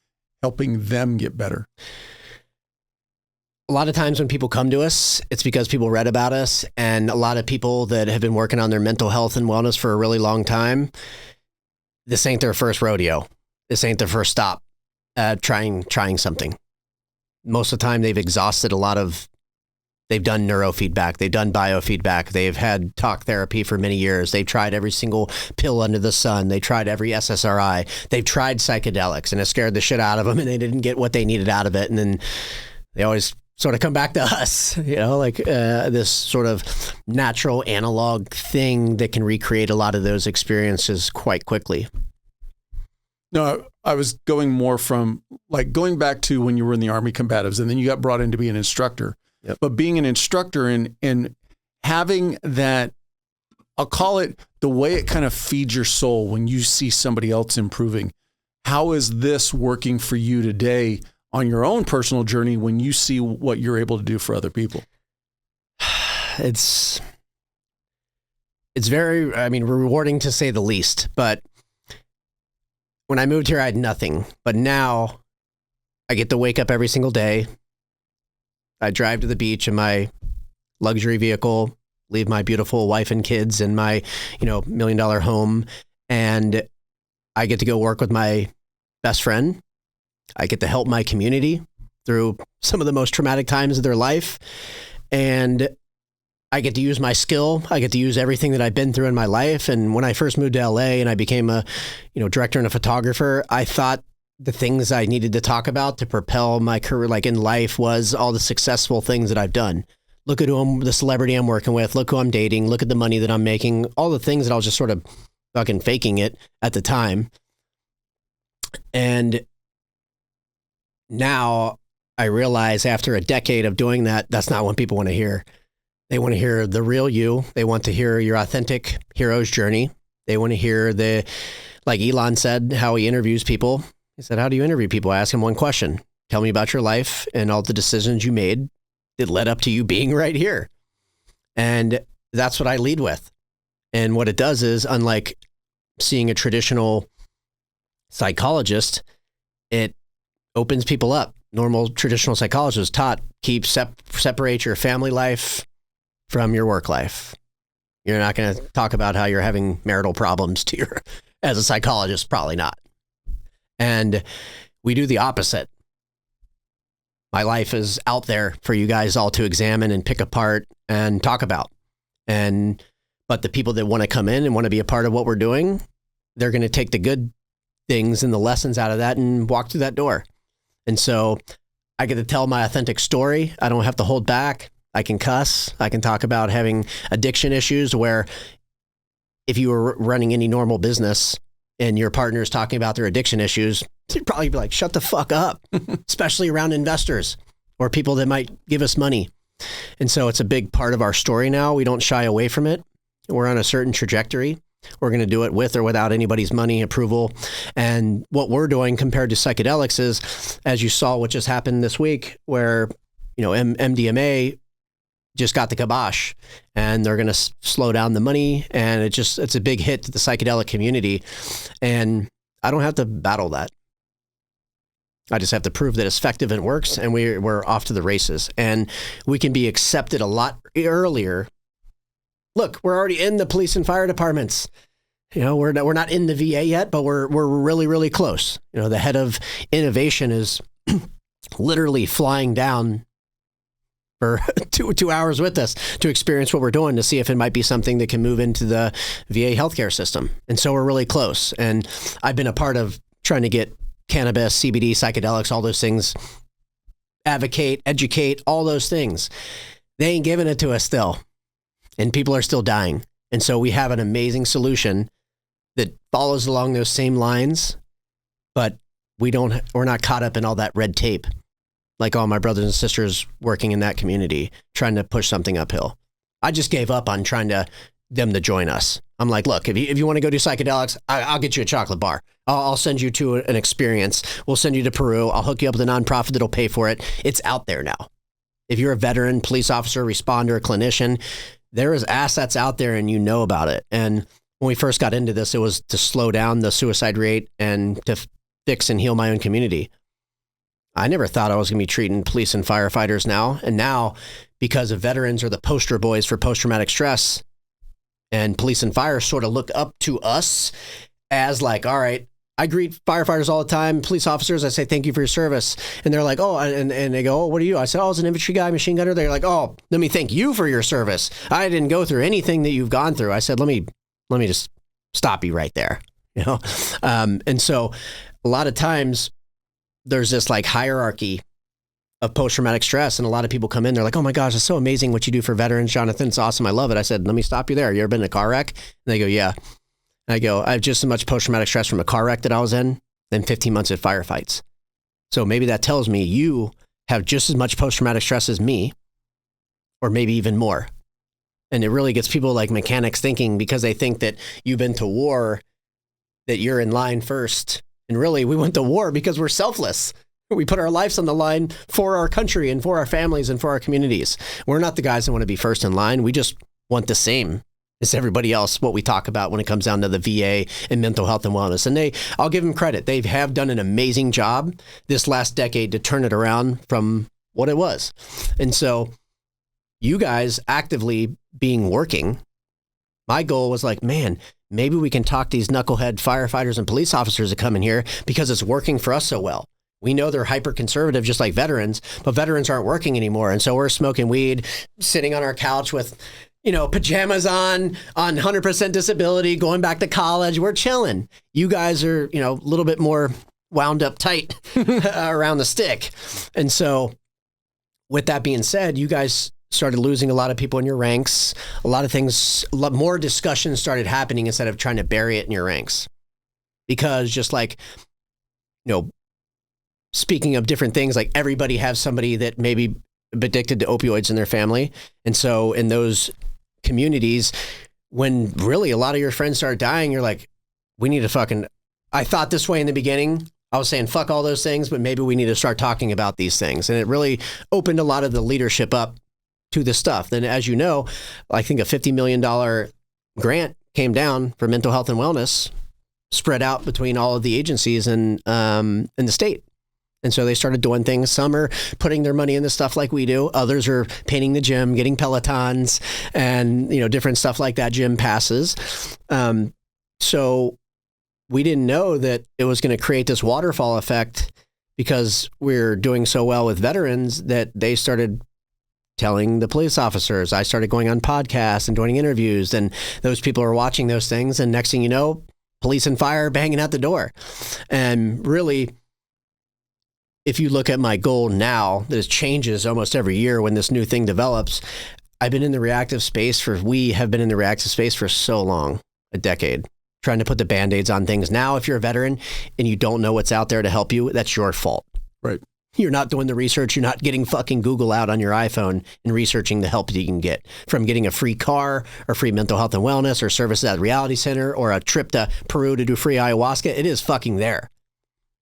helping them get better? A lot of times when people come to us, it's because people read about us, and a lot of people that have been working on their mental health and wellness for a really long time, this ain't their first rodeo. This ain't their first stop. Trying something. Most of the time they've exhausted they've done neurofeedback, they've done biofeedback, they've had talk therapy for many years, they've tried every single pill under the sun, they tried every SSRI, they've tried psychedelics and it scared the shit out of them and they didn't get what they needed out of it. And then they always sort of come back to us, this sort of natural analog thing that can recreate a lot of those experiences quite quickly. No, I was going more from like going back to when you were in the Army combatives and then you got brought in to be an instructor. Yep. But being an instructor and having that, I'll call it the way it kind of feeds your soul when you see somebody else improving. How is this working for you today on your own personal journey when you see what you're able to do for other people? It's very, rewarding to say the least, but when I moved here, I had nothing, but now I get to wake up every single day. I drive to the beach in my luxury vehicle, leave my beautiful wife and kids in my, $1 million home. And I get to go work with my best friend. I get to help my community through some of the most traumatic times of their life. And I get to use my skill. I get to use everything that I've been through in my life. And when I first moved to LA and I became a, director and a photographer, I thought the things I needed to talk about to propel my career, like in life, was all the successful things that I've done. Look at the celebrity I'm working with. Look who I'm dating. Look at the money that I'm making. All the things that I was just sort of fucking faking it at the time. And now I realize after a decade of doing that, that's not what people want to hear. They want to hear the real you. They want to hear your authentic hero's journey. They want to hear like Elon said, how he interviews people. He said, how do you interview people? I ask him one question. Tell me about your life and all the decisions you made that led up to you being right here. And that's what I lead with. And what it does is, unlike seeing a traditional psychologist, it opens people up. Normal traditional psychologists was taught, separate your family life from your work life. You're not going to talk about how you're having marital problems as a psychologist, probably not. And we do the opposite. My life is out there for you guys all to examine and pick apart and talk about. But the people that want to come in and want to be a part of what we're doing, they're going to take the good things and the lessons out of that and walk through that door. And so I get to tell my authentic story. I don't have to hold back. I can cuss. I can talk about having addiction issues, where if you were running any normal business and your partner is talking about their addiction issues, you'd probably be like, shut the fuck up, especially around investors or people that might give us money. And so it's a big part of our story now. We don't shy away from it. We're on a certain trajectory. We're going to do it with or without anybody's money, approval. And what we're doing compared to psychedelics is, as you saw what just happened this week, where, MDMA just got the kibosh and they're going to slow down the money. And it's a big hit to the psychedelic community. And I don't have to battle that. I just have to prove that it's effective and works, and we're off to the races. And we can be accepted a lot earlier. Look, we're already in the police and fire departments. We're not in the VA yet, but we're really, really close. The head of innovation is literally flying down for 2 hours with us to experience what we're doing, to see if it might be something that can move into the VA healthcare system. And so we're really close. And I've been a part of trying to get cannabis, CBD, psychedelics, all those things, advocate, educate, all those things. They ain't giving it to us still. And people are still dying. And so we have an amazing solution that follows along those same lines, but we're not caught up in all that red tape, like all my brothers and sisters working in that community, trying to push something uphill. I just gave up on trying them to join us. I'm like, look, if you want to go do psychedelics, I'll get you a chocolate bar. I'll send you to an experience. We'll send you to Peru. I'll hook you up with a nonprofit that'll pay for it. It's out there now. If you're a veteran, police officer, responder, clinician, there is assets out there and you know about it. And when we first got into this, it was to slow down the suicide rate and to fix and heal my own community. I never thought I was going to be treating police and firefighters now. And now, because of veterans are the poster boys for post-traumatic stress, and police and fire sort of look up to us as like, all right, I greet firefighters all the time, police officers. I say, thank you for your service. And they're like, oh, and they go, oh, what are you? I said, oh, I was an infantry guy, machine gunner. They're like, oh, let me thank you for your service. I didn't go through anything that you've gone through. I said, let me just stop you right there. And so a lot of times there's this like hierarchy of post-traumatic stress. And a lot of people come in, they're like, oh my gosh, it's so amazing what you do for veterans, Jonathan. It's awesome. I love it. I said, let me stop you there. You ever been in a car wreck? And they go, yeah. I go, I have just as much post-traumatic stress from a car wreck that I was in than 15 months at firefights. So maybe that tells me you have just as much post-traumatic stress as me, or maybe even more. And it really gets people like mechanics thinking, because they think that you've been to war, that you're in line first. And really, we went to war because we're selfless. We put our lives on the line for our country and for our families and for our communities. We're not the guys that want to be first in line. We just want the same as everybody else, what we talk about when it comes down to the VA and mental health and wellness. And I'll give them credit. They have done an amazing job this last decade to turn it around from what it was. And so you guys actively working, my goal was like, man, maybe we can talk these knucklehead firefighters and police officers that come in here because it's working for us so well. We know they're hyper conservative, just like veterans, but veterans aren't working anymore. And so we're smoking weed, sitting on our couch with, pajamas on 100% disability, going back to college. We're chilling. You guys are, a little bit more wound up tight around the stick. And so with that being said, you guys started losing a lot of people in your ranks. A lot of things, more discussions started happening instead of trying to bury it in your ranks. Because just like, speaking of different things, like everybody has somebody that may be addicted to opioids in their family. And so in those communities, when really a lot of your friends start dying, you're like, we need to I thought this way in the beginning. I was saying, fuck all those things, but maybe we need to start talking about these things. And it really opened a lot of the leadership up to this stuff. Then, as you know, I think a $50 million grant came down for mental health and wellness spread out between all of the agencies in the state. And so they started doing things. Some are putting their money into stuff like we do. Others are painting the gym, getting Pelotons, and different stuff like that, gym passes. So we didn't know that it was going to create this waterfall effect because we're doing so well with veterans that they started telling the police officers. I started going on podcasts and doing interviews, and those people are watching those things. And next thing you know, police and fire banging out the door. And really, if you look at my goal now, this changes almost every year when this new thing develops. We have been in the reactive space for so long, a decade, trying to put the Band-Aids on things. Now, if you're a veteran and you don't know what's out there to help you, that's your fault. Right. You're not doing the research. You're not getting fucking Google out on your iPhone and researching the help that you can get from getting a free car or free mental health and wellness or services at a reality center or a trip to Peru to do free ayahuasca. It is fucking there.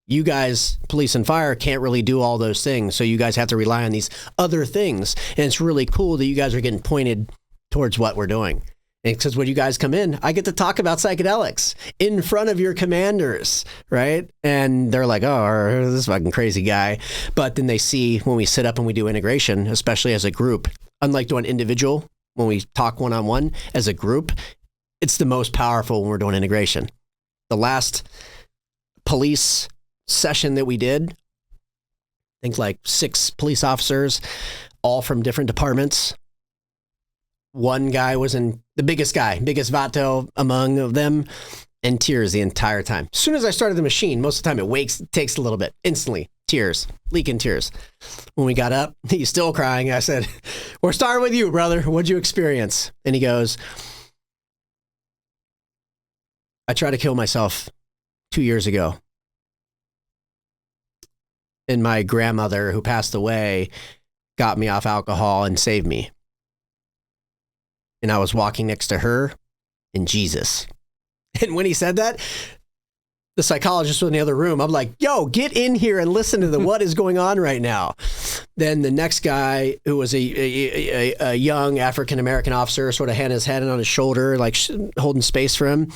You guys, police and fire, can't really do all those things. So you guys have to rely on these other things. And it's really cool that you guys are getting pointed towards what we're doing. Because when you guys come in, I get to talk about psychedelics in front of your commanders, right? And they're like, oh, this fucking crazy guy. But then they see when we sit up and we do integration, especially as a group, unlike doing individual, when we talk one-on-one as a group, it's the most powerful when we're doing integration. The last police session that we did, I think like 6 police officers, all from different departments. One guy was the biggest vato among them, and tears the entire time. As soon as I started the machine, most of the time it takes a little bit, instantly, leaking tears. When we got up, he's still crying. I said, we're starting with you, brother. What'd you experience? And he goes, I tried to kill myself 2 years ago. And my grandmother, who passed away, got me off alcohol and saved me. And I was walking next to her and Jesus. And when he said that, the psychologist was in the other room. I'm like, yo, get in here and listen to what is going on right now. Then the next guy, who was a young African-American officer, sort of had his head on his shoulder, like holding space for him.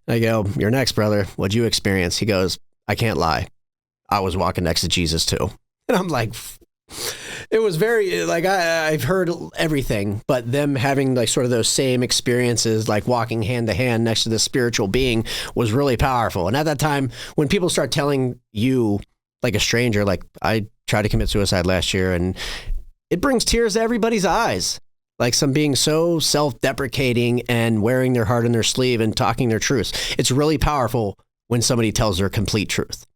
I go, you're next, brother. What'd you experience? He goes, I can't lie. I was walking next to Jesus too. And I'm like, it was very, like, I've heard everything, but them having like sort of those same experiences, like walking hand to hand next to this spiritual being, was really powerful. And at that time, when people start telling you, like a stranger, like, I tried to commit suicide last year, and it brings tears to everybody's eyes. Like some being so self-deprecating and wearing their heart on their sleeve and talking their truths. It's really powerful when somebody tells their complete truth.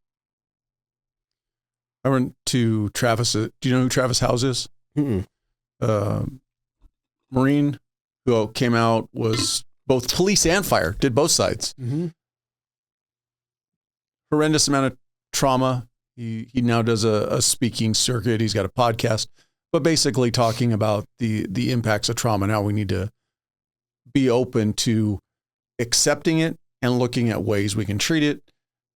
I went to Travis. Do you know who Travis House is? Mm-mm. Marine who came out, was both police and fire, did both sides. Mm-hmm. Horrendous amount of trauma. He now does a speaking circuit. He's got a podcast, but basically talking about the impacts of trauma. Now we need to be open to accepting it and looking at ways we can treat it.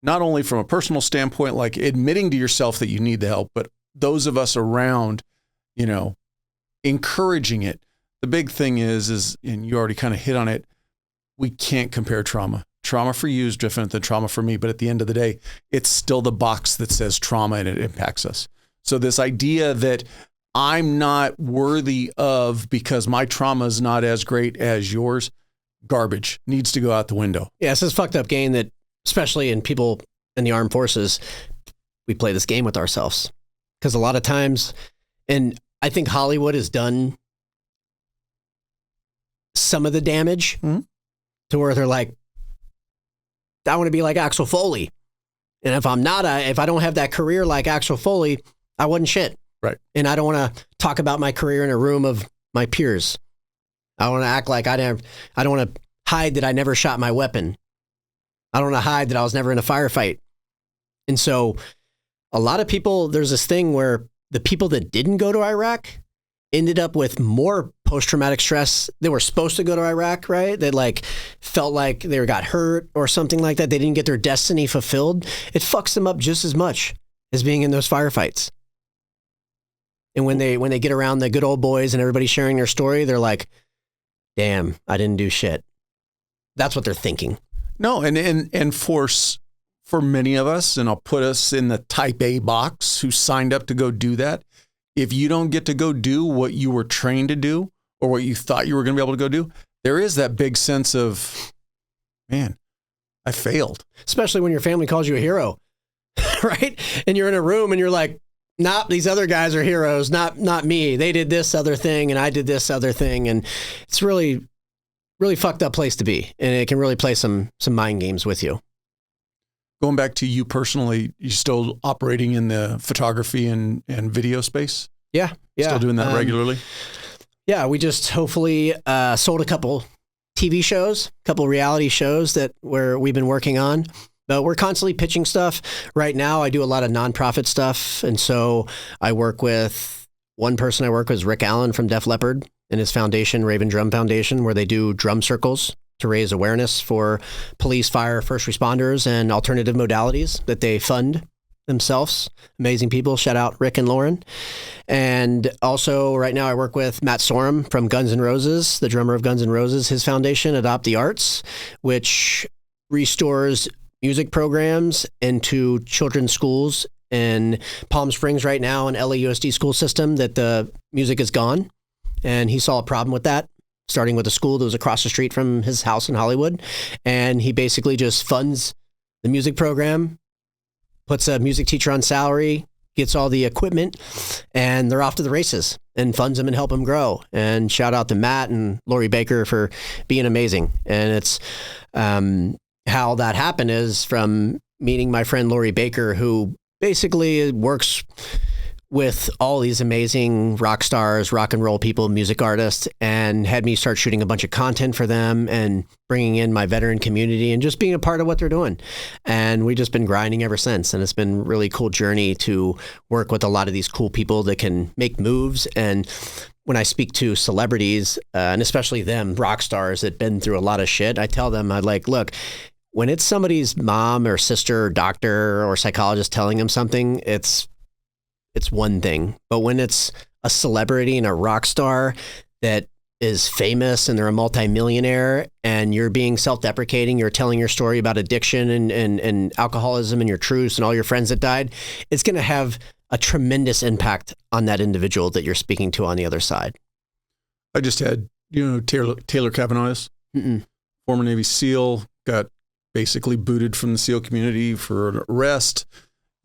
Not only from a personal standpoint, like admitting to yourself that you need the help, but those of us around, encouraging it. The big thing is, and you already kind of hit on it, we can't compare trauma. Trauma for you is different than trauma for me, but at the end of the day, it's still the box that says trauma and it impacts us. So this idea that I'm not worthy of because my trauma is not as great as yours, garbage, needs to go out the window. Yeah, it's this fucked up game that, especially in people in the armed forces, we play this game with ourselves. Because a lot of times, and I think Hollywood has done some of the damage to where they're like, I want to be like Axel Foley. And if if I don't have that career like Axel Foley, I wasn't shit. Right. And I don't want to talk about my career in a room of my peers. I want to act like I don't want to hide that I never shot my weapon. I don't want to hide that I was never in a firefight. And so a lot of people, there's this thing where the people that didn't go to Iraq ended up with more post-traumatic stress. They were supposed to go to Iraq, right? They like felt like they got hurt or something like that. They didn't get their destiny fulfilled. It fucks them up just as much as being in those firefights. And when they get around the good old boys and everybody sharing their story, they're like, damn, I didn't do shit. That's what they're thinking. No, and for many of us, and I'll put us in the type A box who signed up to go do that. If you don't get to go do what you were trained to do or what you thought you were going to be able to go do, there is that big sense of, man, I failed. Especially when your family calls you a hero, right? And you're in a room and you're like, nah, these other guys are heroes, not me. They did this other thing and I did this other thing. And it's really, really fucked up place to be. And it can really play some mind games with you. Going back to you personally, you still operating in the photography and video space? Yeah. Still doing that regularly? Yeah, we just hopefully sold a couple TV shows, a couple reality shows where we've been working on. But we're constantly pitching stuff. Right now, I do a lot of nonprofit stuff. And so I work with one person I work with is Rick Allen from Def Leppard and his foundation, Raven Drum Foundation, where they do drum circles to raise awareness for police, fire, first responders, and alternative modalities that they fund themselves. Amazing people. Shout out Rick and Lauren. And also right now I work with Matt Sorum from Guns N' Roses, the drummer of Guns N' Roses, his foundation, Adopt the Arts, which restores music programs into children's schools in Palm Springs right now, an LAUSD school system that the music is gone. And he saw a problem with that, starting with a school that was across the street from his house in Hollywood. And he basically just funds the music program, puts a music teacher on salary, gets all the equipment, and they're off to the races and funds them and help them grow. And shout out to Matt and Lori Baker for being amazing. And it's how that happened is from meeting my friend Lori Baker, who basically works with all these amazing rock stars, rock and roll people, music artists, and had me start shooting a bunch of content for them and bringing in my veteran community and just being a part of what they're doing. And we've just been grinding ever since. And it's been a really cool journey to work with a lot of these cool people that can make moves. And when I speak to celebrities, and especially them, rock stars that been through a lot of shit, I tell them, look, when it's somebody's mom or sister or doctor or psychologist telling them something, it's one thing. But when it's a celebrity and a rock star that is famous and they're a multimillionaire and you're being self-deprecating, you're telling your story about addiction and alcoholism and your truths and all your friends that died, it's going to have a tremendous impact on that individual that you're speaking to on the other side. I just had, Taylor Kavanaugh, former Navy SEAL, got basically booted from the SEAL community for an arrest.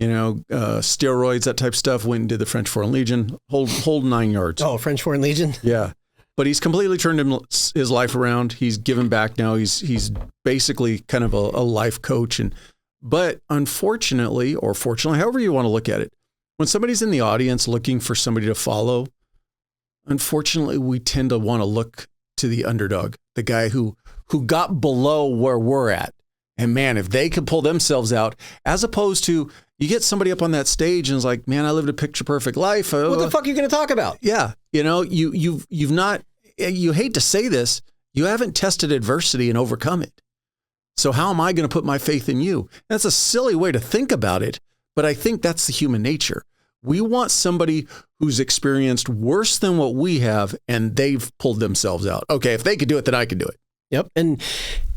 Steroids, that type of stuff, went and did the French Foreign Legion, whole 9 yards. Oh, French Foreign Legion? Yeah. But he's completely turned his life around. He's given back now. He's basically kind of a life coach. But unfortunately, or fortunately, however you want to look at it, when somebody's in the audience looking for somebody to follow, unfortunately, we tend to want to look to the underdog, the guy who got below where we're at. And man, if they could pull themselves out, as opposed to you get somebody up on that stage and is like, man, I lived a picture perfect life. What the fuck are you going to talk about? Yeah. You've not, you hate to say this, you haven't tested adversity and overcome it. So how am I going to put my faith in you? That's a silly way to think about it, but I think that's the human nature. We want somebody who's experienced worse than what we have and they've pulled themselves out. Okay, if they could do it, then I can do it. Yep. And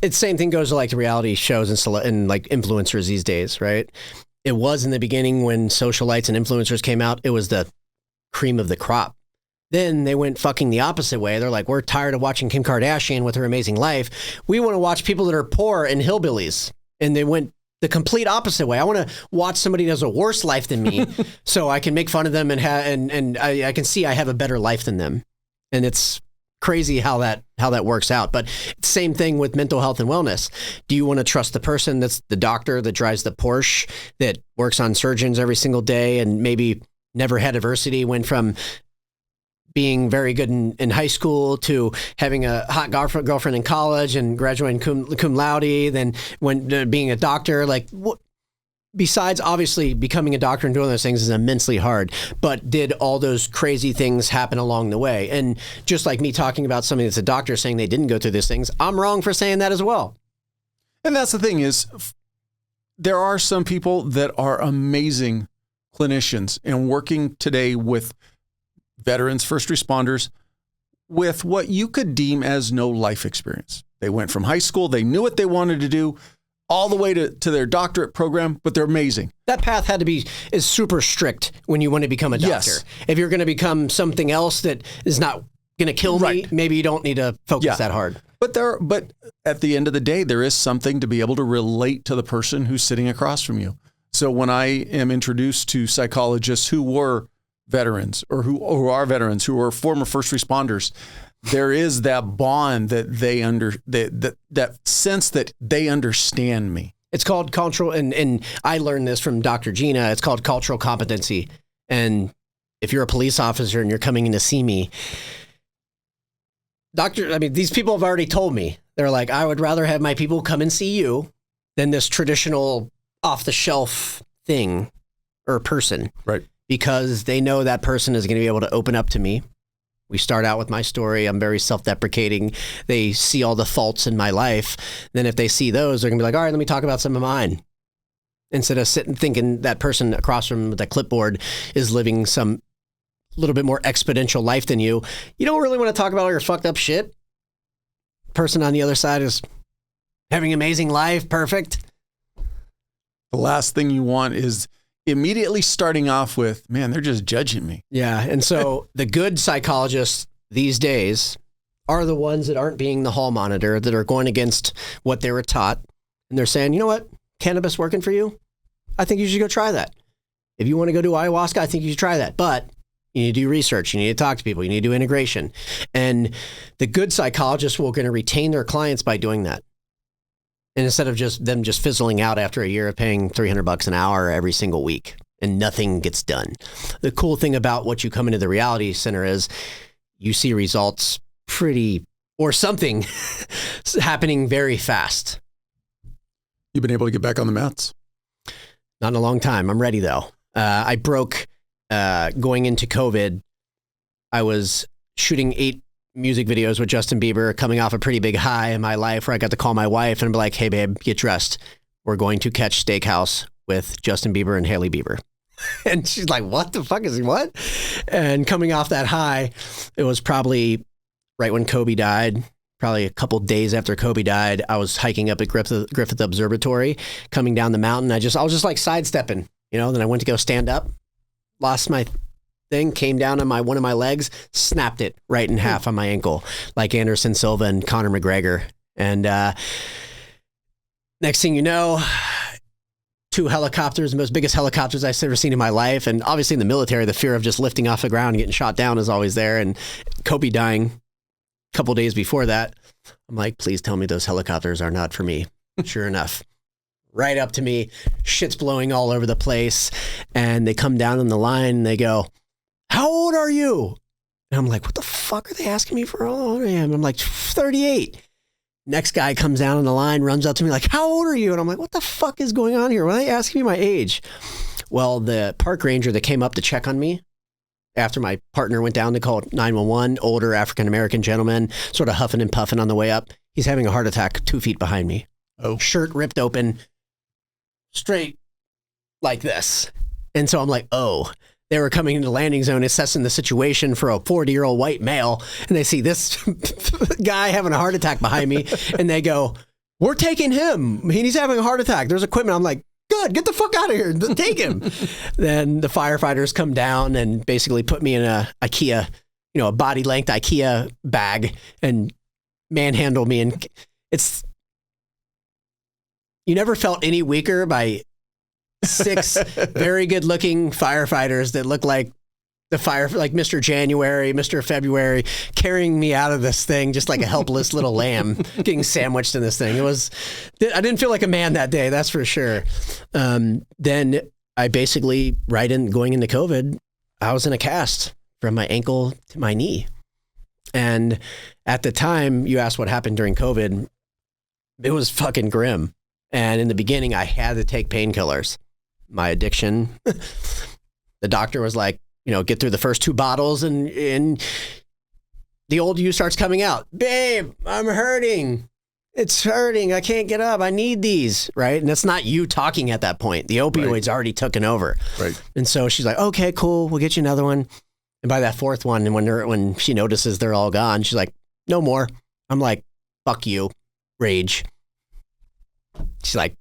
it's same thing goes to like the reality shows and like influencers these days, right? It was in the beginning when socialites and influencers came out, it was the cream of the crop. Then they went fucking the opposite way. They're like, we're tired of watching Kim Kardashian with her amazing life. We want to watch people that are poor and hillbillies. And they went the complete opposite way. I want to watch somebody that has a worse life than me so I can make fun of them and I can see I have a better life than them. And it's crazy how that works out. But same thing with mental health and wellness. Do you want to trust the person that's the doctor that drives the Porsche, that works on surgeons every single day and maybe never had adversity, went from being very good in high school to having a hot girlfriend in college and graduating cum laude, then went to being a doctor? Like, what? Besides, obviously, becoming a doctor and doing those things is immensely hard, but did all those crazy things happen along the way? And just like me talking about somebody that's a doctor saying they didn't go through these things, I'm wrong for saying that as well. And that's the thing is, there are some people that are amazing clinicians and working today with veterans, first responders, with what you could deem as no life experience. They went from high school, they knew what they wanted to do, all the way to their doctorate program, but they're amazing. That path is super strict when you want to become a doctor. Yes. If you're going to become something else that is not going to kill me, maybe you don't need to focus that hard. But at the end of the day, there is something to be able to relate to the person who's sitting across from you. So when I am introduced to psychologists who were veterans or who are veterans, who are former first responders, there is that bond that that sense that they understand me. It's called cultural, and I learned this from Dr. Gina. It's called cultural competency. And if you're a police officer and you're coming in to see me, these people have already told me. They're like, I would rather have my people come and see you than this traditional off-the-shelf thing or person. Right. Because they know that person is going to be able to open up to me. We start out with my story. I'm very self-deprecating. They see all the faults in my life. Then if they see those, they're going to be like, all right, let me talk about some of mine. Instead of sitting thinking that person across from the clipboard is living some little bit more exponential life than you. You don't really want to talk about all your fucked up shit. Person on the other side is having an amazing life, perfect. The last thing you want is immediately starting off with, man, they're just judging me. Yeah. And so the good psychologists these days are the ones that aren't being the hall monitor, that are going against what they were taught. And they're saying, you know what? Cannabis working for you? I think you should go try that. If you want to go do ayahuasca, I think you should try that. But you need to do research. You need to talk to people. You need to do integration. And the good psychologists will going to retain their clients by doing that. And instead of them just fizzling out after a year of paying $300 an hour every single week and nothing gets done. The cool thing about what you come into the reality center is you see results or something happening very fast. You've been able to get back on the mats? Not in a long time. I'm ready though. I broke going into COVID. I was shooting 8 music videos with Justin Bieber, coming off a pretty big high in my life where I got to call my wife and be like, hey babe, get dressed. We're going to catch Steakhouse with Justin Bieber and Hailey Bieber. And she's like, what the fuck is he, what? And coming off that high, it was probably right when Kobe died, probably a couple days after Kobe died. I was hiking up at Griffith Observatory, coming down the mountain. I was just like sidestepping, then I went to go stand up, lost my thing, came down on one of my legs, snapped it right in half on my ankle, like Anderson Silva and Conor McGregor. And next thing you know, 2 helicopters, the most biggest helicopters I've ever seen in my life. And obviously in the military, the fear of just lifting off the ground and getting shot down is always there. And Kobe dying a couple days before that, I'm like, please tell me those helicopters are not for me. Sure enough. Right up to me, shit's blowing all over the place. And they come down on the line and they go, how old are you? And I'm like, what the fuck are they asking me for how old I am? I'm like, 38. Next guy comes down on the line, runs up to me like, how old are you? And I'm like, what the fuck is going on here? Why are they asking me my age? Well, the park ranger that came up to check on me after my partner went down to call 911, older African-American gentleman, sort of huffing and puffing on the way up. He's having a heart attack 2 feet behind me. Oh, shirt ripped open, straight like this. And so I'm like, oh, they were coming into the landing zone, assessing the situation for a 40-year-old white male. And they see this guy having a heart attack behind me. And they go, we're taking him. He's having a heart attack. There's equipment. I'm like, good, get the fuck out of here. Take him. Then the firefighters come down and basically put me in a IKEA, a body length IKEA bag and manhandle me. And you never felt any weaker by 6 very good looking firefighters that look like like Mr. January, Mr. February, carrying me out of this thing just like a helpless little lamb getting sandwiched in this thing. I didn't feel like a man that day, that's for sure. Then I basically, going into COVID, I was in a cast from my ankle to my knee. And at the time, you asked what happened during COVID, it was fucking grim. And in the beginning, I had to take painkillers. My addiction, the doctor was like, get through the first 2 bottles and the old you starts coming out. Babe, I'm hurting. It's hurting. I can't get up. I need these. Right. And that's not you talking at that point. The opioids already taken over. Right. And so she's like, okay, cool. We'll get you another one. And by that 4th one, and when she notices they're all gone, she's like, no more. I'm like, fuck you. Rage. She's like,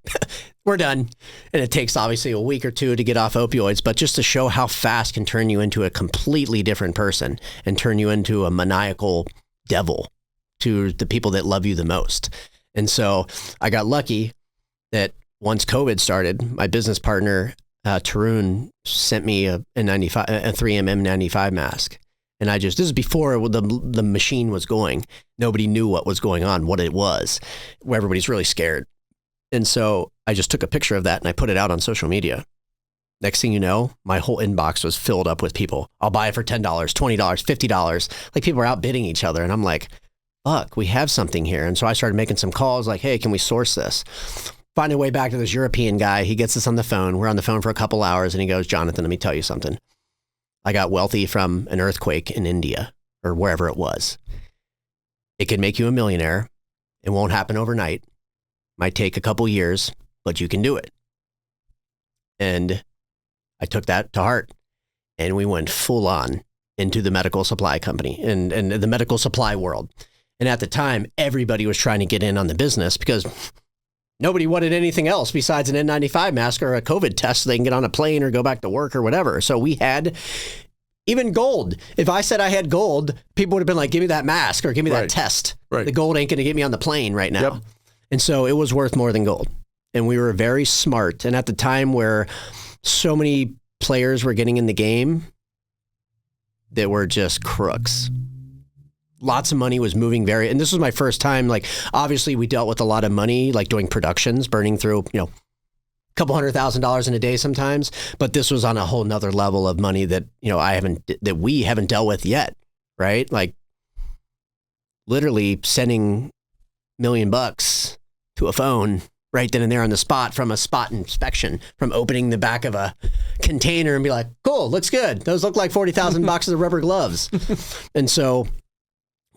we're done. And it takes obviously a week or two to get off opioids, but just to show how fast can turn you into a completely different person and turn you into a maniacal devil to the people that love you the most. And so I got lucky that once COVID started, my business partner, Tarun, sent me a 3M N95 mask. And this is before the machine was going. Nobody knew what was going on, what it was. Everybody's really scared. And so I just took a picture of that and I put it out on social media. Next thing you know, my whole inbox was filled up with people. I'll buy it for $10, $20, $50. Like people are outbidding each other. And I'm like, fuck, we have something here. And so I started making some calls like, hey, can we source this? Find a way back to this European guy. He gets us on the phone. We're on the phone for a couple hours and he goes, Jonathan, let me tell you something. I got wealthy from an earthquake in India or wherever it was. It could make you a millionaire. It won't happen overnight. Might take a couple years, but you can do it. And I took that to heart and we went full on into the medical supply company and the medical supply world. And at the time, everybody was trying to get in on the business because nobody wanted anything else besides an N95 mask or a COVID test so they can get on a plane or go back to work or whatever. So we had even gold. If I said I had gold, people would have been like, give me that mask or give me that test. Right. The gold ain't going to get me on the plane right now. Yep. And so it was worth more than gold. And we were very smart. And at the time where so many players were getting in the game that were just crooks. Lots of money was moving and this was my first time, like, obviously we dealt with a lot of money, like doing productions, burning through, a couple $100,000 in a day sometimes, but this was on a whole nother level of money that, that we haven't dealt with yet, right? Like literally sending $1 million to a phone right then and there on the spot from a spot inspection, from opening the back of a container and be like, cool, looks good. Those look like 40,000 boxes of rubber gloves. And so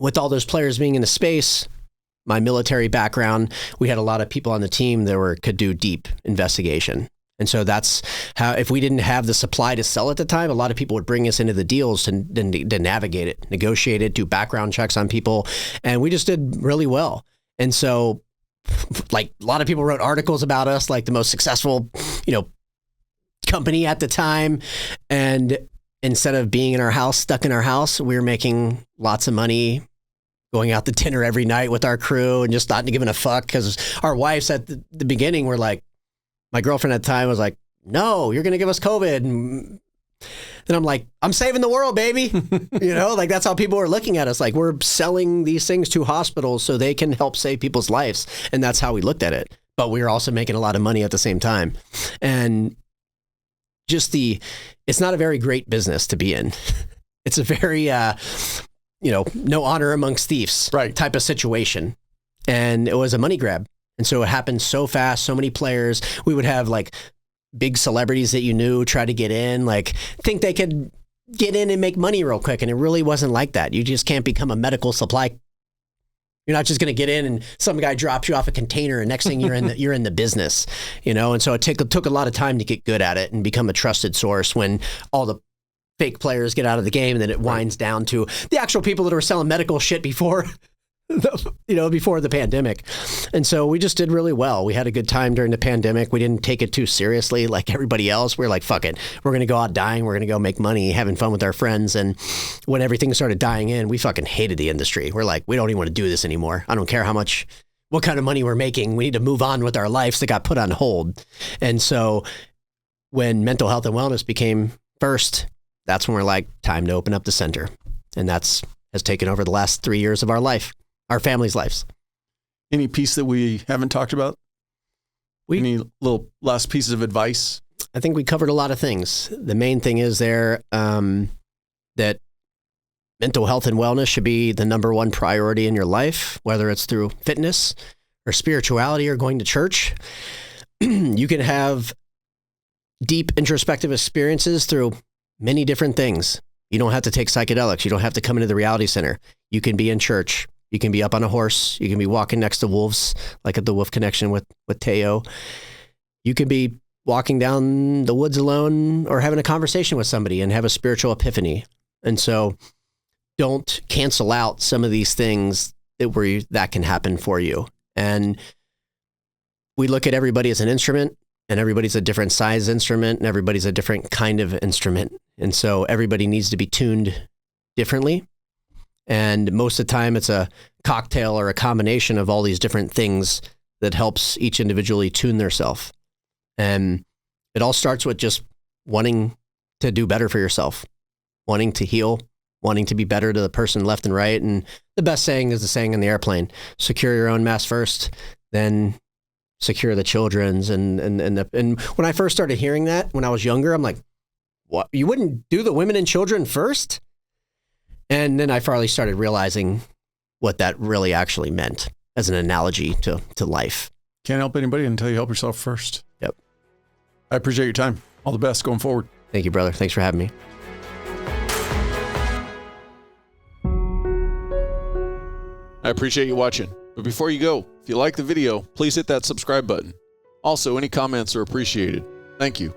with all those players being in the space, my military background, we had a lot of people on the team that could do deep investigation. And so that's how, if we didn't have the supply to sell at the time, a lot of people would bring us into the deals to navigate it, negotiate it, do background checks on people. And we just did really well. And so like a lot of people wrote articles about us, like the most successful, company at the time. And instead of being in our house, stuck in our house, we were making lots of money, going out to dinner every night with our crew and just not giving a fuck because our wives at the beginning were like, my girlfriend at the time was like, no, you're going to give us COVID. And then I'm like, I'm saving the world, baby. Like that's how people are looking at us. Like we're selling these things to hospitals so they can help save people's lives. And that's how we looked at it. But we were also making a lot of money at the same time. And just it's not a very great business to be in. It's a very, no honor amongst thieves type of situation. And it was a money grab. And so it happened so fast, so many players. We would have like big celebrities that you knew try to get in, like think they could get in and make money real quick. And it really wasn't like that. You just can't become a medical supply. You're not just going to get in and some guy drops you off a container and next thing you're in the business, And so it took a lot of time to get good at it and become a trusted source when all the fake players get out of the game and then it winds down to the actual people that were selling medical shit before before the pandemic. And so we just did really well. We had a good time during the pandemic. We didn't take it too seriously like everybody else. We were like, fuck it. We're going to go out dying. We're going to go make money, having fun with our friends. And when everything started dying in, we fucking hated the industry. We're like, we don't even want to do this anymore. I don't care what kind of money we're making. We need to move on with our lives that got put on hold. And so when mental health and wellness became first, that's when we're like, time to open up the center. And has taken over the last 3 years of our life. Our family's lives. Any piece that we haven't talked about? Any little last pieces of advice? I think we covered a lot of things. The main thing is that mental health and wellness should be the number one priority in your life, whether it's through fitness or spirituality or going to church. You can have deep introspective experiences through many different things. You don't have to take psychedelics. You don't have to come into the reality center. You can be in church. You can be up on a horse. You can be walking next to wolves, like at the Wolf Connection with Teo. You can be walking down the woods alone or having a conversation with somebody and have a spiritual epiphany. And so don't cancel out some of these things that can happen for you. And we look at everybody as an instrument, and everybody's a different size instrument, and everybody's a different kind of instrument. And so everybody needs to be tuned differently. And most of the time it's a cocktail or a combination of all these different things that helps each individually tune theirself. And it all starts with just wanting to do better for yourself, wanting to heal, wanting to be better to the person left and right. And the best saying is the saying in the airplane: secure your own mess first, then secure the children's. And when I first started hearing that when I was younger, I'm like, what? You wouldn't do the women and children first? And then I finally started realizing what that really actually meant as an analogy to life. Can't help anybody until you help yourself first. Yep. I appreciate your time. All the best going forward. Thank you, brother. Thanks for having me. I appreciate you watching. But before you go, if you like the video, please hit that subscribe button. Also, any comments are appreciated. Thank you.